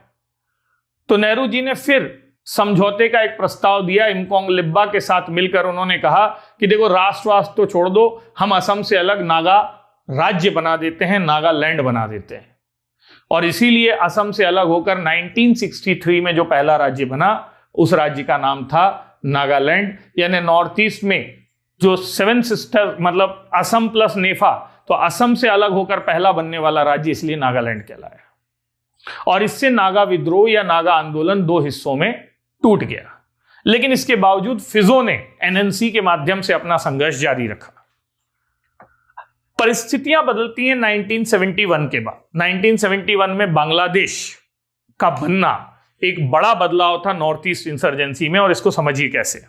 तो नेहरू जी ने फिर समझौते का एक प्रस्ताव दिया। इमकोंग लिब्बा के साथ मिलकर उन्होंने कहा कि देखो, राष्ट्रवाद तो छोड़ दो, हम असम से अलग नागा राज्य बना देते हैं, नागालैंड बना देते हैं। और इसीलिए असम से अलग होकर 1963 में जो पहला राज्य बना, उस राज्य का नाम था नागालैंड। यानी नॉर्थ ईस्ट में जो 7 सिस्टर, मतलब असम प्लस नेफा, तो असम से अलग होकर पहला बनने वाला राज्य इसलिए नागालैंड कहलाया। और इससे नागा विद्रोह या नागा आंदोलन दो हिस्सों में टूट गया। लेकिन इसके बावजूद फिजो ने एनएनसी के माध्यम से अपना संघर्ष जारी रखा। परिस्थितियां बदलती हैं 1971 के बाद। 1971 में बांग्लादेश का बनना एक बड़ा बदलाव था नॉर्थ ईस्ट इंसर्जेंसी में, और इसको समझिए कैसे।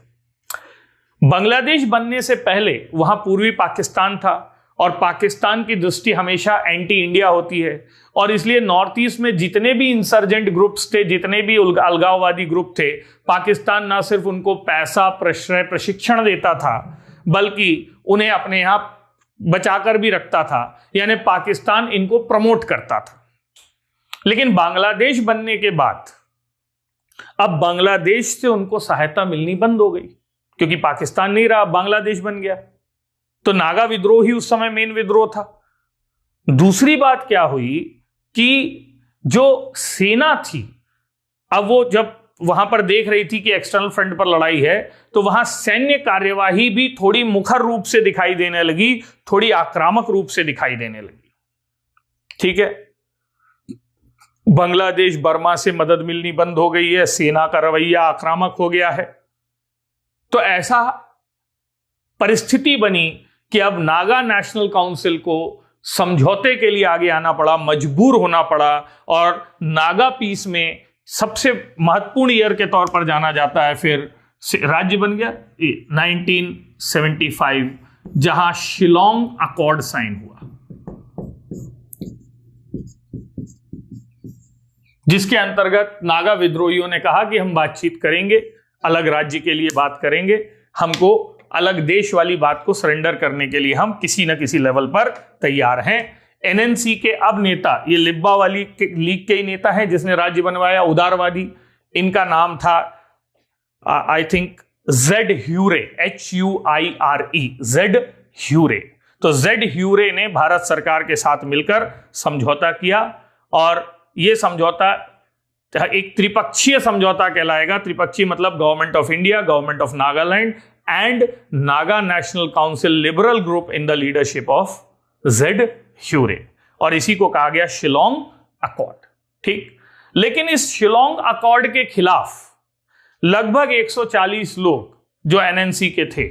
बांग्लादेश बनने से पहले वहां पूर्वी पाकिस्तान था, और पाकिस्तान की दृष्टि हमेशा एंटी इंडिया होती है, और इसलिए नॉर्थ ईस्ट में जितने भी इंसर्जेंट ग्रुप्स थे, जितने भी अलगाववादी ग्रुप थे, पाकिस्तान ना सिर्फ उनको पैसा, प्रश्रय, प्रशिक्षण देता था, बल्कि उन्हें अपने यहां बचाकर भी रखता था। यानी पाकिस्तान इनको प्रमोट करता था। लेकिन बांग्लादेश बनने के बाद अब बांग्लादेश से उनको सहायता मिलनी बंद हो गई, क्योंकि पाकिस्तान नहीं रहा, बांग्लादेश बन गया। तो नागा विद्रोह ही उस समय मेन विद्रोह था। दूसरी बात क्या हुई कि जो सेना थी, अब वो जब वहां पर देख रही थी कि एक्सटर्नल फ्रंट पर लड़ाई है, तो वहां सैन्य कार्यवाही भी थोड़ी मुखर रूप से दिखाई देने लगी, थोड़ी आक्रामक रूप से दिखाई देने लगी। ठीक है, बांग्लादेश बर्मा से मदद मिलनी बंद हो गई है, सेना का रवैया आक्रामक हो गया है। तो ऐसा परिस्थिति बनी कि अब नागा नेशनल काउंसिल को समझौते के लिए आगे आना पड़ा, मजबूर होना पड़ा। और नागा पीस में सबसे महत्वपूर्ण ईयर के तौर पर जाना जाता है, फिर राज्य बन गया 1975, जहां शिलोंग अकॉर्ड साइन हुआ, जिसके अंतर्गत नागा विद्रोहियों ने कहा कि हम बातचीत करेंगे, अलग राज्य के लिए बात करेंगे, हमको अलग देश वाली बात को सरेंडर करने के लिए हम किसी न किसी लेवल पर तैयार हैं। एनएनसी के अब नेता ये लिब्बा वाली लीग के ही नेता हैं जिसने राज्य बनवाया, उदारवादी। इनका नाम था I think Z Huire, HUIRE, Z Huire. तो जेड ह्यूरे ने भारत सरकार के साथ मिलकर समझौता किया, और यह समझौता एक त्रिपक्षीय समझौता कहलाएगा। त्रिपक्षीय मतलब government of India, government of Nagaland and Naga National Council liberal group in the leadership of Z Huire, और इसी को कहा गया शिलोंग अकॉर्ड। ठीक, लेकिन इस शिलोंग अकॉर्ड के खिलाफ लगभग 140 लोग जो एनएनसी के थे,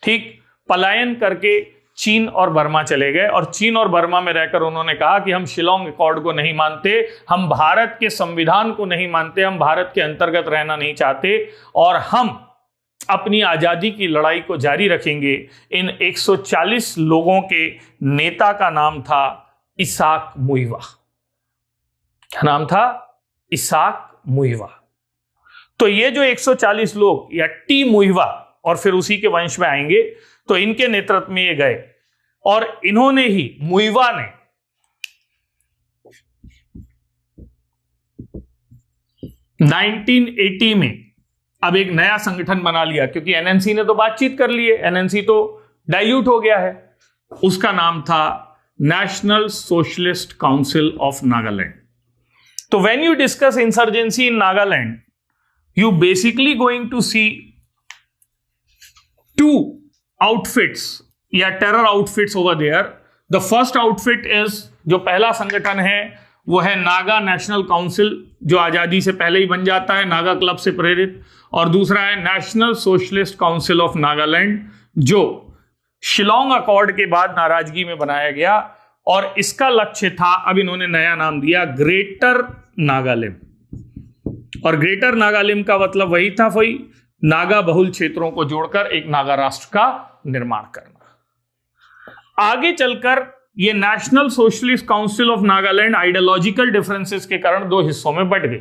ठीक, पलायन करके चीन और बर्मा चले गए। और चीन और बर्मा में रहकर उन्होंने कहा कि हम शिलोंग अकॉर्ड को नहीं मानते, हम भारत के संविधान को नहीं मानते, हम भारत के अंतर्गत रहना नहीं चाहते, और हम अपनी आजादी की लड़ाई को जारी रखेंगे। इन 140 लोगों के नेता का नाम था इसाक मुइवा। क्या नाम था? इसाक मुइवा। तो ये जो 140 लोग या टी मुइवा, और फिर उसी के वंश में आएंगे, तो इनके नेतृत्व में ये गए, और इन्होंने ही, मुइवा ने 1980 में अब एक नया संगठन बना लिया, क्योंकि एनएनसी ने तो बातचीत कर ली है, एनएनसी तो डाइल्यूट हो गया है। उसका नाम था National Socialist Council of Nagaland. तो when you discuss insurgency in Nagaland, you basically going to see two outfits या terror outfits over there. The first outfit is जो पहला संगठन है वो है नागा नेशनल काउंसिल, जो आजादी से पहले ही बन जाता है नागा क्लब से प्रेरित, और दूसरा है national Socialist Council of Nagaland, जो शिलोंग अकॉर्ड के बाद नाराजगी में बनाया गया, और इसका लक्ष्य था, अब इन्होंने नया नाम दिया, ग्रेटर नागालिम। और ग्रेटर नागालिम का मतलब वही था, वही नागा बहुल क्षेत्रों को जोड़कर एक नागा राष्ट्र का निर्माण करना। आगे चलकर ये national Socialist Council of Nagaland ideological differences के कारण दो हिस्सों में बंट गई।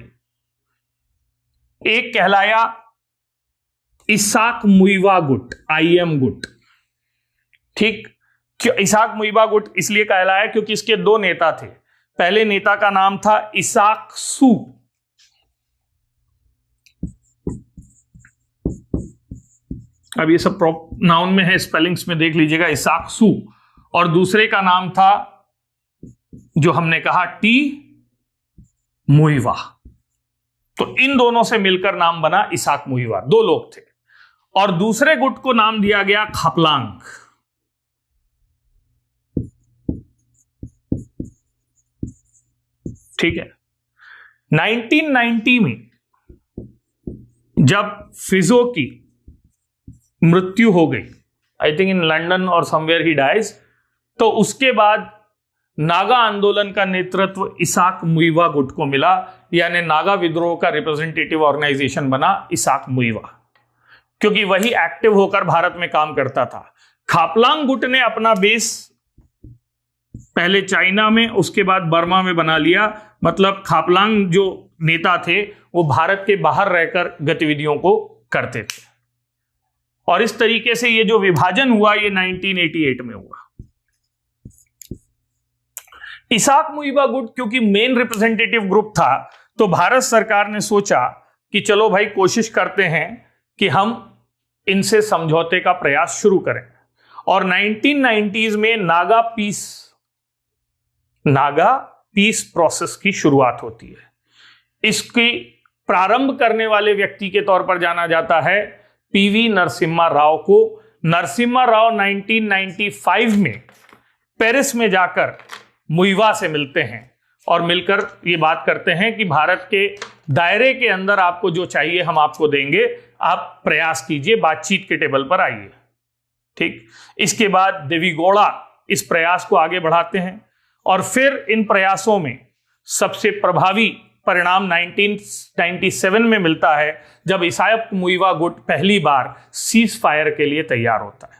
एक कहलाया इसाक मुइवा गुट, IM गुट। ठीक, क्यों इसाक मुइवा गुट इसलिए कहलाया क्योंकि इसके दो नेता थे। पहले नेता का नाम था इसाक सू, अब ये सब नाउन में है, स्पेलिंग्स में देख लीजिएगा, इसाक सू, और दूसरे का नाम था जो हमने कहा टी मुइवा। तो इन दोनों से मिलकर नाम बना इसाक मुइवा, दो लोग थे। और दूसरे गुट को नाम दिया गया खापलांग। ठीक है, 1990 में जब फिजो की मृत्यु हो गई, आई थिंक इन लंदन और समवेयर ही डाइज, तो उसके बाद नागा आंदोलन का नेतृत्व इसाक मुइवा गुट को मिला, यानी नागा विद्रोह का रिप्रेजेंटेटिव ऑर्गेनाइजेशन बना इसाक मुइवा, क्योंकि वही एक्टिव होकर भारत में काम करता था। खापलांग गुट ने अपना बेस पहले चाइना में, उसके बाद बर्मा में बना लिया। मतलब खापलांग जो नेता थे वो भारत के बाहर रहकर गतिविधियों को करते थे, और इस तरीके से ये जो विभाजन हुआ ये 1988 में हुआ। इसाक मुइवा गुट क्योंकि मेन रिप्रेजेंटेटिव ग्रुप था, तो भारत सरकार ने सोचा कि चलो भाई कोशिश करते हैं कि हम इनसे समझौते का प्रयास शुरू करें। और 1990s में नागा पीस प्रोसेस की शुरुआत होती है। इसकी प्रारंभ करने वाले व्यक्ति के तौर पर जाना जाता है PV नरसिम्हा राव को। नरसिम्हा राव 1995 में पेरिस में जाकर मुइवा से मिलते हैं और मिलकर ये बात करते हैं कि भारत के दायरे के अंदर आपको जो चाहिए हम आपको देंगे, आप प्रयास कीजिए, बातचीत के टेबल पर आइए। ठीक, इसके बाद देवीगौड़ा इस प्रयास को आगे बढ़ाते हैं, और फिर इन प्रयासों में सबसे प्रभावी परिणाम 1997 में मिलता है, जब इसाक मुइवा गुट पहली बार सीज फायर के लिए तैयार होता है।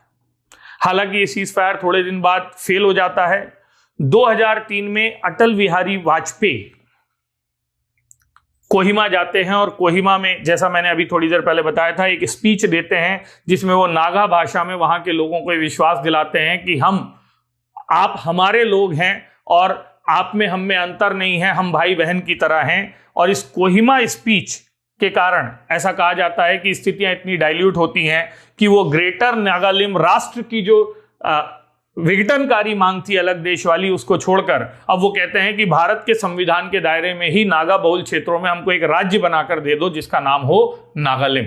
हालांकि ये सीज फायर थोड़े दिन बाद फेल हो जाता है। 2003 में अटल बिहारी वाजपेयी कोहिमा जाते हैं, और कोहिमा में, जैसा मैंने अभी थोड़ी देर पहले बताया था, एक स्पीच देते हैं जिसमें वो नागा भाषा में वहां के लोगों को विश्वास दिलाते हैं कि आप हमारे लोग हैं और आप में हम में अंतर नहीं है, हम भाई बहन की तरह हैं। और इस कोहिमा स्पीच के कारण ऐसा कहा जाता है कि स्थितियां इतनी डाइल्यूट होती हैं कि वो ग्रेटर नागालिम राष्ट्र की जो विघटनकारी मांग थी अलग देश वाली, उसको छोड़कर अब वो कहते हैं कि भारत के संविधान के दायरे में ही नागा बहुल क्षेत्रों में हमको एक राज्य बनाकर दे दो जिसका नाम हो नागालिम।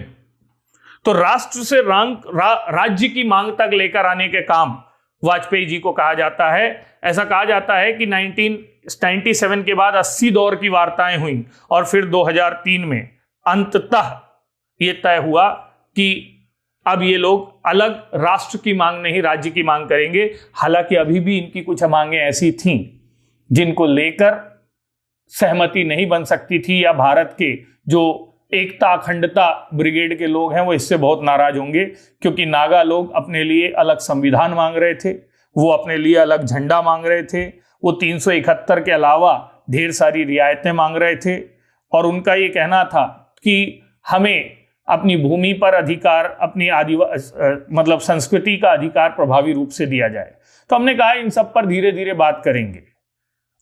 तो राष्ट्र से राज्य की मांग तक लेकर आने के काम वाजपेयी जी को कहा जाता है। ऐसा कहा जाता है कि 1997 के बाद 80 दौर की वार्ताएं हुई, और फिर 2003 में अंततः ये तय हुआ कि अब ये लोग अलग राष्ट्र की मांग नहीं, राज्य की मांग करेंगे। हालांकि अभी भी इनकी कुछ मांगें ऐसी थीं जिनको लेकर सहमति नहीं बन सकती थी, या भारत के जो एकता अखंडता ब्रिगेड के लोग हैं वो इससे बहुत नाराज होंगे, क्योंकि नागा लोग अपने लिए अलग संविधान मांग रहे थे, वो अपने लिए अलग झंडा मांग रहे थे, वो 371 के अलावा ढेर सारी रियायतें मांग रहे थे, और उनका ये कहना था कि हमें अपनी भूमि पर अधिकार, अपनी मतलब संस्कृति का अधिकार प्रभावी रूप से दिया जाए। तो हमने कहा इन सब पर धीरे धीरे बात करेंगे,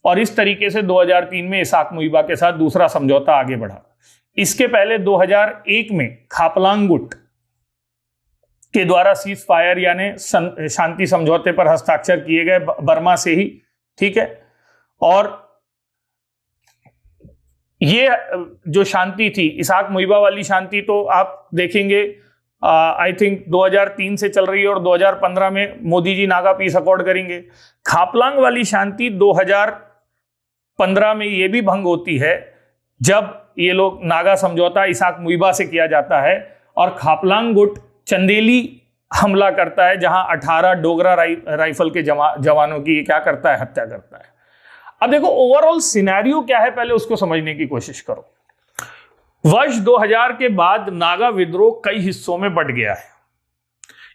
और इस तरीके से 2003 में इसाक मुइवा के साथ दूसरा समझौता आगे बढ़ा। इसके पहले 2001 में खापलांग गुट के द्वारा सीज फायर यानी शांति समझौते पर हस्ताक्षर किए गए बर्मा से ही। ठीक है, और ये जो शांति थी, इसाक मुइवा वाली शांति, तो आप देखेंगे आई थिंक 2003 से चल रही है और 2015 में मोदी जी नागा पीस अकॉर्ड करेंगे। खापलांग वाली शांति 2015 में ये भी भंग होती है जब ये लोग नागा समझौता इसाक मुइबा से किया जाता है और खापलांग गुट चंदेली हमला करता है, जहां 18 डोगरा राइफल के जवानों की क्या करता है, हत्या करता है। अब देखो ओवरऑल सिनेरियो क्या है, पहले उसको समझने की कोशिश करो। वर्ष 2000 के बाद नागा विद्रोह कई हिस्सों में बंट गया है।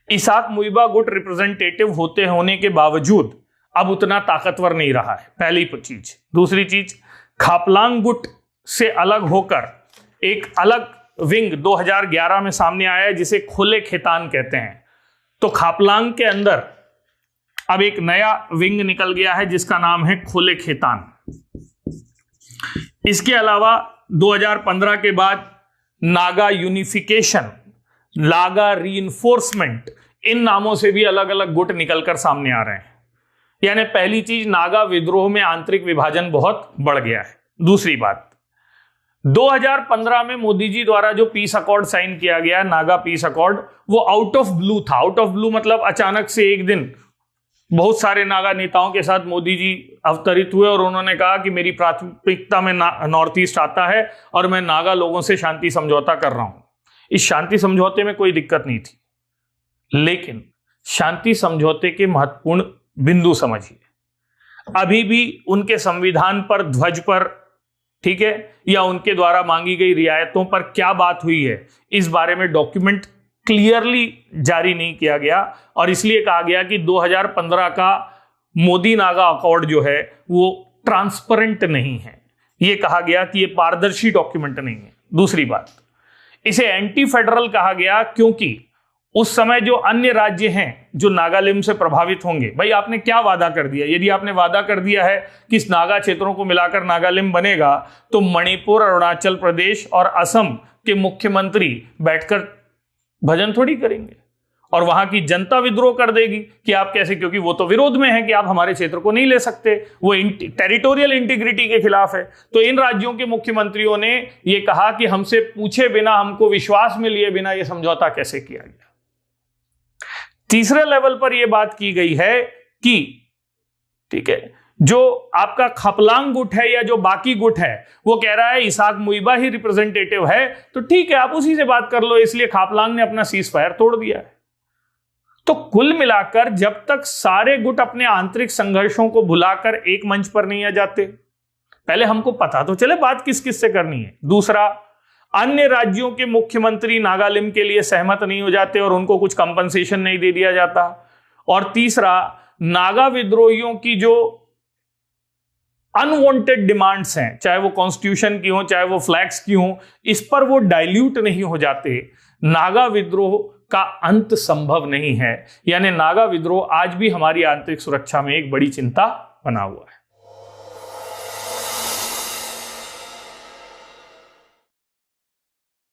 इसाक मुइबा गुट रिप्रेजेंटेटिव होने के बावजूद अब उतना ताकतवर नहीं रहा है, पहली चीज। दूसरी चीज, खापलांग गुट से अलग होकर एक अलग विंग 2011 में सामने आया है जिसे खोले खेतान कहते हैं। तो खापलांग के अंदर अब एक नया विंग निकल गया है जिसका नाम है खोले खेतान। इसके अलावा 2015 के बाद नागा यूनिफिकेशन, नागा रीइंफोर्समेंट, इन नामों से भी अलग अलग गुट निकलकर सामने आ रहे हैं। यानी पहली चीज, नागा विद्रोह में आंतरिक विभाजन बहुत बढ़ गया है। दूसरी बात, 2015 में मोदी जी द्वारा जो पीस अकॉर्ड साइन किया गया, नागा पीस अकॉर्ड, वो आउट ऑफ ब्लू था। आउट ऑफ ब्लू मतलब अचानक से एक दिन बहुत सारे नागा नेताओं के साथ मोदी जी अवतरित हुए और उन्होंने कहा कि मेरी प्राथमिकता में नॉर्थ ईस्ट आता है और मैं नागा लोगों से शांति समझौता कर रहा हूं। इस शांति समझौते में कोई दिक्कत नहीं थी, लेकिन शांति समझौते के महत्वपूर्ण बिंदु समझिए। अभी भी उनके संविधान पर, ध्वज पर, ठीक है, या उनके द्वारा मांगी गई रियायतों पर क्या बात हुई है, इस बारे में डॉक्यूमेंट क्लियरली जारी नहीं किया गया और इसलिए कहा गया कि 2015 का मोदी नागा अकॉर्ड जो है वो ट्रांसपेरेंट नहीं है। ये कहा गया कि ये पारदर्शी डॉक्यूमेंट नहीं है। दूसरी बात, इसे एंटी फेडरल कहा गया क्योंकि उस समय जो अन्य राज्य हैं जो नागालैंड से प्रभावित होंगे, भाई आपने क्या वादा कर दिया? यदि आपने वादा कर दिया है कि इस नागा क्षेत्रों को मिलाकर नागालैंड बनेगा, तो मणिपुर, अरुणाचल प्रदेश और असम के मुख्यमंत्री बैठकर भजन थोड़ी करेंगे और वहां की जनता विद्रोह कर देगी कि आप कैसे, क्योंकि वो तो विरोध में है कि आप हमारे क्षेत्र को नहीं ले सकते, वो टेरिटोरियल इंटीग्रिटी के खिलाफ है। तो इन राज्यों के मुख्यमंत्रियों ने ये कहा कि हमसे पूछे बिना, हमको विश्वास में लिए बिना ये समझौता कैसे किया गया। तीसरे लेवल पर यह बात की गई है कि ठीक है, जो आपका खापलांग गुट है या जो बाकी गुट है वो कह रहा है इसाक मुइबा ही रिप्रेजेंटेटिव है, तो ठीक है आप उसी से बात कर लो, इसलिए खापलांग ने अपना सीज फायर तोड़ दिया है। तो कुल मिलाकर जब तक सारे गुट अपने आंतरिक संघर्षों को भुलाकर एक मंच पर नहीं आ जाते, पहले हमको पता तो चले बात किस किस से करनी है। दूसरा, अन्य राज्यों के मुख्यमंत्री नागालैंड के लिए सहमत नहीं हो जाते और उनको कुछ कंपनसेशन नहीं दे दिया जाता। और तीसरा, नागा विद्रोहियों की जो अनवांटेड डिमांड्स हैं, चाहे वो कॉन्स्टिट्यूशन की हो, चाहे वो फ्लैग्स की हो, इस पर वो डाइल्यूट नहीं हो जाते, नागा विद्रोह का अंत संभव नहीं है। यानी नागा विद्रोह आज भी हमारी आंतरिक सुरक्षा में एक बड़ी चिंता बना हुआ है।